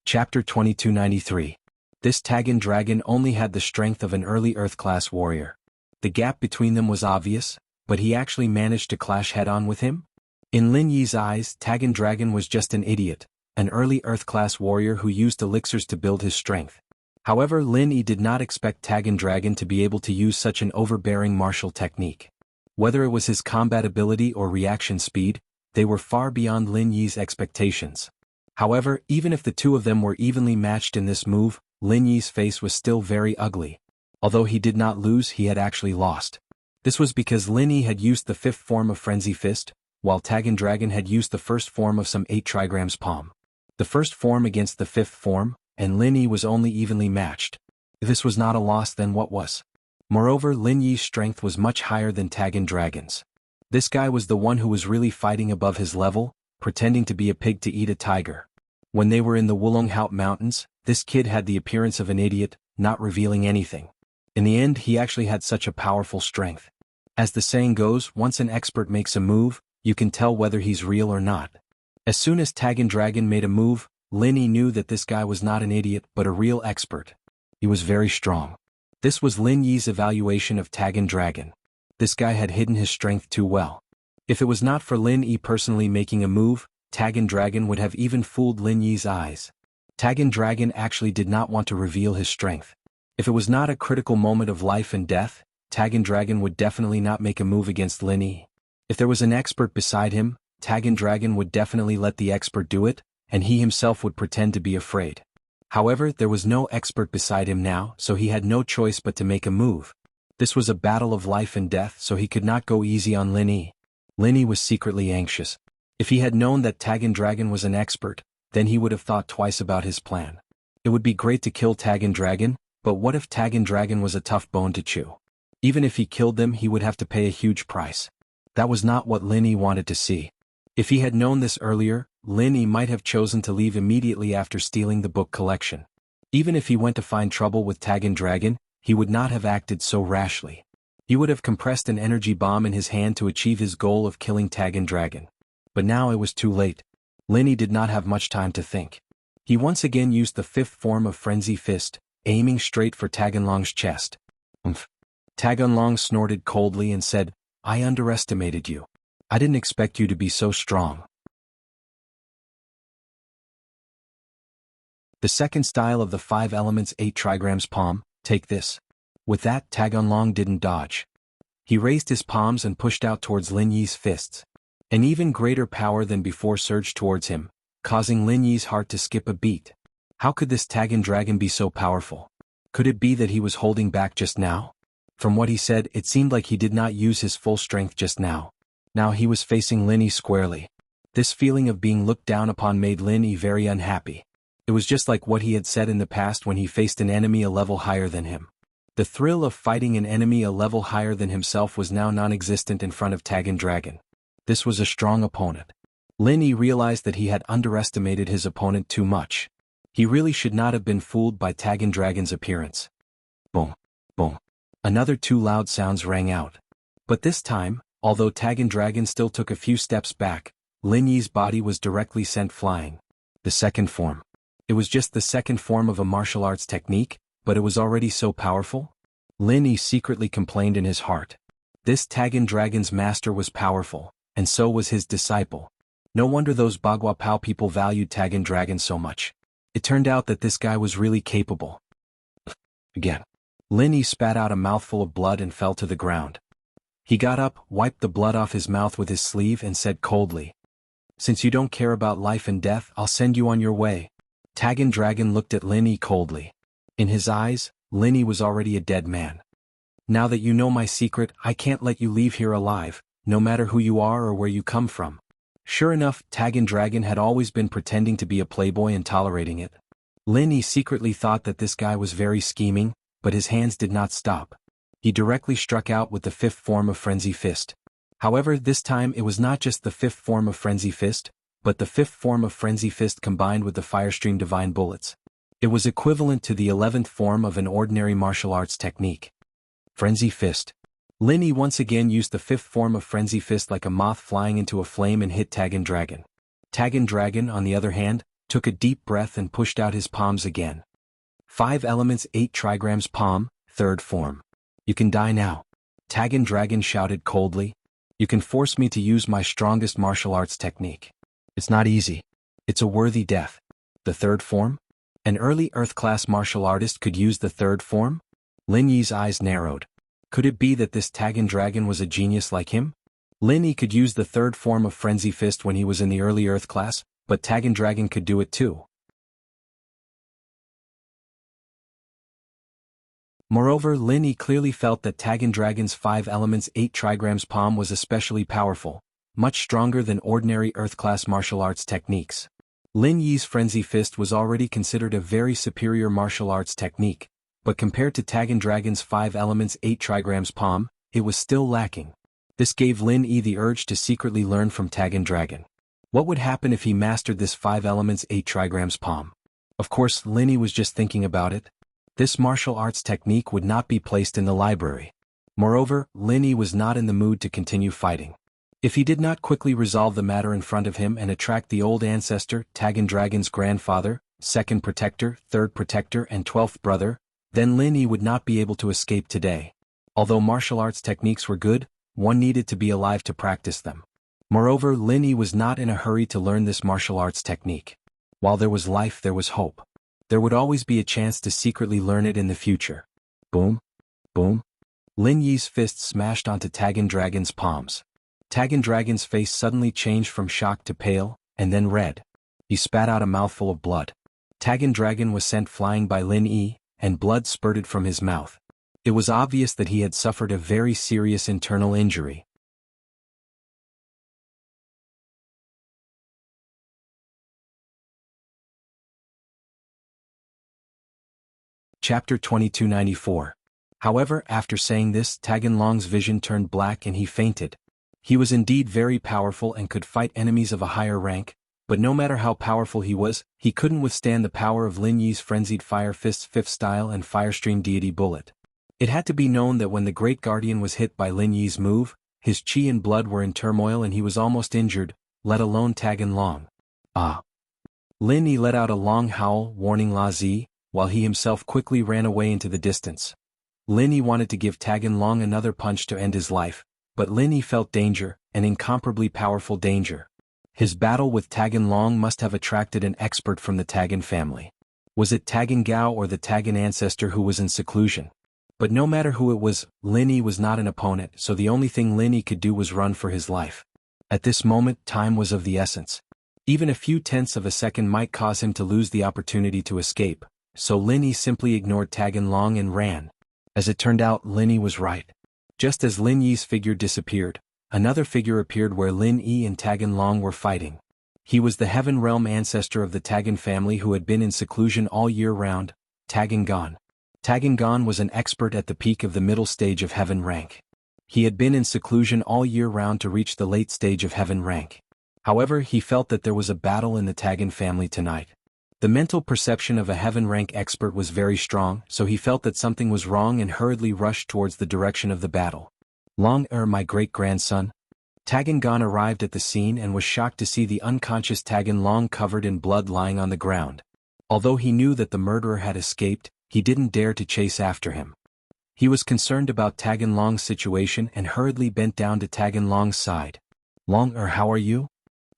Speaker 1: Chapter 2293. This Tagan dragon only had the strength of an early Earth-class warrior. The gap between them was obvious, but he actually managed to clash head-on with him? In Lin Yi's eyes, Tagan dragon was just an idiot, an early Earth-class warrior who used elixirs to build his strength. However, Lin Yi did not expect Tagan dragon to be able to use such an overbearing martial technique. Whether it was his combat ability or reaction speed, they were far beyond Lin Yi's expectations. However, even if the two of them were evenly matched in this move, Lin Yi's face was still very ugly. Although he did not lose, he had actually lost. This was because Lin Yi had used the 5th form of Frenzy Fist, while Tagan dragon had used the 1st form of some 8 trigrams palm. The 1st form against the 5th form, and Lin Yi was only evenly matched. If this was not a loss, then what was? Moreover, Lin Yi's strength was much higher than Tagan dragon's. This guy was the one who was really fighting above his level, pretending to be a pig to eat a tiger. When they were in the Wulonghout Mountains, this kid had the appearance of an idiot, not revealing anything. In the end, he actually had such a powerful strength. As the saying goes, once an expert makes a move, you can tell whether he's real or not. As soon as Tagan dragon made a move, Lin Yi knew that this guy was not an idiot but a real expert. He was very strong. This was Lin Yi's evaluation of Tagan dragon. This guy had hidden his strength too well. If it was not for Lin Yi personally making a move, Tagan dragon would have even fooled Lin Yi's eyes. Tagan dragon actually did not want to reveal his strength. If it was not a critical moment of life and death, Tagan dragon would definitely not make a move against Lin Yi. If there was an expert beside him, Tagan dragon would definitely let the expert do it, and he himself would pretend to be afraid. However, there was no expert beside him now, so he had no choice but to make a move. This was a battle of life and death, so he could not go easy on Lin Yi. Lin Yi was secretly anxious. If he had known that Tagan dragon was an expert, then he would have thought twice about his plan. It would be great to kill Tagan dragon, but what if Tagan dragon was a tough bone to chew? Even if he killed them, he would have to pay a huge price. That was not what Lin Yi wanted to see. If he had known this earlier, Lin Yi might have chosen to leave immediately after stealing the book collection. Even if he went to find trouble with Tagan dragon, he would not have acted so rashly. He would have compressed an energy bomb in his hand to achieve his goal of killing Tagan dragon. But now it was too late. Lin Yi did not have much time to think. He once again used the 5th form of Frenzy Fist, aiming straight for Taganlong's chest. Umph. Taganlong snorted coldly and said, "I underestimated you. I didn't expect you to be so strong." The second style of the 5 elements 8 trigrams palm, take this. With that, Taganlong didn't dodge. He raised his palms and pushed out towards Lin Yi's fists. An even greater power than before surged towards him, causing Lin Yi's heart to skip a beat. How could this Tagan dragon be so powerful? Could it be that he was holding back just now? From what he said, it seemed like he did not use his full strength just now. Now he was facing Lin Yi squarely. This feeling of being looked down upon made Lin Yi very unhappy. It was just like what he had said in the past when he faced an enemy a level higher than him. The thrill of fighting an enemy a level higher than himself was now non-existent in front of Tagan dragon. This was a strong opponent. Lin Yi realized that he had underestimated his opponent too much. He really should not have been fooled by Tagan dragon's appearance. Boom. Boom. Another 2 loud sounds rang out. But this time, although Tagan dragon still took a few steps back, Lin Yi's body was directly sent flying. The second form. It was just the second form of a martial arts technique, but it was already so powerful? Lin Yi secretly complained in his heart. This Tagan dragon's master was powerful, and so was his disciple. No wonder those Bagua Pao people valued Tagan dragon so much. It turned out that this guy was really capable. Again. Lin Yi spat out a mouthful of blood and fell to the ground. He got up, wiped the blood off his mouth with his sleeve and said coldly, "Since you don't care about life and death, I'll send you on your way." Tagan dragon looked at Lin Yi coldly. In his eyes, Linny was already a dead man. Now that you know my secret, I can't let you leave here alive, no matter who you are or where you come from. Sure enough, Taggin Dragon had always been pretending to be a playboy and tolerating it. Linny secretly thought that this guy was very scheming, but his hands did not stop. He directly struck out with the fifth form of Frenzy Fist. However, this time it was not just the fifth form of Frenzy Fist, but the fifth form of Frenzy Fist combined with the Firestream Divine Bullets. It was equivalent to the 11th form of an ordinary martial arts technique. Frenzy Fist. Linny once again used the fifth form of Frenzy Fist like a moth flying into a flame and hit Taggin Dragon. Taggin Dragon, on the other hand, took a deep breath and pushed out his palms again. 5 elements 8 trigrams palm, third form. You can die now. Taggin Dragon shouted coldly. You can force me to use my strongest martial arts technique. It's not easy. It's a worthy death. The third form? An early Earth-class martial artist could use the third form? Lin Yi's eyes narrowed. Could it be that this Taggin Dragon was a genius like him? Lin Yi could use the third form of Frenzy Fist when he was in the early Earth class, but Taggin Dragon could do it too. Moreover, Lin Yi clearly felt that Taggin Dragon's 5 elements 8 trigrams palm was especially powerful, much stronger than ordinary Earth-class martial arts techniques. Lin Yi's Frenzy Fist was already considered a very superior martial arts technique, but compared to Taggin Dragon's 5 elements 8 trigrams palm, it was still lacking. This gave Lin Yi the urge to secretly learn from Taggin Dragon. What would happen if he mastered this 5 elements 8 trigrams palm? Of course, Lin Yi was just thinking about it. This martial arts technique would not be placed in the library. Moreover, Lin Yi was not in the mood to continue fighting. If he did not quickly resolve the matter in front of him and attract the old ancestor, Taggin Dragon's grandfather, second protector, third protector and 12th brother, then Lin Yi would not be able to escape today. Although martial arts techniques were good, one needed to be alive to practice them. Moreover, Lin Yi was not in a hurry to learn this martial arts technique. While there was life, there was hope. There would always be a chance to secretly learn it in the future. Boom. Boom. Lin Yi's fist smashed onto Taggin Dragon's palms. Taggin Dragon's face suddenly changed from shock to pale, and then red. He spat out a mouthful of blood. Taggin Dragon was sent flying by Lin Yi, and blood spurted from his mouth. It was obvious that he had suffered a very serious internal injury. Chapter 2294. However, after saying this, Taggin Long's vision turned black and he fainted. He was indeed very powerful and could fight enemies of a higher rank, but no matter how powerful he was, he couldn't withstand the power of Lin Yi's frenzied Fire Fist's 5th style and Firestream Deity Bullet. It had to be known that when the Great Guardian was hit by Lin Yi's move, his chi and blood were in turmoil and he was almost injured, let alone Taggin Long. Ah! Lin Yi let out a long howl, warning La Zi, while he himself quickly ran away into the distance. Lin Yi wanted to give Taggin Long another punch to end his life, but Lin Yi felt danger, an incomparably powerful danger. His battle with Taggin Long must have attracted an expert from the Taggin family. Was it Taggin Gao or the Taggin ancestor who was in seclusion? But no matter who it was, Lin Yi was not an opponent, so the only thing Lin Yi could do was run for his life. At this moment, time was of the essence. Even a few tenths of a second might cause him to lose the opportunity to escape, so Lin Yi simply ignored Taggin Long and ran. As it turned out, Lin Yi was right. Just as Lin Yi's figure disappeared, another figure appeared where Lin Yi and Taggin Long were fighting. He was the Heaven Realm ancestor of the Taggin family who had been in seclusion all year round, Taggin Gon. Taggin Gon was an expert at the peak of the middle stage of Heaven rank. He had been in seclusion all year round to reach the late stage of Heaven rank. However, he felt that there was a battle in the Taggin family tonight. The mental perception of a Heaven rank expert was very strong, so he felt that something was wrong and hurriedly rushed towards the direction of the battle. Long my great-grandson. Taggin Gon arrived at the scene and was shocked to see the unconscious Taggin Long covered in blood lying on the ground. Although he knew that the murderer had escaped, he didn't dare to chase after him. He was concerned about Taggin Long's situation and hurriedly bent down to Taggin Long's side. Long how are you?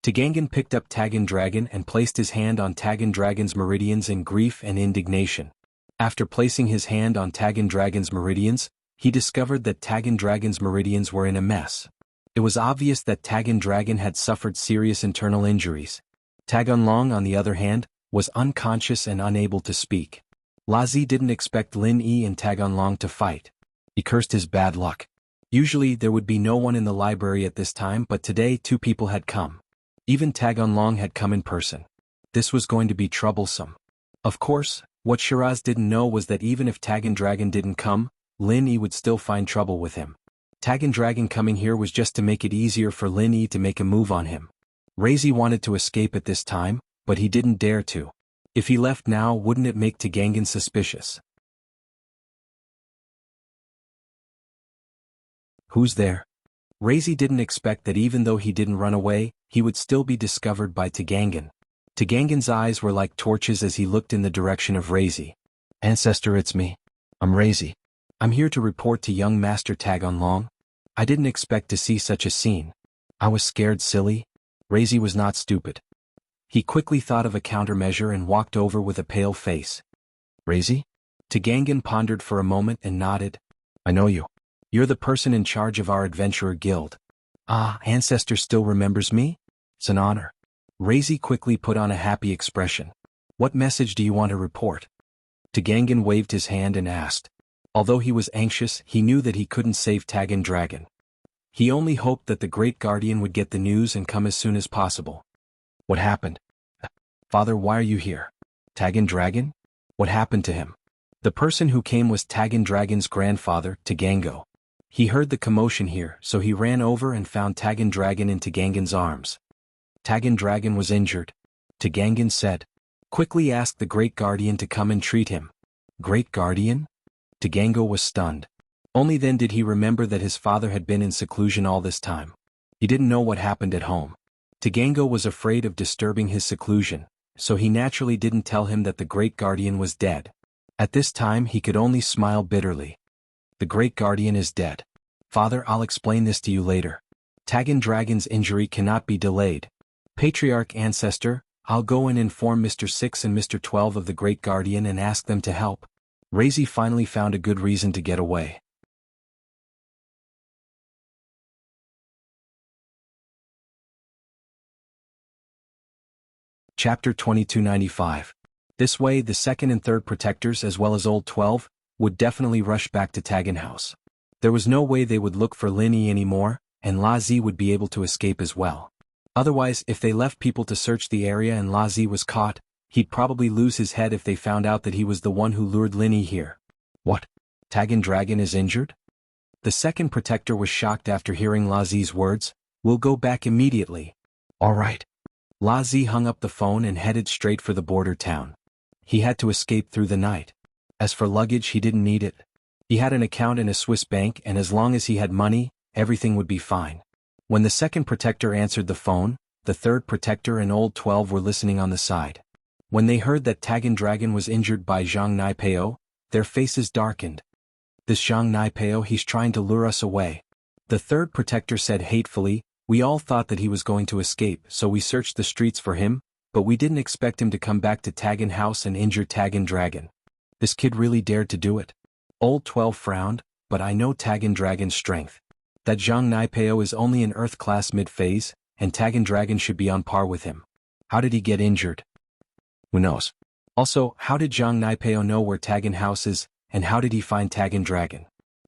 Speaker 1: Tagangan picked up Taggin Dragon and placed his hand on Taggin Dragon's meridians in grief and indignation. After placing his hand on Taggin Dragon's meridians, he discovered that Taggin Dragon's meridians were in a mess. It was obvious that Taggin Dragon had suffered serious internal injuries. Taggin Long, on the other hand, was unconscious and unable to speak. Lazi didn't expect Lin Yi and Taganlong to fight. He cursed his bad luck. Usually there would be no one in the library at this time, but today 2 people had come. Even Taganlong had come in person. This was going to be troublesome. Of course, what Shiraz didn't know was that even if Tagan Dragon didn't come, Lin Yi would still find trouble with him. Tagan Dragon coming here was just to make it easier for Lin Yi to make a move on him. Razi wanted to escape at this time, but he didn't dare to. If he left now, wouldn't it make Tagangan suspicious? Who's there? Razi didn't expect that even though he didn't run away, he would still be discovered by Tagangan. Tagangan's eyes were like torches as he looked in the direction of Razi. Ancestor, it's me. I'm Razi. I'm here to report to young Master Taganlong. I didn't expect to see such a scene. I was scared silly. Razi was not stupid. He quickly thought of a countermeasure and walked over with a pale face. Razi? Tagangan pondered for a moment and nodded. I know you. You're the person in charge of our adventurer guild. Ah, Ancestor still remembers me? It's an honor. Razi quickly put on a happy expression. What message do you want to report? Tagangan waved his hand and asked. Although he was anxious, he knew that he couldn't save Tagan Dragon. He only hoped that the Great Guardian would get the news and come as soon as possible. What happened? Father, why are you here? Tagan Dragon? What happened to him? The person who came was Tagan Dragon's grandfather, Tagango. He heard the commotion here, so he ran over and found Tagan Dragon in Tagangan's arms. Tagan Dragon was injured. Tagangan said. Quickly asked the Great Guardian to come and treat him. Great Guardian? Tagango was stunned. Only then did he remember that his father had been in seclusion all this time. He didn't know what happened at home. Tagango was afraid of disturbing his seclusion, so he naturally didn't tell him that the Great Guardian was dead. At this time he could only smile bitterly. The Great Guardian is dead. Father, I'll explain this to you later. Tagan Dragon's injury cannot be delayed. Patriarch Ancestor, I'll go and inform Mr. 6 and Mr. 12 of the Great Guardian and ask them to help. Razi finally found a good reason to get away. Chapter 2295. This way the 2nd and 3rd protectors as well as Old 12 would definitely rush back to Tagan House. There was no way they would look for Lin Yi anymore, and Lazi would be able to escape as well. Otherwise, if they left people to search the area and Lazi was caught, he'd probably lose his head if they found out that he was the one who lured Lin Yi here. What? Tagan Dragon is injured? The 2nd protector was shocked after hearing Lazi's words. We'll go back immediately. All right. Lazi hung up the phone and headed straight for the border town. He had to escape through the night. As for luggage, he didn't need it. He had an account in a Swiss bank, and as long as he had money, everything would be fine. When the 2nd protector answered the phone, the 3rd protector and Old 12 were listening on the side. When they heard that Tagan Dragon was injured by Zhang Naipeo, their faces darkened. This Zhang Naipeo, he's trying to lure us away. The 3rd protector said hatefully, we all thought that he was going to escape, so we searched the streets for him, but we didn't expect him to come back to Tagan House and injure Tagan Dragon. This kid really dared to do it. Old 12 frowned, but I know Tagan Dragon's strength. That Zhang Naipeo is only an Earth class mid-phase, and Tagan Dragon should be on par with him. How did he get injured? Who knows? Also, how did Zhang Naipeo know where Tagan House is, and how did he find Tagan Dragon?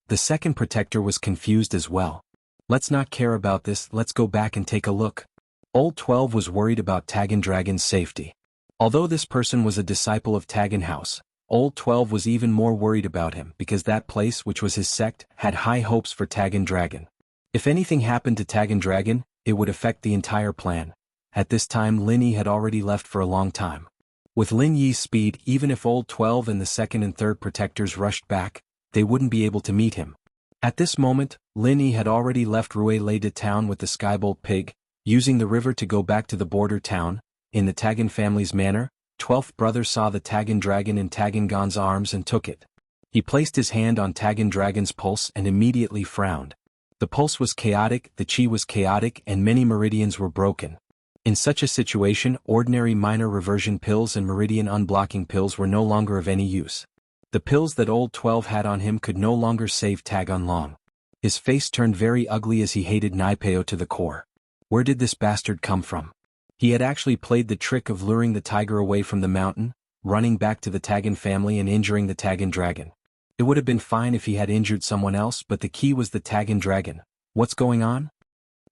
Speaker 1: The 2nd protector was confused as well. Let's not care about this, let's go back and take a look. Old 12 was worried about Tagan Dragon's safety. Although this person was a disciple of Tagan House, Old 12 was even more worried about him because that place, which was his sect, had high hopes for Tagan Dragon. If anything happened to Tagan Dragon, it would affect the entire plan. At this time Lin Yi had already left for a long time. With Lin Yi's speed, even if Old 12 and the 2nd and 3rd protectors rushed back, they wouldn't be able to meet him. At this moment, Lin Yi had already left Ruelade town with the Skybolt pig, using the river to go back to the border town. In the Tagan family's manor, 12th brother saw the Tagan Dragon in Tagangon's arms and took it. He placed his hand on Tagan Dragon's pulse and immediately frowned. The pulse was chaotic, the chi was chaotic, and many meridians were broken. In such a situation, ordinary minor reversion pills and meridian unblocking pills were no longer of any use. The pills that Old 12 had on him could no longer save Taganlong. His face turned very ugly as he hated Naipeo to the core. Where did this bastard come from? He had actually played the trick of luring the tiger away from the mountain, running back to the Tagan family and injuring the Tagan dragon. It would have been fine if he had injured someone else, but the key was the Tagan dragon. What's going on?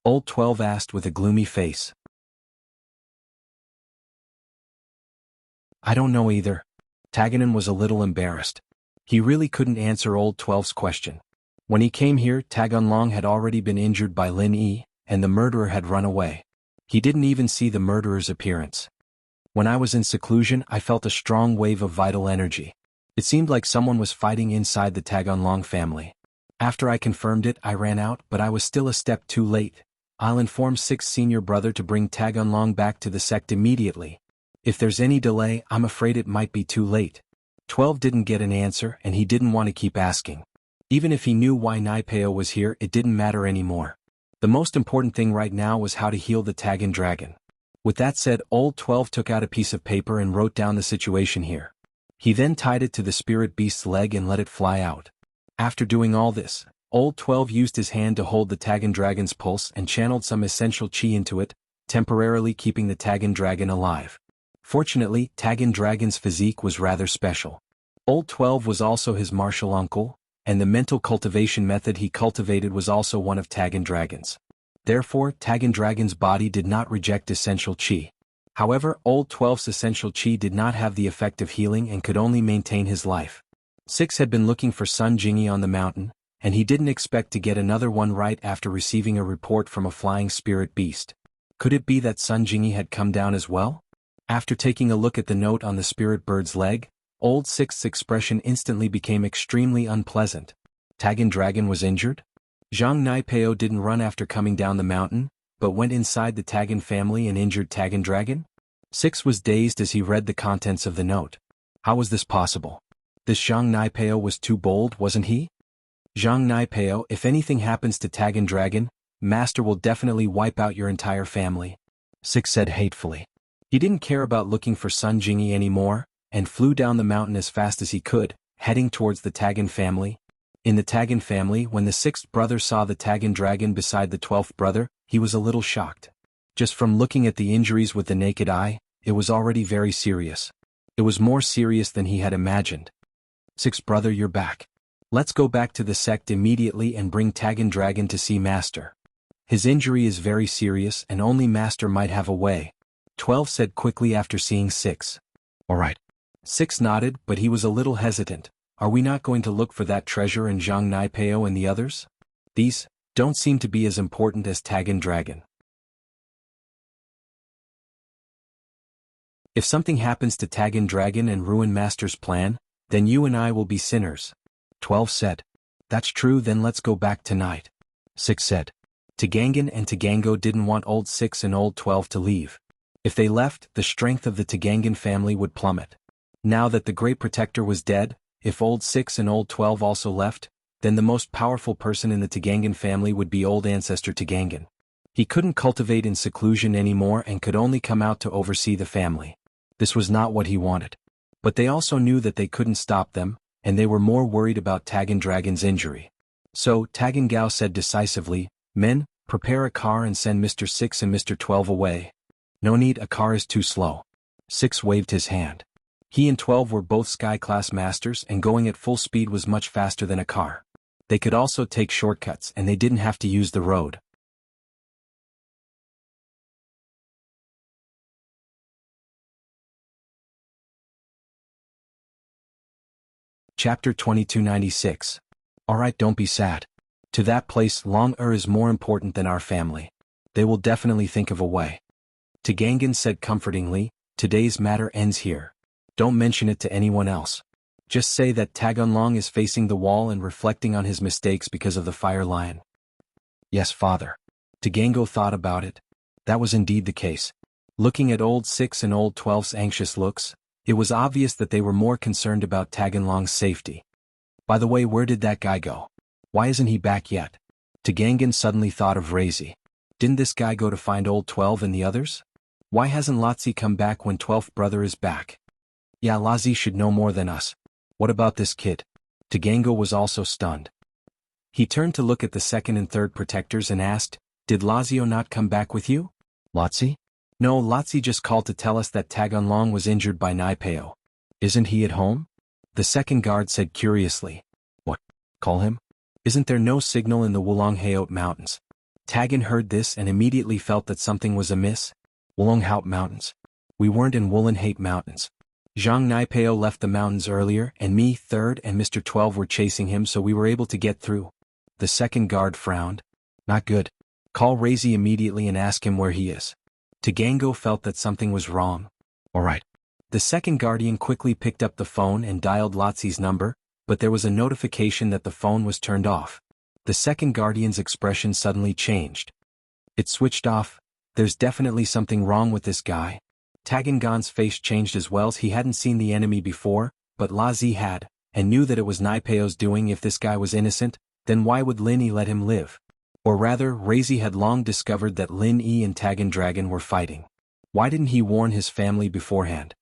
Speaker 1: Old 12 asked with a gloomy face. I don't know either. Taganen was a little embarrassed. He really couldn't answer Old 12's question. When he came here, Taganlong had already been injured by Lin Yi, and the murderer had run away. He didn't even see the murderer's appearance. When I was in seclusion, I felt a strong wave of vital energy. It seemed like someone was fighting inside the Taganlong family. After I confirmed it, I ran out, but I was still a step too late. I'll inform 6's senior brother to bring Taganlong back to the sect immediately. If there's any delay, I'm afraid it might be too late. 12 didn't get an answer, and he didn't want to keep asking. Even if he knew why Naipeo was here, it didn't matter anymore. The most important thing right now was how to heal the Tagan dragon. With that said, Old 12 took out a piece of paper and wrote down the situation here. He then tied it to the spirit beast's leg and let it fly out. After doing all this, Old 12 used his hand to hold the Tagan dragon's pulse and channeled some essential chi into it, temporarily keeping the Tagan dragon alive. Fortunately, Tagan dragon's physique was rather special. Old 12 was also his martial uncle, and the mental cultivation method he cultivated was also one of Tagan dragon's. Therefore, Tagan dragon's body did not reject essential chi. However, Old 12's essential chi did not have the effect of healing and could only maintain his life. 6 had been looking for Sun Jingyi on the mountain, and he didn't expect to get another one right after receiving a report from a flying spirit beast. Could it be that Sun Jingyi had come down as well? After taking a look at the note on the spirit bird's leg, Old 6's expression instantly became extremely unpleasant. Tagan dragon was injured? Zhang Naipeo didn't run after coming down the mountain, but went inside the Tagan family and injured Tagan dragon? 6 was dazed as he read the contents of the note. How was this possible? This Zhang Naipeo was too bold, wasn't he? Zhang Naipeo, if anything happens to Tagan dragon, Master will definitely wipe out your entire family. 6 said hatefully. He didn't care about looking for Sun Jingyi anymore, and flew down the mountain as fast as he could, heading towards the Tagan family. In the Tagan family, when the 6th brother saw the Tagan dragon beside the 12th brother, he was a little shocked. Just from looking at the injuries with the naked eye, it was already very serious. It was more serious than he had imagined. 6th brother, you're back. Let's go back to the sect immediately and bring Tagan dragon to see Master. His injury is very serious and only Master might have a way. 12 said quickly after seeing 6. All right. 6 nodded, but he was a little hesitant. Are we not going to look for that treasure in Zhang Naipeo and the others? These don't seem to be as important as Tagan dragon. If something happens to Tagan dragon and ruin Master's plan, then you and I will be sinners. 12 said. That's true, then let's go back tonight. 6 said. Tagangan and Tagango didn't want Old 6 and Old 12 to leave. If they left, the strength of the Tagangan family would plummet. Now that the Great Protector was dead, if Old 6 and Old 12 also left, then the most powerful person in the Tagangan family would be Old Ancestor Tagangan. He couldn't cultivate in seclusion anymore and could only come out to oversee the family. This was not what he wanted. But they also knew that they couldn't stop them, and they were more worried about Tagan dragon's injury. So, Tagan Gao said decisively, Men, prepare a car and send Mr. 6 and Mr. 12 away. No need, a car is too slow. 6 waved his hand. He and 12 were both sky-class masters and going at full speed was much faster than a car. They could also take shortcuts and they didn't have to use the road. Chapter 2296. Alright, don't be sad. To that place, Long-Er is more important than our family. They will definitely think of a way. Tagangan said comfortingly, today's matter ends here. Don't mention it to anyone else. Just say that Taganlong is facing the wall and reflecting on his mistakes because of the fire lion. Yes, father. Tagango thought about it. That was indeed the case. Looking at Old 6 and Old 12's anxious looks, it was obvious that they were more concerned about Taganlong's safety. By the way, where did that guy go? Why isn't he back yet? Tagangan suddenly thought of Razi. Didn't this guy go to find Old 12 and the others? Why hasn't Lotzi come back when 12th brother is back? Yeah, Lazi should know more than us. What about this kid? Tagango was also stunned. He turned to look at the second and third protectors and asked, Did Lazio not come back with you? Lotzi? No, Lotzi just called to tell us that Taganlong was injured by Naipeo. Isn't he at home? The second guard said curiously. What? Call him? Isn't there no signal in the Wulonghaot Mountains? Tagan heard this and immediately felt that something was amiss. Wulonghaot Mountains. We weren't in Wulonghaot Mountains. Zhang Naipeo left the mountains earlier and me, third, and Mr. 12 were chasing him, so we were able to get through. The second guard frowned. Not good. Call Razi immediately and ask him where he is. Tagango felt that something was wrong. All right. The second guardian quickly picked up the phone and dialed Lotzi's number, but there was a notification that the phone was turned off. The second guardian's expression suddenly changed. It switched off. There's definitely something wrong with this guy. Tagangon's face changed as well. He hadn't seen the enemy before, but Lazi had, and knew that it was Naipeo's doing. If this guy was innocent, then why would Lin Yi let him live? Or rather, Razi had long discovered that Lin Yi and Tagan Dragon were fighting. Why didn't he warn his family beforehand?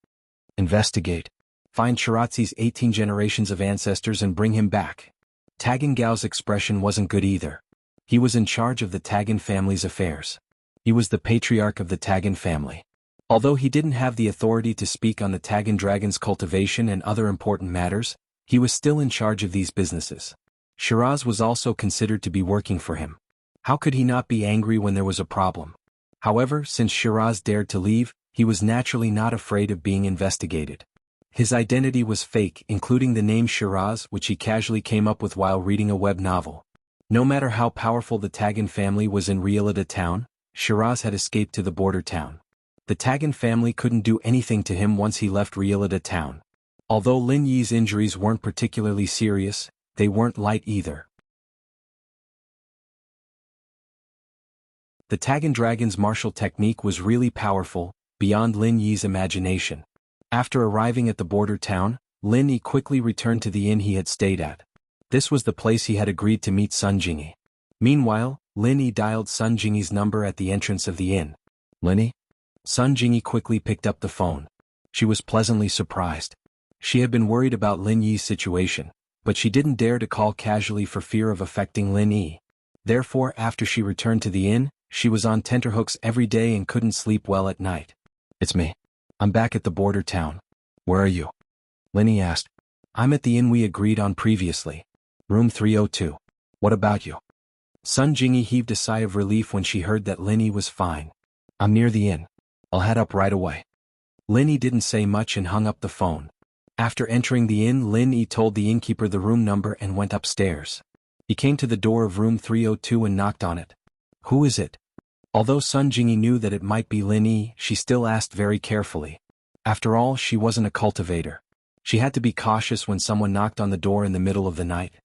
Speaker 1: Investigate. Find Shiratzi's 18 generations of ancestors and bring him back. Tagan Gao's expression wasn't good either. He was in charge of the Tagan family's affairs. He was the patriarch of the Tagan family. Although he didn't have the authority to speak on the Tagan Dragon's cultivation and other important matters, he was still in charge of these businesses. Shiraz was also considered to be working for him. How could he not be angry when there was a problem? However, since Shiraz dared to leave, he was naturally not afraid of being investigated. His identity was fake, including the name Shiraz, which he casually came up with while reading a web novel. No matter how powerful the Tagan family was in Rielida town, Shiraz had escaped to the border town. The Tagan family couldn't do anything to him once he left Rielida town. Although Lin Yi's injuries weren't particularly serious, they weren't light either. The Tagan Dragon's martial technique was really powerful, beyond Lin Yi's imagination. After arriving at the border town, Lin Yi quickly returned to the inn he had stayed at. This was the place he had agreed to meet Sun Jingyi. Meanwhile, Lin Yi dialed Sun Jingyi's number at the entrance of the inn. Lin Yi? Sun Jingyi quickly picked up the phone. She was pleasantly surprised. She had been worried about Lin Yi's situation, but she didn't dare to call casually for fear of affecting Lin Yi. Therefore, after she returned to the inn, she was on tenterhooks every day and couldn't sleep well at night. It's me. I'm back at the border town. Where are you? Lin Yi asked. I'm at the inn we agreed on previously. Room 302. What about you? Sun Jingyi heaved a sigh of relief when she heard that Lin Yi was fine. I'm near the inn. I'll head up right away. Lin Yi didn't say much and hung up the phone. After entering the inn, Lin Yi told the innkeeper the room number and went upstairs. He came to the door of room 302 and knocked on it. Who is it? Although Sun Jingyi knew that it might be Lin Yi, she still asked very carefully. After all, she wasn't a cultivator. She had to be cautious when someone knocked on the door in the middle of the night.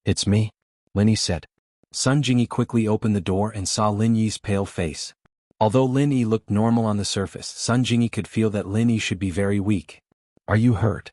Speaker 1: It's me, Lin Yi said. Sun Jingyi quickly opened the door and saw Lin Yi's pale face. Although Lin Yi looked normal on the surface, Sun Jingyi could feel that Lin Yi should be very weak. Are you hurt?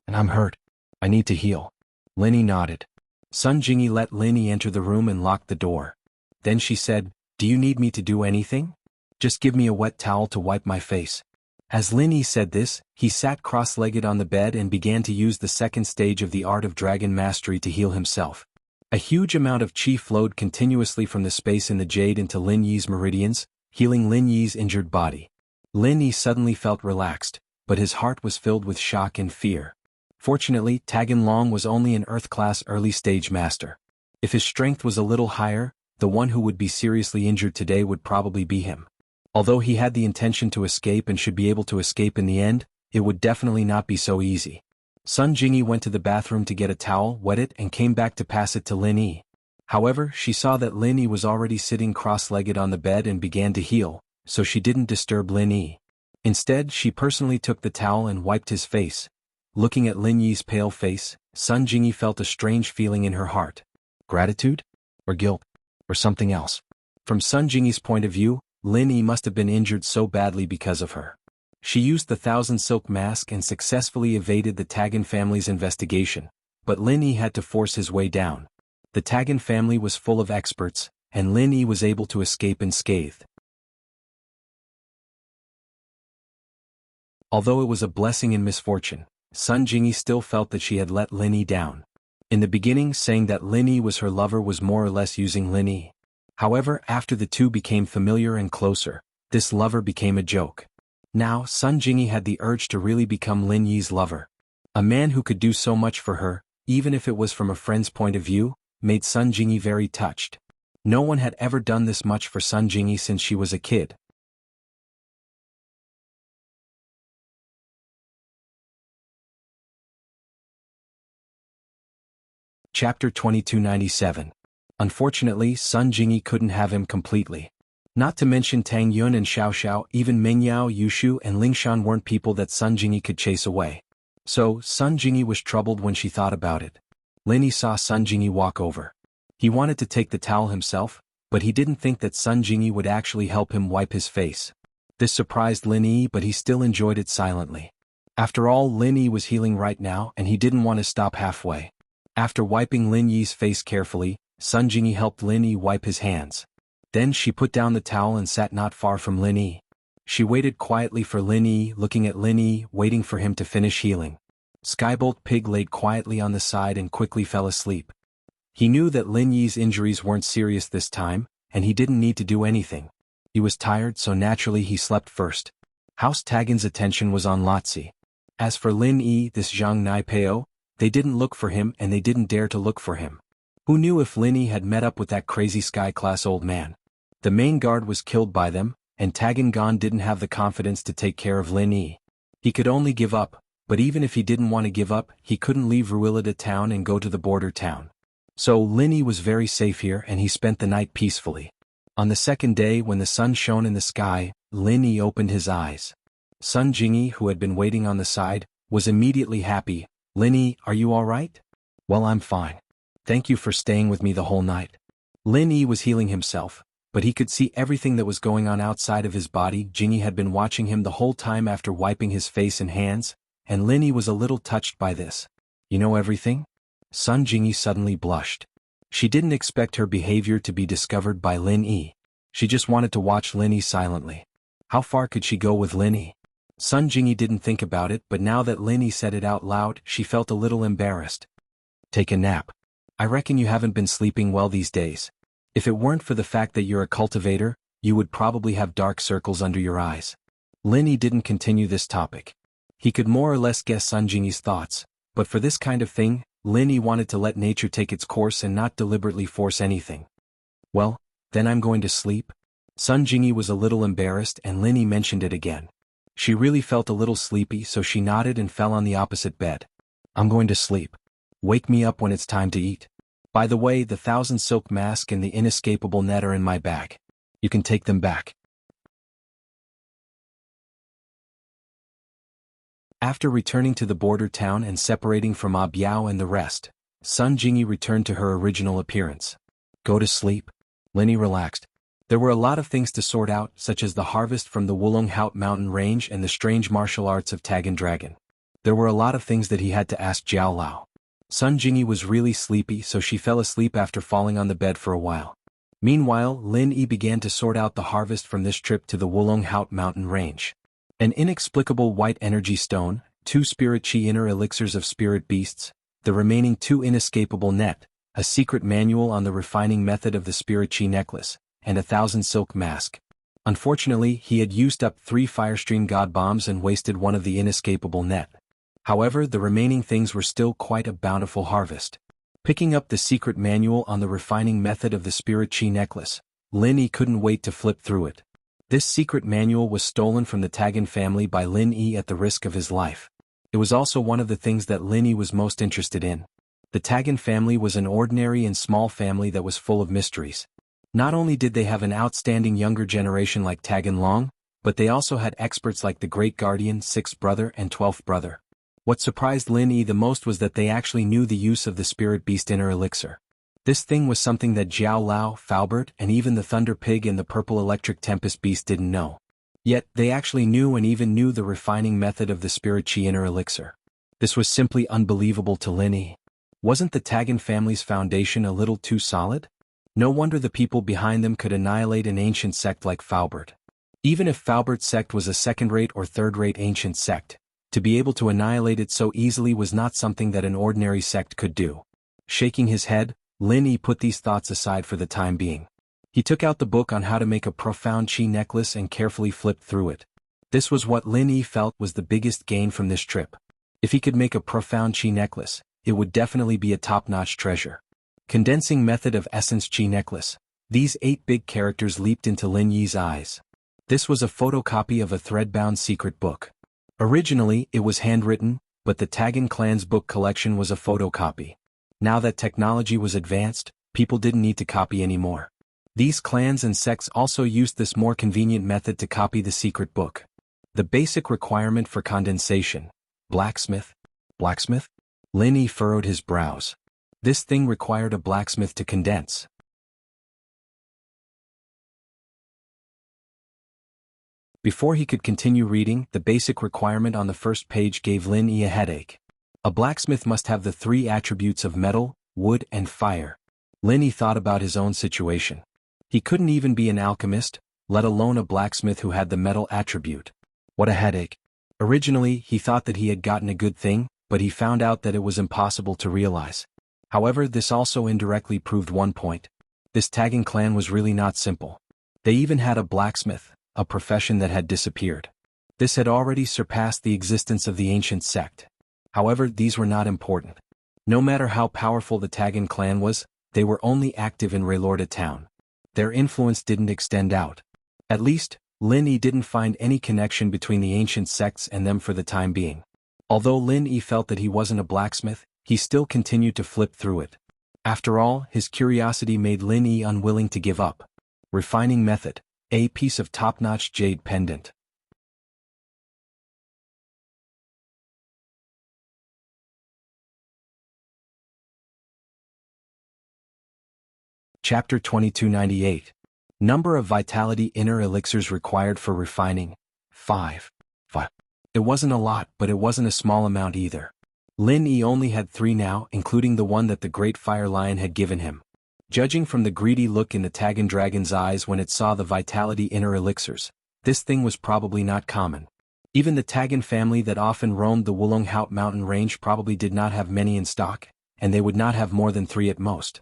Speaker 1: And I'm hurt. I need to heal. Lin Yi nodded. Sun Jingyi let Lin Yi enter the room and locked the door. Then she said, Do you need me to do anything? Just give me a wet towel to wipe my face. As Lin Yi said this, he sat cross-legged on the bed and began to use the second stage of the art of dragon mastery to heal himself. A huge amount of chi flowed continuously from the space in the jade into Lin Yi's meridians, healing Lin Yi's injured body. Lin Yi suddenly felt relaxed, but his heart was filled with shock and fear. Fortunately, Tagan Long was only an Earth-class early-stage master. If his strength was a little higher, the one who would be seriously injured today would probably be him. Although he had the intention to escape and should be able to escape in the end, it would definitely not be so easy. Sun Jingyi went to the bathroom to get a towel, wet it, and came back to pass it to Lin Yi. However, she saw that Lin Yi was already sitting cross-legged on the bed and began to heal, so she didn't disturb Lin Yi. Instead, she personally took the towel and wiped his face. Looking at Lin Yi's pale face, Sun Jingyi felt a strange feeling in her heart. Gratitude? Or guilt? Or something else? From Sun Jingyi's point of view, Lin Yi must have been injured so badly because of her. She used the Thousand Silk Mask and successfully evaded the Tagan family's investigation, but Lin Yi had to force his way down. The Tagan family was full of experts, and Lin Yi was able to escape unscathed. Although it was a blessing in misfortune, Sun Jingyi still felt that she had let Lin Yi down. In the beginning, saying that Lin Yi was her lover was more or less using Lin Yi. However, after the two became familiar and closer, this lover became a joke. Now, Sun Jingyi had the urge to really become Lin Yi's lover. A man who could do so much for her, even if it was from a friend's point of view, made Sun Jingyi very touched. No one had ever done this much for Sun Jingyi since she was a kid. Chapter 2297. Unfortunately, Sun Jingyi couldn't have him completely. Not to mention Tang Yun and Xiao Xiao, even Mingyao, Yushu and Lingshan weren't people that Sun Jingyi could chase away. So, Sun Jingyi was troubled when she thought about it. Lin Yi saw Sun Jingyi walk over. He wanted to take the towel himself, but he didn't think that Sun Jingyi would actually help him wipe his face. This surprised Lin Yi, but he still enjoyed it silently. After all, Lin Yi was healing right now and he didn't want to stop halfway. After wiping Lin Yi's face carefully, Sun Jingyi helped Lin Yi wipe his hands. Then she put down the towel and sat not far from Lin Yi. She waited quietly for Lin Yi, looking at Lin Yi, waiting for him to finish healing. Skybolt Pig laid quietly on the side and quickly fell asleep. He knew that Lin Yi's injuries weren't serious this time, and he didn't need to do anything. He was tired, so naturally he slept first. House Tagan's attention was on Lotzi. As for Lin Yi, this Zhang Nai Peo, they didn't look for him and they didn't dare to look for him. Who knew if Lin Yi had met up with that crazy sky-class old man? The main guard was killed by them, and Tagan Gon didn't have the confidence to take care of Lin Yi. He could only give up, but even if he didn't want to give up, he couldn't leave Ruilida town and go to the border town. So Lin Yi was very safe here and he spent the night peacefully. On the second day, when the sun shone in the sky, Lin Yi opened his eyes. Sun Jingyi, who had been waiting on the side, was immediately happy. Lin Yi, are you all right? Well, I'm fine. Thank you for staying with me the whole night. Lin Yi was healing himself, but he could see everything that was going on outside of his body. Jingyi had been watching him the whole time after wiping his face and hands, and Lin Yi was a little touched by this. You know everything? Sun Jingyi suddenly blushed. She didn't expect her behavior to be discovered by Lin Yi. She just wanted to watch Lin Yi silently. How far could she go with Lin Yi? Sun Jingyi didn't think about it, but now that Lin Yi said it out loud, she felt a little embarrassed. Take a nap. I reckon you haven't been sleeping well these days. If it weren't for the fact that you're a cultivator, you would probably have dark circles under your eyes. Lin Yi didn't continue this topic. He could more or less guess Sun Jingyi's thoughts, but for this kind of thing, Lin Yi wanted to let nature take its course and not deliberately force anything. Well, then I'm going to sleep. Sun Jingyi was a little embarrassed and Lin Yi mentioned it again. She really felt a little sleepy, so she nodded and fell on the opposite bed. I'm going to sleep. Wake me up when it's time to eat. By the way, the 1,000 silk mask and the inescapable net are in my bag. You can take them back. After returning to the border town and separating from Ah Biao and the rest, Sun Jingyi returned to her original appearance. Go to sleep. Lin Yi relaxed. There were a lot of things to sort out, such as the harvest from the Wulonghout mountain range and the strange martial arts of Tagan Dragon. There were a lot of things that he had to ask Jiao Lao. Sun Jingyi was really sleepy, so she fell asleep after falling on the bed for a while. Meanwhile, Lin Yi began to sort out the harvest from this trip to the Wulonghout mountain range. An inexplicable white energy stone, 2 spirit chi inner elixirs of spirit beasts, the remaining 2 inescapable net, a secret manual on the refining method of the spirit chi necklace, and 1,000 silk mask. Unfortunately, he had used up 3 Firestream God bombs and wasted one of the inescapable net. However, the remaining things were still quite a bountiful harvest. Picking up the secret manual on the refining method of the spirit chi necklace, Lin Yi couldn't wait to flip through it. This secret manual was stolen from the Tagan family by Lin Yi at the risk of his life. It was also one of the things that Lin Yi was most interested in. The Tagan family was an ordinary and small family that was full of mysteries. Not only did they have an outstanding younger generation like Tagan Long, but they also had experts like the Great Guardian, 6th brother and 12th brother. What surprised Lin Yi the most was that they actually knew the use of the Spirit Beast Inner Elixir. This thing was something that Jiao Lao, Faubert, and even the Thunder Pig and the Purple Electric Tempest Beast didn't know. Yet, they actually knew and even knew the refining method of the Spirit Chi Inner Elixir. This was simply unbelievable to Lin Yi. Wasn't the Tagan family's foundation a little too solid? No wonder the people behind them could annihilate an ancient sect like Faubert. Even if Faubert's sect was a second-rate or third-rate ancient sect, to be able to annihilate it so easily was not something that an ordinary sect could do. Shaking his head, Lin Yi put these thoughts aside for the time being. He took out the book on how to make a profound chi necklace and carefully flipped through it. This was what Lin Yi felt was the biggest gain from this trip. If he could make a profound chi necklace, it would definitely be a top-notch treasure. Condensing method of essence chi necklace. These 8 big characters leaped into Lin Yi's eyes. This was a photocopy of a thread-bound secret book. Originally, it was handwritten, but the Tagan clan's book collection was a photocopy. Now that technology was advanced, people didn't need to copy anymore. These clans and sects also used this more convenient method to copy the secret book. The basic requirement for condensation. Blacksmith? Blacksmith? Lin Yi furrowed his brows. This thing required a blacksmith to condense. Before he could continue reading, the basic requirement on the first page gave Lin Yi a headache. A blacksmith must have the 3 attributes of metal, wood, and fire. Lin Yi thought about his own situation. He couldn't even be an alchemist, let alone a blacksmith who had the metal attribute. What a headache. Originally, he thought that he had gotten a good thing, but he found out that it was impossible to realize. However, this also indirectly proved one point. This Tagan clan was really not simple. They even had a blacksmith, a profession that had disappeared. This had already surpassed the existence of the ancient sect. However, these were not important. No matter how powerful the Tagan clan was, they were only active in Raylorda town. Their influence didn't extend out. At least, Lin Yi didn't find any connection between the ancient sects and them for the time being. Although Lin Yi felt that he wasn't a blacksmith, he still continued to flip through it. After all, his curiosity made Lin Yi unwilling to give up. Refining method. A piece of top-notch jade pendant. Chapter 2298. Number of vitality inner elixirs required for refining. 5. It wasn't a lot, but it wasn't a small amount either. Lin Yi only had 3 now, including the one that the Great Fire Lion had given him. Judging from the greedy look in the Tagan dragon's eyes when it saw the vitality inner elixirs, this thing was probably not common. Even the Tagan family that often roamed the Wulonghout mountain range probably did not have many in stock, and they would not have more than 3 at most.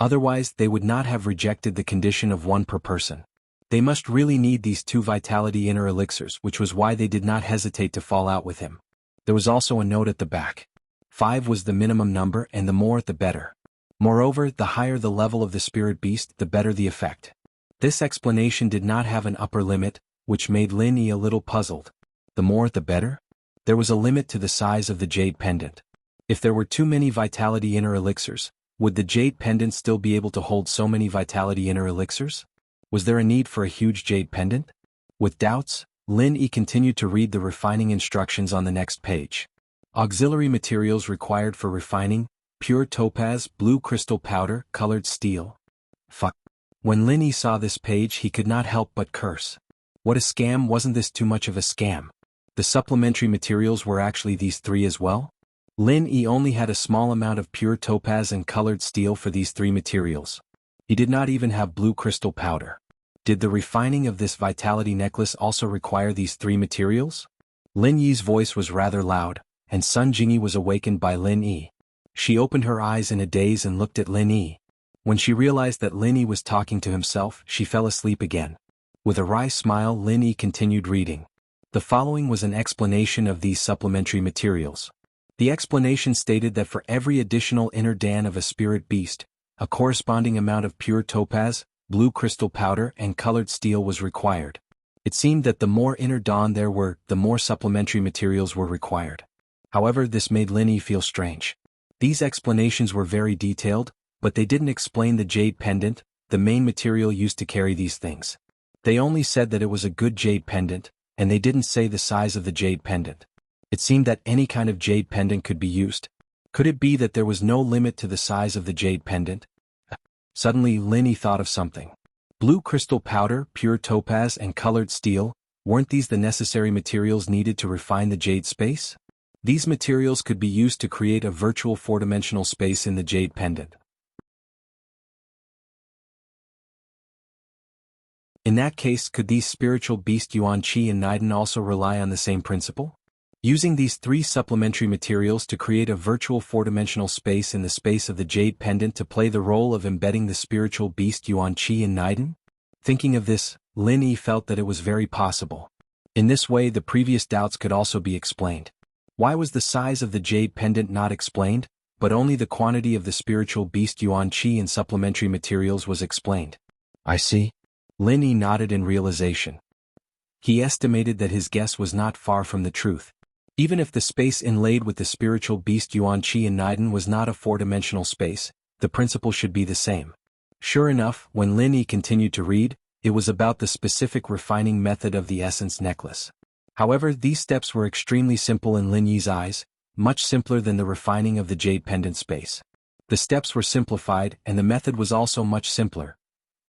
Speaker 1: Otherwise, they would not have rejected the condition of 1 per person. They must really need these 2 vitality inner elixirs, which was why they did not hesitate to fall out with him. There was also a note at the back. 5 was the minimum number, and the more the better. Moreover, the higher the level of the spirit beast, the better the effect. This explanation did not have an upper limit, which made Lin Yi a little puzzled. The more the better? There was a limit to the size of the jade pendant. If there were too many vitality inner elixirs, would the jade pendant still be able to hold so many vitality inner elixirs? Was there a need for a huge jade pendant? With doubts, Lin Yi continued to read the refining instructions on the next page. Auxiliary materials required for refining: pure topaz, blue crystal powder, colored steel. Fuck. When Lin Yi saw this page, he could not help but curse. What a scam! Wasn't this too much of a scam? The supplementary materials were actually these 3 as well? Lin Yi only had a small amount of pure topaz and colored steel for these 3 materials. He did not even have blue crystal powder. Did the refining of this vitality necklace also require these 3 materials? Lin Yi's voice was rather loud, and Sun Jingyi was awakened by Lin Yi. She opened her eyes in a daze and looked at Lin Yi. When she realized that Lin Yi was talking to himself, she fell asleep again. With a wry smile, Lin Yi continued reading. The following was an explanation of these supplementary materials. The explanation stated that for every additional inner dan of a spirit beast, a corresponding amount of pure topaz, blue crystal powder, and colored steel was required. It seemed that the more inner dan there were, the more supplementary materials were required. However, this made Lin Yi feel strange. These explanations were very detailed, but they didn't explain the jade pendant, the main material used to carry these things. They only said that it was a good jade pendant, and they didn't say the size of the jade pendant. It seemed that any kind of jade pendant could be used. Could it be that there was no limit to the size of the jade pendant? Suddenly, Lin Yi thought of something. Blue crystal powder, pure topaz, and colored steel, weren't these the necessary materials needed to refine the jade space? These materials could be used to create a virtual 4-dimensional space in the jade pendant. In that case, could these spiritual beast Yuan Qi and Naiden also rely on the same principle? Using these 3 supplementary materials to create a virtual 4-dimensional space in the space of the jade pendant to play the role of embedding the spiritual beast Yuan Qi and Naiden? Thinking of this, Lin Yi felt that it was very possible. In this way, the previous doubts could also be explained. Why was the size of the jade pendant not explained, but only the quantity of the spiritual beast Yuan Qi and supplementary materials was explained? I see. Lin Yi nodded in realization. He estimated that his guess was not far from the truth. Even if the space inlaid with the spiritual beast Yuan Qi and Niden was not a four-dimensional space, the principle should be the same. Sure enough, when Lin Yi continued to read, it was about the specific refining method of the essence necklace. However, these steps were extremely simple in Lin Yi's eyes, much simpler than the refining of the jade pendant space. The steps were simplified, and the method was also much simpler.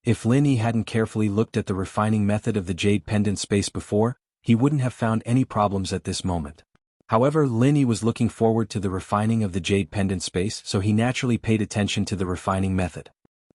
Speaker 1: If Lin Yi hadn't carefully looked at the refining method of the jade pendant space before, he wouldn't have found any problems at this moment. However, Lin Yi was looking forward to the refining of the jade pendant space, so he naturally paid attention to the refining method.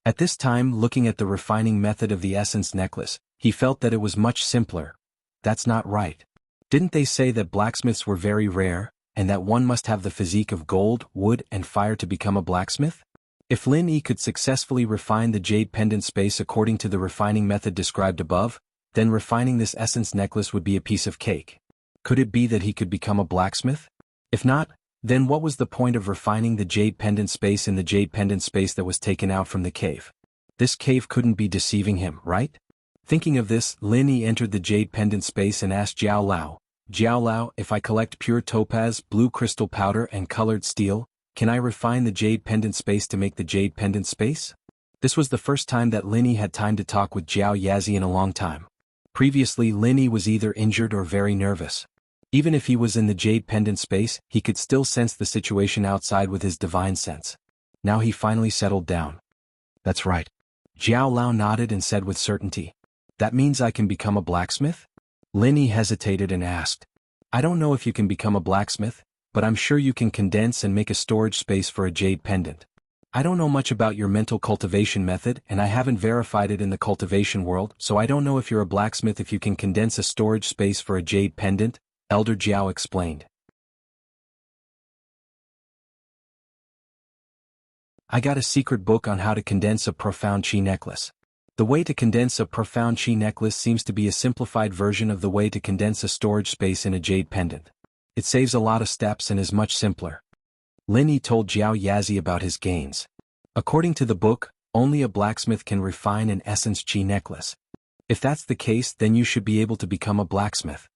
Speaker 1: At this time, looking at the refining method of the essence necklace, he felt that it was much simpler. That's not right. Didn't they say that blacksmiths were very rare, and that one must have the physique of gold, wood, and fire to become a blacksmith? If Lin Yi could successfully refine the jade pendant space according to the refining method described above, then refining this essence necklace would be a piece of cake. Could it be that he could become a blacksmith? If not, then what was the point of refining the jade pendant space in the jade pendant space that was taken out from the cave? This cave couldn't be deceiving him, right? Thinking of this, Lin Yi entered the jade pendant space and asked Jiao Lao, if I collect pure topaz, blue crystal powder and colored steel, can I refine the jade pendant space to make the jade pendant space? This was the first time that Lin Yi had time to talk with Jiao Yazi in a long time. Previously, Lin Yi was either injured or very nervous. Even if he was in the jade pendant space, he could still sense the situation outside with his divine sense. Now he finally settled down. That's right. Jiao Lao nodded and said with certainty. That means I can become a blacksmith? Lin Yi hesitated and asked. I don't know if you can become a blacksmith, but I'm sure you can condense and make a storage space for a jade pendant. I don't know much about your mental cultivation method, and I haven't verified it in the cultivation world, so I don't know if you're a blacksmith if you can condense a storage space for a jade pendant, Elder Jiao explained. I got a secret book on how to condense a profound chi necklace. The way to condense a profound chi necklace seems to be a simplified version of the way to condense a storage space in a jade pendant. It saves a lot of steps and is much simpler. Lin Yi told Jiao Yazi about his gains. According to the book, only a blacksmith can refine an essence chi necklace. If that's the case, then you should be able to become a blacksmith.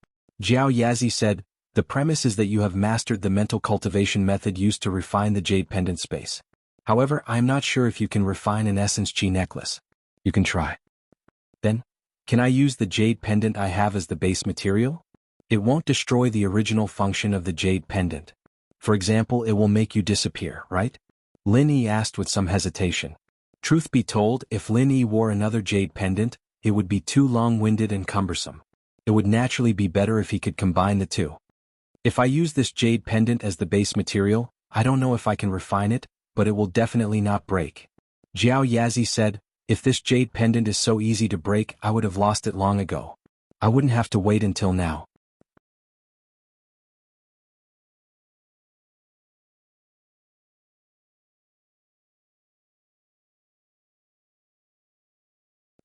Speaker 1: Jiao Yazi said, the premise is that you have mastered the mental cultivation method used to refine the jade pendant space. However, I am not sure if you can refine an essence chi necklace. You can try. Then, can I use the jade pendant I have as the base material? It won't destroy the original function of the jade pendant. For example, it will make you disappear, right? Lin Yi asked with some hesitation. Truth be told, if Lin Yi wore another jade pendant, it would be too long-winded and cumbersome. It would naturally be better if he could combine the two. If I use this jade pendant as the base material, I don't know if I can refine it, but it will definitely not break. Jiao Yazi said, if this jade pendant is so easy to break, I would have lost it long ago. I wouldn't have to wait until now.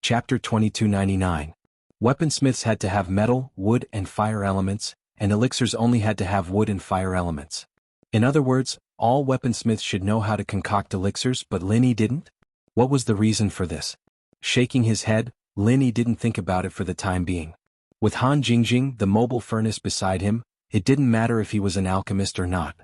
Speaker 1: Chapter 2299. Weaponsmiths had to have metal, wood, and fire elements, and elixirs only had to have wood and fire elements. In other words, all weaponsmiths should know how to concoct elixirs, but Lin Yi didn't? What was the reason for this? Shaking his head, Lin Yi didn't think about it for the time being. With Han Jingjing, the mobile furnace beside him, it didn't matter if he was an alchemist or not.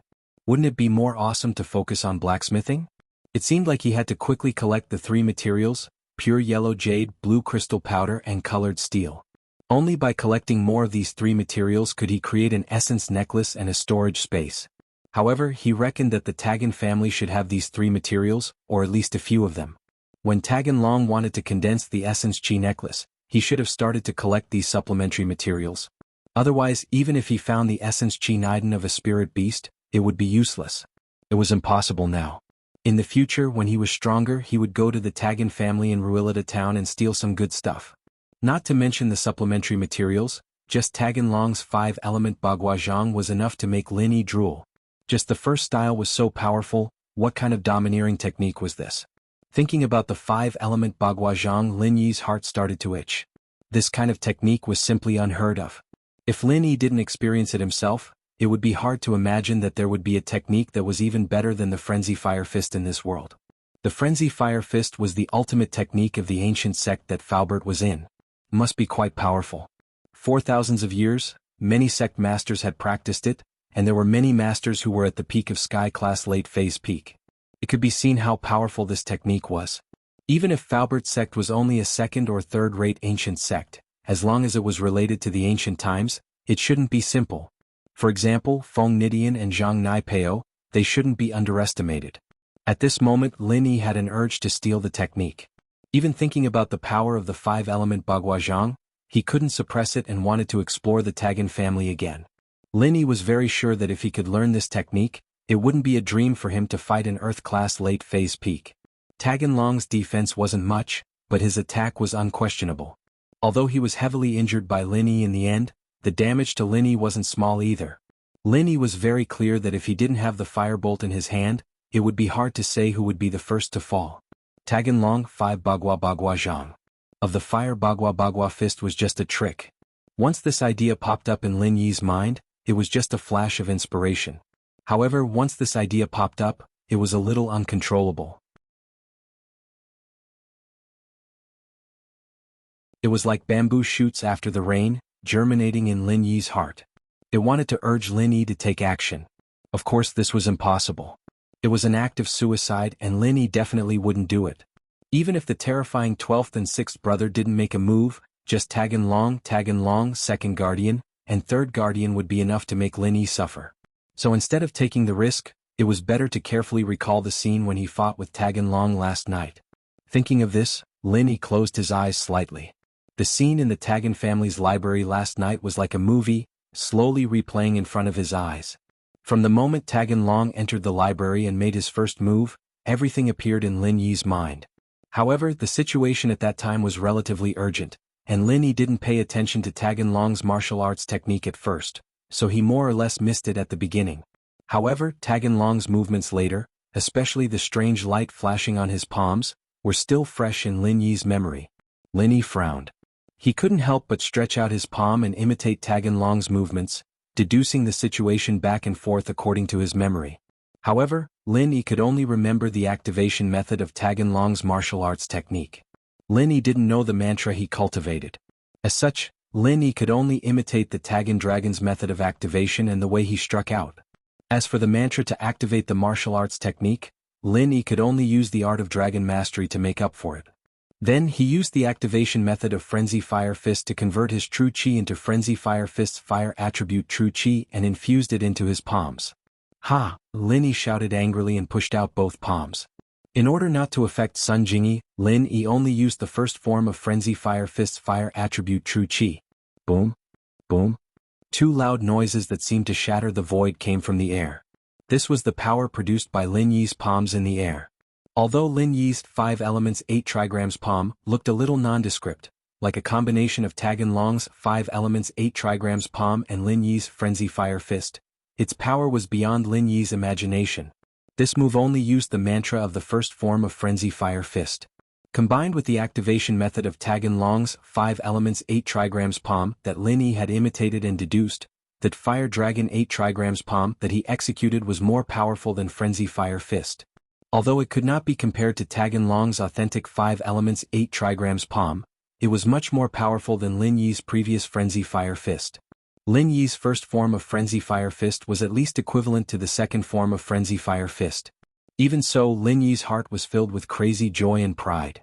Speaker 1: Wouldn't it be more awesome to focus on blacksmithing? It seemed like he had to quickly collect the three materials, pure yellow jade, blue crystal powder, and colored steel. Only by collecting more of these three materials could he create an essence necklace and a storage space. However, he reckoned that the Tagan family should have these three materials, or at least a few of them. When Tagan Long wanted to condense the essence chi necklace, he should have started to collect these supplementary materials. Otherwise, even if he found the essence chi Niden of a spirit beast, it would be useless. It was impossible now. In the future, when he was stronger, he would go to the Tagan family in Ruilita town and steal some good stuff. Not to mention the supplementary materials, just Tagan Long's 5-element Baguazhang was enough to make Lin Yi drool. Just the first style was so powerful, what kind of domineering technique was this? Thinking about the 5-element Baguazhang, Lin Yi's heart started to itch. This kind of technique was simply unheard of. If Lin Yi didn't experience it himself, it would be hard to imagine that there would be a technique that was even better than the Frenzy Fire Fist in this world. The Frenzy Fire Fist was the ultimate technique of the ancient sect that Faubert was in. Must be quite powerful. For thousands of years, many sect masters had practiced it, and there were many masters who were at the peak of Sky-class late-phase peak. It could be seen how powerful this technique was. Even if Faubert's sect was only a second or third-rate ancient sect, as long as it was related to the ancient times, it shouldn't be simple. For example, Feng Nidian and Zhang Naipeo, they shouldn't be underestimated. At this moment Lin Yi had an urge to steal the technique. Even thinking about the power of the five-element Bagua Zhang, he couldn't suppress it and wanted to explore the Tagan family again. Lin Yi was very sure that if he could learn this technique, it wouldn't be a dream for him to fight an Earth-class late-phase peak. Tagan Long's defense wasn't much, but his attack was unquestionable. Although he was heavily injured by Lin Yi in the end, the damage to Lin Yi wasn't small either. Lin Yi was very clear that if he didn't have the firebolt in his hand, it would be hard to say who would be the first to fall. Tagan Long 5 Bagua Zhang. Of the fire Bagua fist was just a trick. Once this idea popped up in Lin Yi's mind, it was just a flash of inspiration. However, once this idea popped up, it was a little uncontrollable. It was like bamboo shoots after the rain, germinating in Lin Yi's heart. It wanted to urge Lin Yi to take action. Of course this was impossible. It was an act of suicide and Lin Yi definitely wouldn't do it. Even if the terrifying 12th and 6th brother didn't make a move, just Tagan Long, second guardian, and third guardian would be enough to make Lin Yi suffer. So instead of taking the risk, it was better to carefully recall the scene when he fought with Tagan Long last night. Thinking of this, Lin Yi closed his eyes slightly. The scene in the Tagan family's library last night was like a movie, slowly replaying in front of his eyes. From the moment Tagan Long entered the library and made his first move, everything appeared in Lin Yi's mind. However, the situation at that time was relatively urgent, and Lin Yi didn't pay attention to Tagan Long's martial arts technique at first, so he more or less missed it at the beginning. However, Tagan Long's movements later, especially the strange light flashing on his palms, were still fresh in Lin Yi's memory. Lin Yi frowned. He couldn't help but stretch out his palm and imitate Tagan Long's movements, deducing the situation back and forth according to his memory. However, Lin Yi could only remember the activation method of Tagan Long's martial arts technique. Lin Yi didn't know the mantra he cultivated. As such, Lin Yi could only imitate the Tagan Dragon's method of activation and the way he struck out. As for the mantra to activate the martial arts technique, Lin Yi could only use the art of dragon mastery to make up for it. Then he used the activation method of Frenzy Fire Fist to convert his True Qi into Frenzy Fire Fist's fire attribute True Qi and infused it into his palms. Ha! Lin Yi shouted angrily and pushed out both palms. In order not to affect Sun Jingyi, Lin Yi only used the first form of Frenzy Fire Fist's fire attribute True Qi. Boom! Boom! Two loud noises that seemed to shatter the void came from the air. This was the power produced by Lin Yi's palms in the air. Although Lin Yi's 5 elements 8 trigrams palm looked a little nondescript, like a combination of Tagan Long's 5 elements 8 trigrams palm and Lin Yi's Frenzy Fire Fist, its power was beyond Lin Yi's imagination. This move only used the mantra of the first form of Frenzy Fire Fist. Combined with the activation method of Tagan Long's 5 elements 8 trigrams palm that Lin Yi had imitated and deduced, that Fire Dragon 8 trigrams palm that he executed was more powerful than Frenzy Fire Fist. Although it could not be compared to Tagan Long's authentic 5 elements 8 trigrams palm, it was much more powerful than Lin Yi's previous Frenzy Fire Fist. Lin Yi's first form of Frenzy Fire Fist was at least equivalent to the second form of Frenzy Fire Fist. Even so, Lin Yi's heart was filled with crazy joy and pride.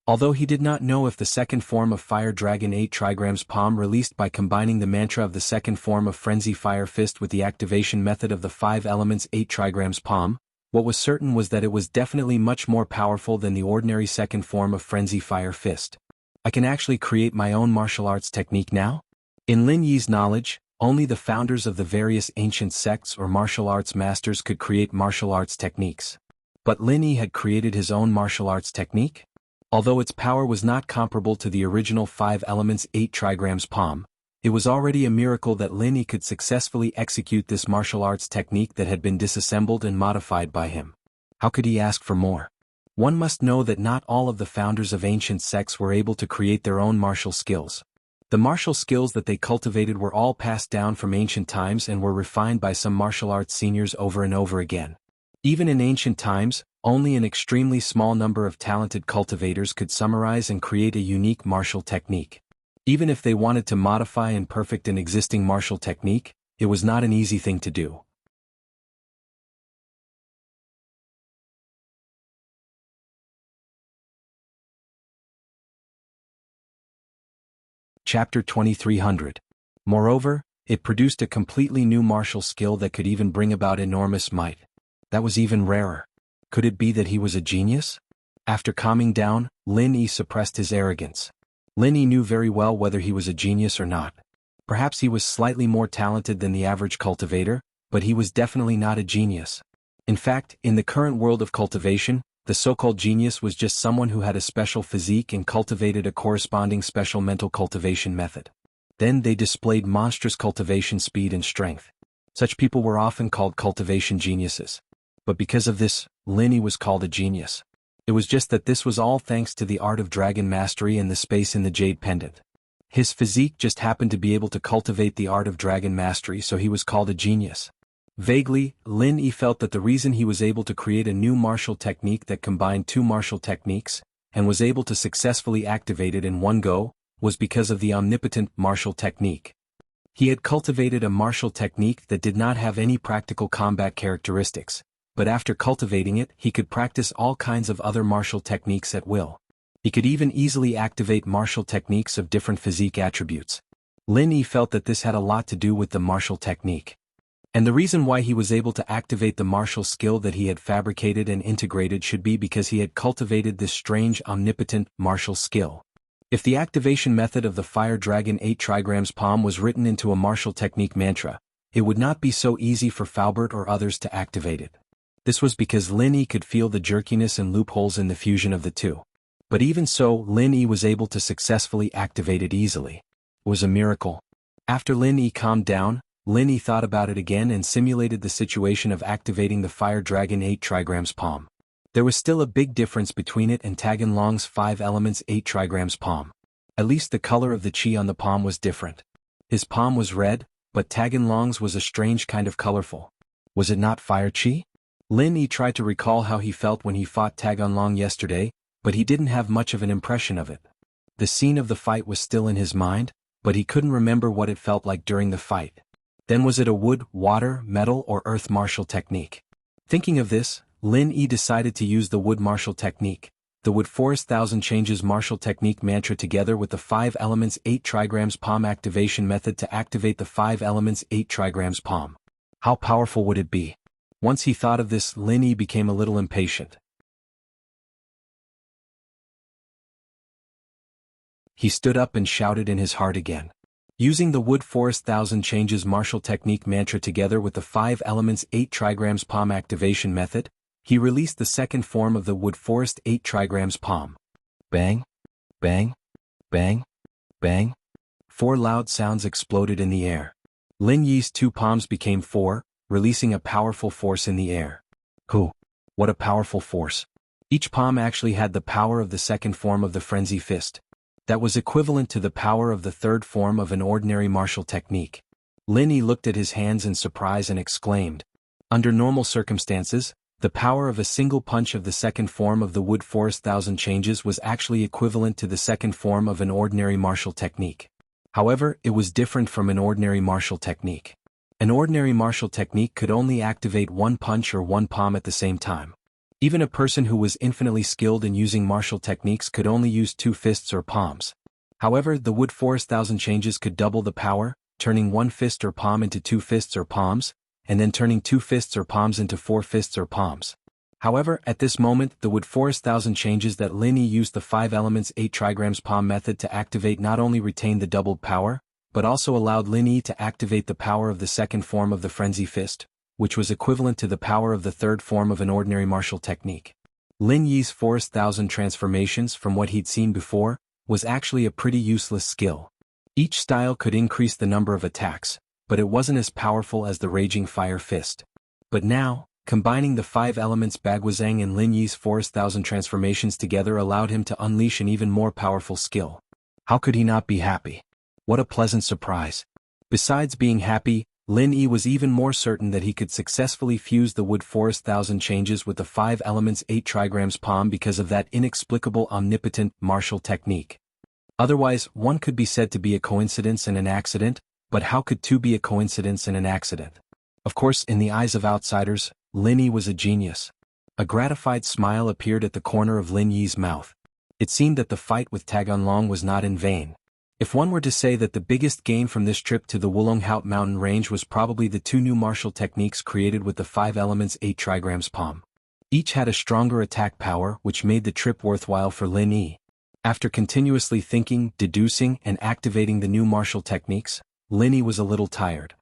Speaker 1: Although he did not know if the second form of Fire Dragon 8 trigrams palm released by combining the mantra of the second form of Frenzy Fire Fist with the activation method of the 5 elements 8 trigrams palm, what was certain was that it was definitely much more powerful than the ordinary second form of Frenzy Fire Fist. I can actually create my own martial arts technique now? In Lin Yi's knowledge, only the founders of the various ancient sects or martial arts masters could create martial arts techniques. But Lin Yi had created his own martial arts technique? Although its power was not comparable to the original 5 elements 8 trigrams palm, it was already a miracle that Lin Yi could successfully execute this martial arts technique that had been disassembled and modified by him. How could he ask for more? One must know that not all of the founders of ancient sects were able to create their own martial skills. The martial skills that they cultivated were all passed down from ancient times and were refined by some martial arts seniors over and over again. Even in ancient times, only an extremely small number of talented cultivators could summarize and create a unique martial technique. Even if they wanted to modify and perfect an existing martial technique, it was not an easy thing to do. Chapter 2300. Moreover, it produced a completely new martial skill that could even bring about enormous might. That was even rarer. Could it be that he was a genius? After calming down, Lin Yi suppressed his arrogance. Lin Yi knew very well whether he was a genius or not. Perhaps he was slightly more talented than the average cultivator, but he was definitely not a genius. In fact, in the current world of cultivation, the so-called genius was just someone who had a special physique and cultivated a corresponding special mental cultivation method. Then they displayed monstrous cultivation speed and strength. Such people were often called cultivation geniuses. But because of this, Lin Yi was called a genius. It was just that this was all thanks to the art of dragon mastery and the space in the jade pendant. His physique just happened to be able to cultivate the art of dragon mastery, so he was called a genius. Vaguely, Lin Yi felt that the reason he was able to create a new martial technique that combined two martial techniques, and was able to successfully activate it in one go, was because of the omnipotent martial technique. He had cultivated a martial technique that did not have any practical combat characteristics, but after cultivating it, he could practice all kinds of other martial techniques at will. He could even easily activate martial techniques of different physique attributes. Lin Yi felt that this had a lot to do with the martial technique. And the reason why he was able to activate the martial skill that he had fabricated and integrated should be because he had cultivated this strange omnipotent martial skill. If the activation method of the Fire Dragon 8 trigrams palm was written into a martial technique mantra, it would not be so easy for Faubert or others to activate it. This was because Lin Yi could feel the jerkiness and loopholes in the fusion of the two. But even so, Lin Yi was able to successfully activate it easily. It was a miracle. After Lin Yi calmed down, Lin Yi thought about it again and simulated the situation of activating the Fire Dragon 8 trigrams palm. There was still a big difference between it and Taganlong's 5 elements 8 trigrams palm. At least the color of the chi on the palm was different. His palm was red, but Taganlong's was a strange kind of colorful. Was it not fire chi? Lin Yi tried to recall how he felt when he fought Taganlong yesterday, but he didn't have much of an impression of it. The scene of the fight was still in his mind, but he couldn't remember what it felt like during the fight. Then was it a wood, water, metal or earth martial technique? Thinking of this, Lin Yi decided to use the wood martial technique, the wood forest thousand changes martial technique mantra together with the 5 elements 8 trigrams palm activation method to activate the 5 elements 8 trigrams palm. How powerful would it be? Once he thought of this, Lin Yi became a little impatient. He stood up and shouted in his heart again. Using the wood forest thousand changes martial technique mantra together with the 5 elements 8 trigrams palm activation method, he released the second form of the wood forest 8 trigrams palm. Bang, bang, bang, bang. 4 loud sounds exploded in the air. Lin Yi's 2 palms became 4, releasing a powerful force in the air. What a powerful force. Each palm actually had the power of the second form of the frenzy fist. That was equivalent to the power of the third form of an ordinary martial technique. Lin Yi looked at his hands in surprise and exclaimed. Under normal circumstances, the power of a single punch of the second form of the wood forest thousand changes was actually equivalent to the second form of an ordinary martial technique. However, it was different from an ordinary martial technique. An ordinary martial technique could only activate one punch or one palm at the same time. Even a person who was infinitely skilled in using martial techniques could only use 2 fists or palms. However, the wood forest thousand changes could double the power, turning 1 fist or palm into 2 fists or palms, and then turning 2 fists or palms into 4 fists or palms. However, at this moment, the wood forest thousand changes that Lin Yi used the 5 elements 8 trigrams palm method to activate not only retained the doubled power, but also allowed Lin Yi to activate the power of the second form of the frenzy fist, which was equivalent to the power of the third form of an ordinary martial technique. Lin Yi's forest thousand transformations, from what he'd seen before, was actually a pretty useless skill. Each style could increase the number of attacks, but it wasn't as powerful as the raging fire fist. But now, Combining the 5 elements Bagwazang and Lin Yi's Forest Thousand transformations together allowed him to unleash an even more powerful skill. How could he not be happy? What a pleasant surprise. Besides being happy, Lin Yi was even more certain that he could successfully fuse the Wood Forest Thousand changes with the 5 elements 8 trigrams palm because of that inexplicable omnipotent martial technique. Otherwise, one could be said to be a coincidence and an accident, but how could two be a coincidence and an accident? Of course, in the eyes of outsiders, Lin Yi was a genius. A gratified smile appeared at the corner of Lin Yi's mouth. It seemed that the fight with Taganlong was not in vain. If one were to say that the biggest gain from this trip to the Wulonghout mountain range was probably the 2 new martial techniques created with the 5 elements 8 trigrams palm. Each had a stronger attack power which made the trip worthwhile for Lin Yi. After continuously thinking, deducing, and activating the new martial techniques, Lin Yi was a little tired.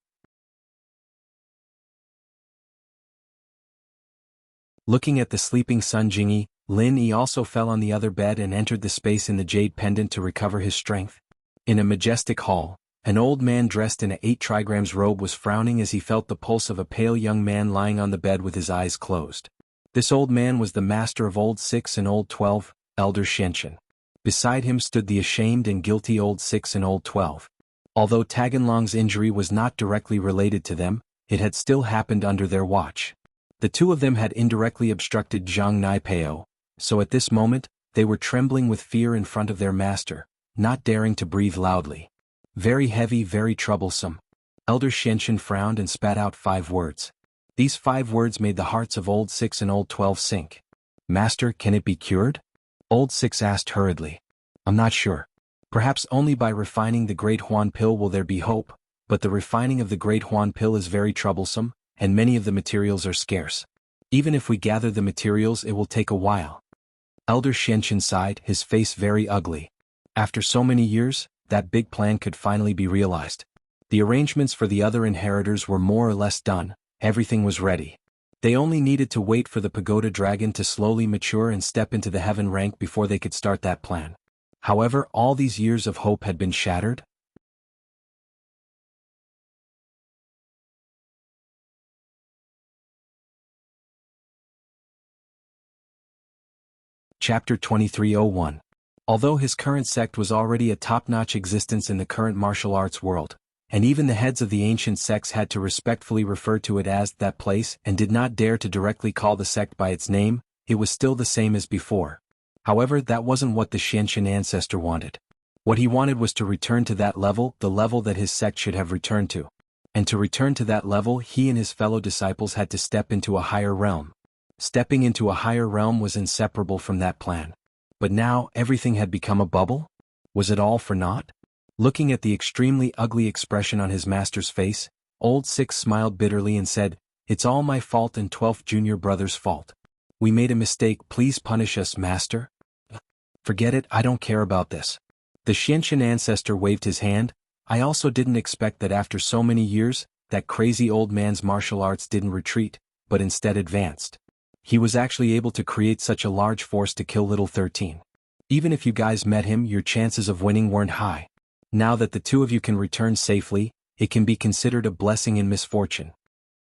Speaker 1: Looking at the sleeping Sun Jingyi, Lin Yi also fell on the other bed and entered the space in the jade pendant to recover his strength. In a majestic hall, an old man dressed in a 8 trigrams robe was frowning as he felt the pulse of a pale young man lying on the bed with his eyes closed. This old man was the master of Old 6 and Old 12, Elder Xianchen. Beside him stood the ashamed and guilty Old 6 and Old 12. Although Taganlong's injury was not directly related to them, it had still happened under their watch. The 2 of them had indirectly obstructed Zhang Naipeo, so at this moment, they were trembling with fear in front of their master, not daring to breathe loudly. Very heavy, very troublesome. Elder Xianchen frowned and spat out 5 words. These 5 words made the hearts of Old 6 and Old 12 sink. Master, can it be cured? Old 6 asked hurriedly. I'm not sure. Perhaps only by refining the Great Huan Pill will there be hope, but the refining of the Great Huan Pill is very troublesome, and many of the materials are scarce. Even if we gather the materials, it will take a while. Elder Xianchen sighed, his face very ugly. After so many years, that big plan could finally be realized. The arrangements for the other inheritors were more or less done, everything was ready. They only needed to wait for the pagoda dragon to slowly mature and step into the heaven rank before they could start that plan. However, all these years of hope had been shattered. Chapter 2301. Although his current sect was already a top-notch existence in the current martial arts world, and even the heads of the ancient sects had to respectfully refer to it as that place and did not dare to directly call the sect by its name, it was still the same as before. However, that wasn't what the Xianchen ancestor wanted. What he wanted was to return to that level, the level that his sect should have returned to. And to return to that level, he and his fellow disciples had to step into a higher realm. Stepping into a higher realm was inseparable from that plan. But now, everything had become a bubble? Was it all for naught? Looking at the extremely ugly expression on his master's face, Old 6 smiled bitterly and said, "It's all my fault and 12th junior brother's fault. We made a mistake, please punish us, master." "Forget it, I don't care about this." The Xianchen ancestor waved his hand. "I also didn't expect that after so many years, that crazy old man's martial arts didn't retreat, but instead advanced. He was actually able to create such a large force to kill little 13. Even if you guys met him, your chances of winning weren't high. Now that the 2 of you can return safely, it can be considered a blessing in misfortune."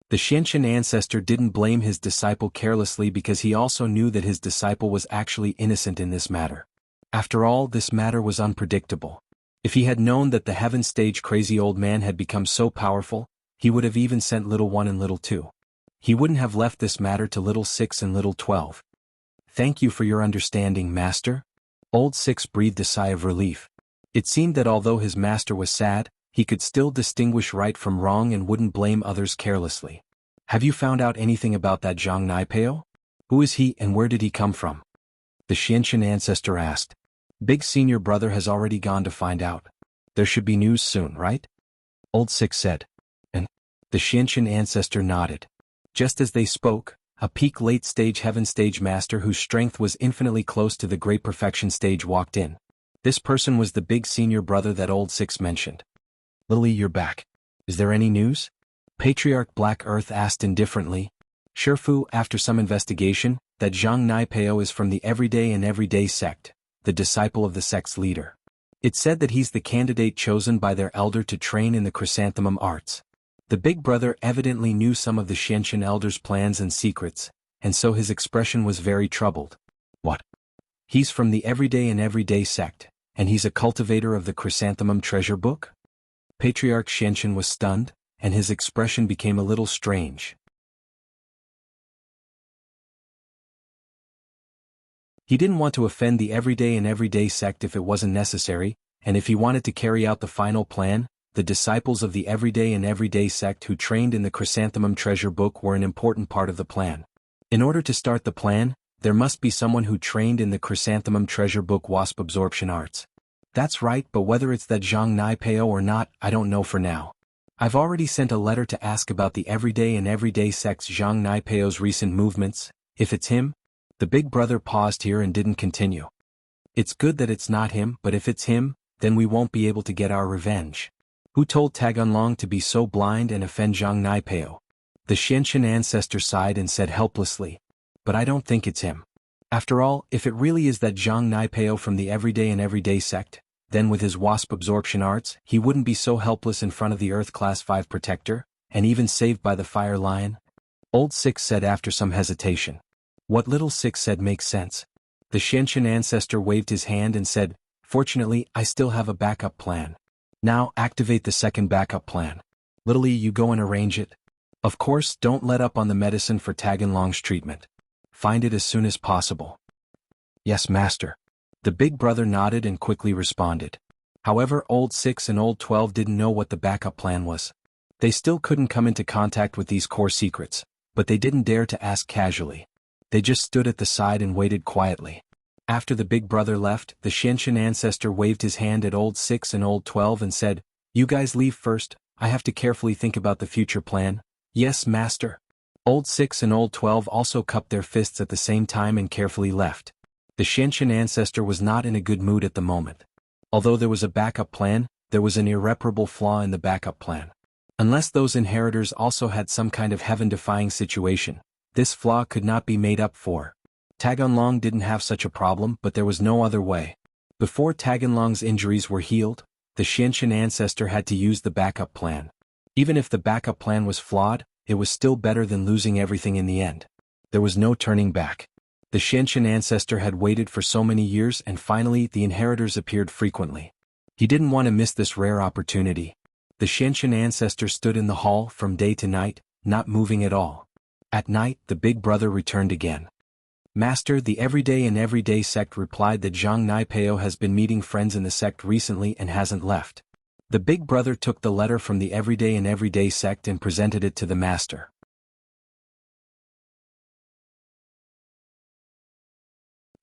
Speaker 1: The Xianchen ancestor didn't blame his disciple carelessly because he also knew that his disciple was actually innocent in this matter. After all, this matter was unpredictable. If he had known that the heaven stage crazy old man had become so powerful, he would have even sent little 1 and little 2. He wouldn't have left this matter to little 6 and little 12. "Thank you for your understanding, master." Old 6 breathed a sigh of relief. It seemed that although his master was sad, he could still distinguish right from wrong and wouldn't blame others carelessly. "Have you found out anything about that Zhang Naipeo? Who is he and where did he come from?" The Xianchen ancestor asked. "Big senior brother has already gone to find out. There should be news soon, right?" Old 6 said. And the Xianchen ancestor nodded. Just as they spoke, a peak late-stage heaven stage master whose strength was infinitely close to the great perfection stage walked in. This person was the big senior brother that Old 6 mentioned. "Lily, you're back. Is there any news?" Patriarch Black Earth asked indifferently. "Shifu, after some investigation, that Zhang Naipeo is from the Everyday sect, the disciple of the sect's leader. It's said that he's the candidate chosen by their elder to train in the chrysanthemum arts. The big brother evidently knew some of the Xiantian elders' plans and secrets, and so his expression was very troubled. What? He's from the Everyday and Everyday sect, and he's a cultivator of the Chrysanthemum treasure book? Patriarch Xiantian was stunned, and his expression became a little strange. He didn't want to offend the Everyday and Everyday sect if it wasn't necessary, and if he wanted to carry out the final plan, the disciples of the Everyday and Everyday sect who trained in the Chrysanthemum treasure book were an important part of the plan. In order to start the plan, there must be someone who trained in the Chrysanthemum treasure book wasp absorption arts. That's right, but whether it's that Zhang Naipeo or not, I don't know for now. I've already sent a letter to ask about the Everyday and Everyday sect's Zhang Naipeo's recent movements. If it's him. The big brother paused here and didn't continue. It's good that it's not him, but if it's him, then we won't be able to get our revenge. Who told Taganlong to be so blind and offend Zhang Naipeo? The Xiantian ancestor sighed and said helplessly. But I don't think it's him. After all, if it really is that Zhang Naipeo from the Everyday and Everyday sect, then with his wasp absorption arts, he wouldn't be so helpless in front of the Earth Class 5 protector, and even saved by the Fire Lion. Old Six said after some hesitation. What Little Six said makes sense. The Xiantian ancestor waved his hand and said, fortunately, I still have a backup plan. Now, activate the second backup plan. Little E, you go and arrange it. Of course, don't let up on the medicine for Taganlong's treatment. Find it as soon as possible. Yes, master. The big brother nodded and quickly responded. However, Old Six and Old 12 didn't know what the backup plan was. They still couldn't come into contact with these core secrets, but they didn't dare to ask casually. They just stood at the side and waited quietly. After the big brother left, the Xiantian ancestor waved his hand at Old 6 and Old 12 and said, you guys leave first, I have to carefully think about the future plan. Yes, master. Old 6 and Old 12 also cupped their fists at the same time and carefully left. The Xiantian ancestor was not in a good mood at the moment. Although there was a backup plan, there was an irreparable flaw in the backup plan. Unless those inheritors also had some kind of heaven-defying situation, this flaw could not be made up for. Taganlong didn't have such a problem, but there was no other way. Before Taganlong's injuries were healed, the Xiantian ancestor had to use the backup plan. Even if the backup plan was flawed, it was still better than losing everything in the end. There was no turning back. The Xiantian ancestor had waited for so many years and finally the inheritors appeared frequently. He didn't want to miss this rare opportunity. The Xiantian ancestor stood in the hall from day to night, not moving at all. At night, the big brother returned again. Master, the Everyday and Everyday sect replied that Zhang Naipeo has been meeting friends in the sect recently and hasn't left. The big brother took the letter from the Everyday and Everyday sect and presented it to the master.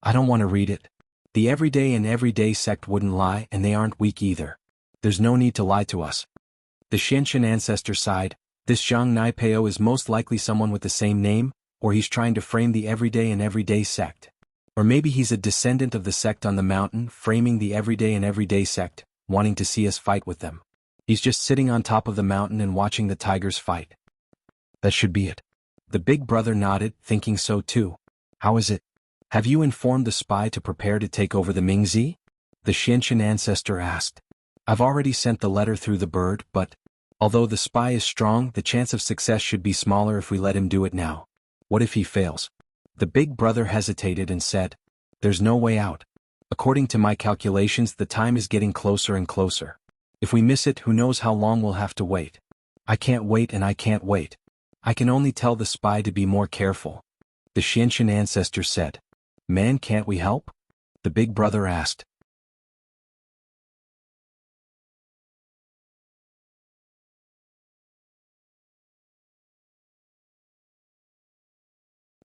Speaker 1: I don't want to read it. The Everyday and Everyday sect wouldn't lie and they aren't weak either. There's no need to lie to us. The Xiantian ancestor sighed. This Zhang Naipeo is most likely someone with the same name, or he's trying to frame the Everyday and Everyday sect. Or maybe he's a descendant of the sect on the mountain framing the Everyday and Everyday sect, wanting to see us fight with them. He's just sitting on top of the mountain and watching the tigers fight. That should be it. The big brother nodded, thinking so too. How is it? Have you informed the spy to prepare to take over the Mingzi? The Xiantian ancestor asked. I've already sent the letter through the bird, but although the spy is strong, the chance of success should be smaller if we let him do it now. What if he fails? The big brother hesitated and said, there's no way out. According to my calculations, the time is getting closer and closer. If we miss it, who knows how long we'll have to wait. I can't wait and I can't wait. I can only tell the spy to be more careful. The Xiantian ancestor said. Man, can't we help? The big brother asked.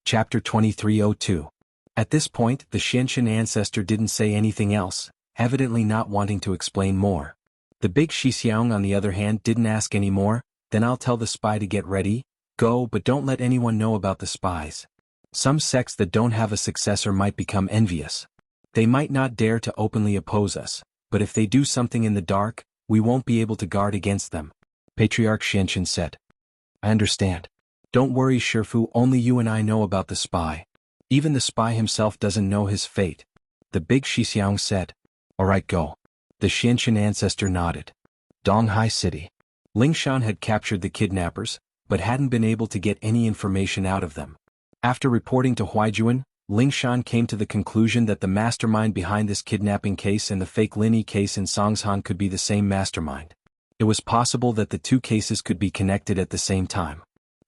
Speaker 1: Chapter 2302. At this point, the Xiantian ancestor didn't say anything else, evidently not wanting to explain more. The big Shixiang on the other hand didn't ask any more. Then I'll tell the spy to get ready, go, but don't let anyone know about the spies. Some sects that don't have a successor might become envious. They might not dare to openly oppose us, but if they do something in the dark, we won't be able to guard against them. Patriarch Xiantian said. I understand. Don't worry, Shifu, only you and I know about the spy. Even the spy himself doesn't know his fate. The big Shixiang said. Alright, go. The Xiantian ancestor nodded. Donghai City. Ling Shan had captured the kidnappers, but hadn't been able to get any information out of them. After reporting to Huaijuan, Ling Shan came to the conclusion that the mastermind behind this kidnapping case and the fake Lin Yi case in Songshan could be the same mastermind. It was possible that the two cases could be connected at the same time.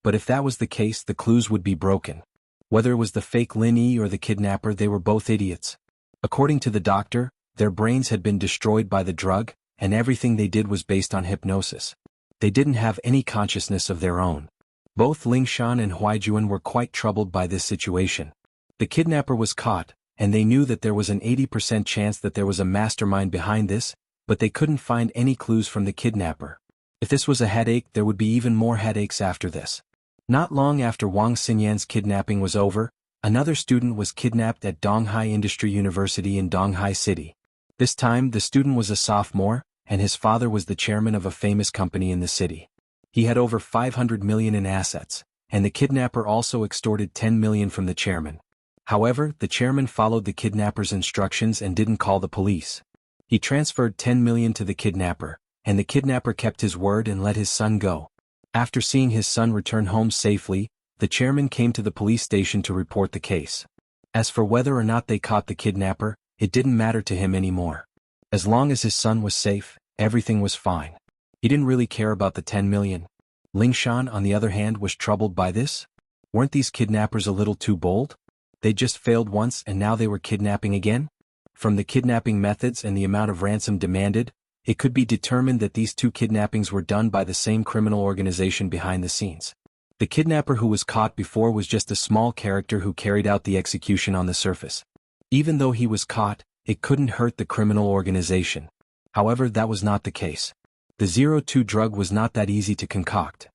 Speaker 1: But if that was the case, the clues would be broken. Whether it was the fake Lin Yi or the kidnapper, they were both idiots. According to the doctor, their brains had been destroyed by the drug, and everything they did was based on hypnosis. They didn't have any consciousness of their own. Both Ling Shan and Huaijuan were quite troubled by this situation. The kidnapper was caught, and they knew that there was an 80% chance that there was a mastermind behind this, but they couldn't find any clues from the kidnapper. If this was a headache, there would be even more headaches after this. Not long after Wang Xinyan's kidnapping was over, another student was kidnapped at Donghai Industry University in Donghai City. This time, the student was a sophomore, and his father was the chairman of a famous company in the city. He had over 500 million in assets, and the kidnapper also extorted 10 million from the chairman. However, the chairman followed the kidnapper's instructions and didn't call the police. He transferred 10 million to the kidnapper, and the kidnapper kept his word and let his son go. After seeing his son return home safely, the chairman came to the police station to report the case. As for whether or not they caught the kidnapper, it didn't matter to him anymore. As long as his son was safe, everything was fine. He didn't really care about the 10 million. Ling Shan, on the other hand, was troubled by this. Weren't these kidnappers a little too bold? They just failed once and now they were kidnapping again? From the kidnapping methods and the amount of ransom demanded, it could be determined that these two kidnappings were done by the same criminal organization behind the scenes. The kidnapper who was caught before was just a small character who carried out the execution on the surface. Even though he was caught, it couldn't hurt the criminal organization. However, that was not the case. The 02 drug was not that easy to concoct.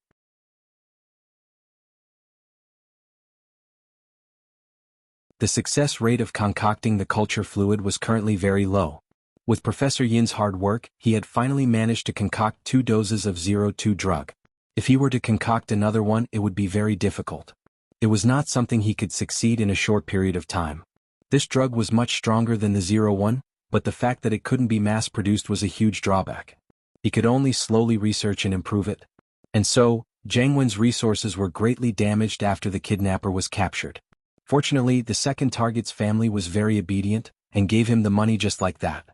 Speaker 1: The success rate of concocting the culture fluid was currently very low. With Professor Yin's hard work, he had finally managed to concoct 2 doses of 02 drug. If he were to concoct another one, it would be very difficult. It was not something he could succeed in a short period of time. This drug was much stronger than the 01, but the fact that it couldn't be mass-produced was a huge drawback. He could only slowly research and improve it. And so, Zhang Wen's resources were greatly damaged after the kidnapper was captured. Fortunately, the second target's family was very obedient, and gave him the money just like that.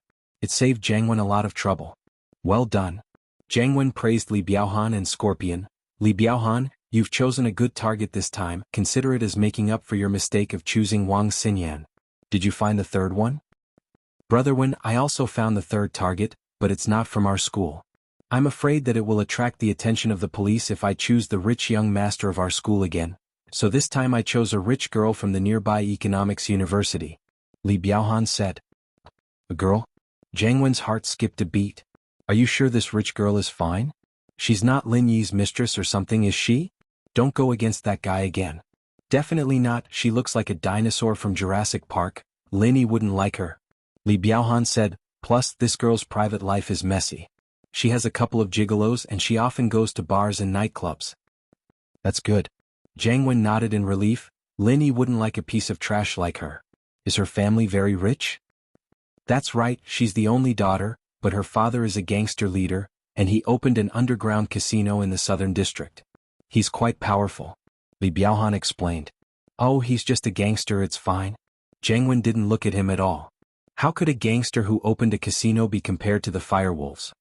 Speaker 1: It saved Zhang Wen a lot of trouble. Well done. Zhang Wen praised Li Biaohan and Scorpion. Li Biaohan, you've chosen a good target this time, consider it as making up for your mistake of choosing Wang Xinyan. Did you find the third one? Brother Wen, I also found the third target, but it's not from our school. I'm afraid that it will attract the attention of the police if I choose the rich young master of our school again. So this time I chose a rich girl from the nearby economics university. Li Biaohan said. A girl? Zhang Wen's heart skipped a beat. Are you sure this rich girl is fine? She's not Lin Yi's mistress or something, is she? Don't go against that guy again. Definitely not, she looks like a dinosaur from Jurassic Park. Lin Yi wouldn't like her. Li Biaohan said, plus this girl's private life is messy. She has a couple of gigolos and she often goes to bars and nightclubs. That's good. Zhang Wen nodded in relief. Lin Yi wouldn't like a piece of trash like her. Is her family very rich? That's right, she's the only daughter, but her father is a gangster leader, and he opened an underground casino in the southern district. He's quite powerful. Li Biaohan explained. Oh, he's just a gangster, it's fine. Zhang Wen didn't look at him at all. How could a gangster who opened a casino be compared to the firewolves?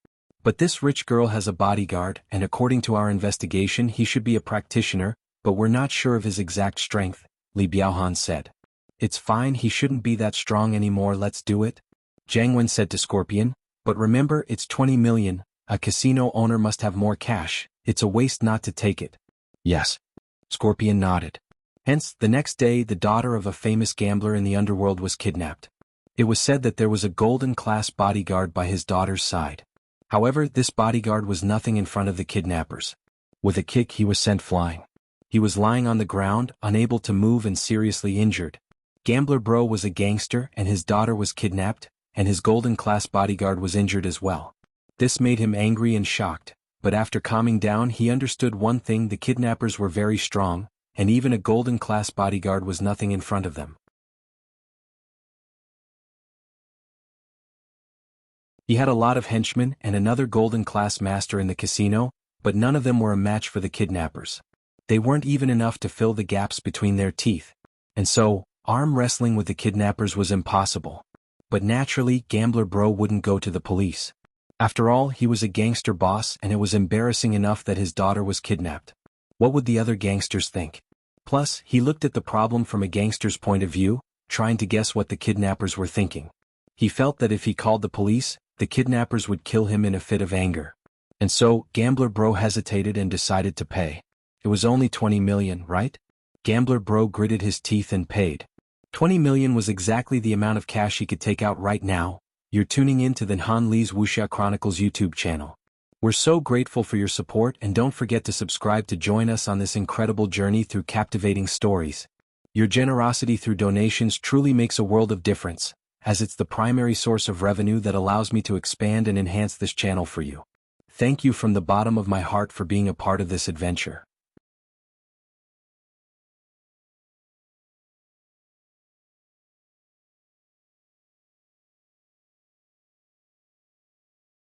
Speaker 1: But this rich girl has a bodyguard, and according to our investigation he should be a practitioner, but we're not sure of his exact strength, Li Biaohan said. It's fine, he shouldn't be that strong anymore, let's do it. Zhang Wen said to Scorpion, but remember it's 20 million, a casino owner must have more cash, it's a waste not to take it. Yes. Scorpion nodded. Hence, the next day the daughter of a famous gambler in the underworld was kidnapped. It was said that there was a golden-class bodyguard by his daughter's side. However, this bodyguard was nothing in front of the kidnappers. With a kick he was sent flying. He was lying on the ground, unable to move and seriously injured. Gambler Bro was a gangster and his daughter was kidnapped, and his golden-class bodyguard was injured as well. This made him angry and shocked, but after calming down he understood one thing: the kidnappers were very strong, and even a golden-class bodyguard was nothing in front of them. He had a lot of henchmen and another golden-class master in the casino, but none of them were a match for the kidnappers. They weren't even enough to fill the gaps between their teeth. And so, arm wrestling with the kidnappers was impossible. But naturally, Gambler Bro wouldn't go to the police. After all, he was a gangster boss and it was embarrassing enough that his daughter was kidnapped. What would the other gangsters think? Plus, he looked at the problem from a gangster's point of view, trying to guess what the kidnappers were thinking. He felt that if he called the police, the kidnappers would kill him in a fit of anger. And so, Gambler Bro hesitated and decided to pay. It was only 20 million, right? Gambler Bro gritted his teeth and paid. 20 million was exactly the amount of cash he could take out right now. You're tuning in to the Han Lee's Wuxia Chronicles YouTube channel. We're so grateful for your support and don't forget to subscribe to join us on this incredible journey through captivating stories. Your generosity through donations truly makes a world of difference, as it's the primary source of revenue that allows me to expand and enhance this channel for you. Thank you from the bottom of my heart for being a part of this adventure.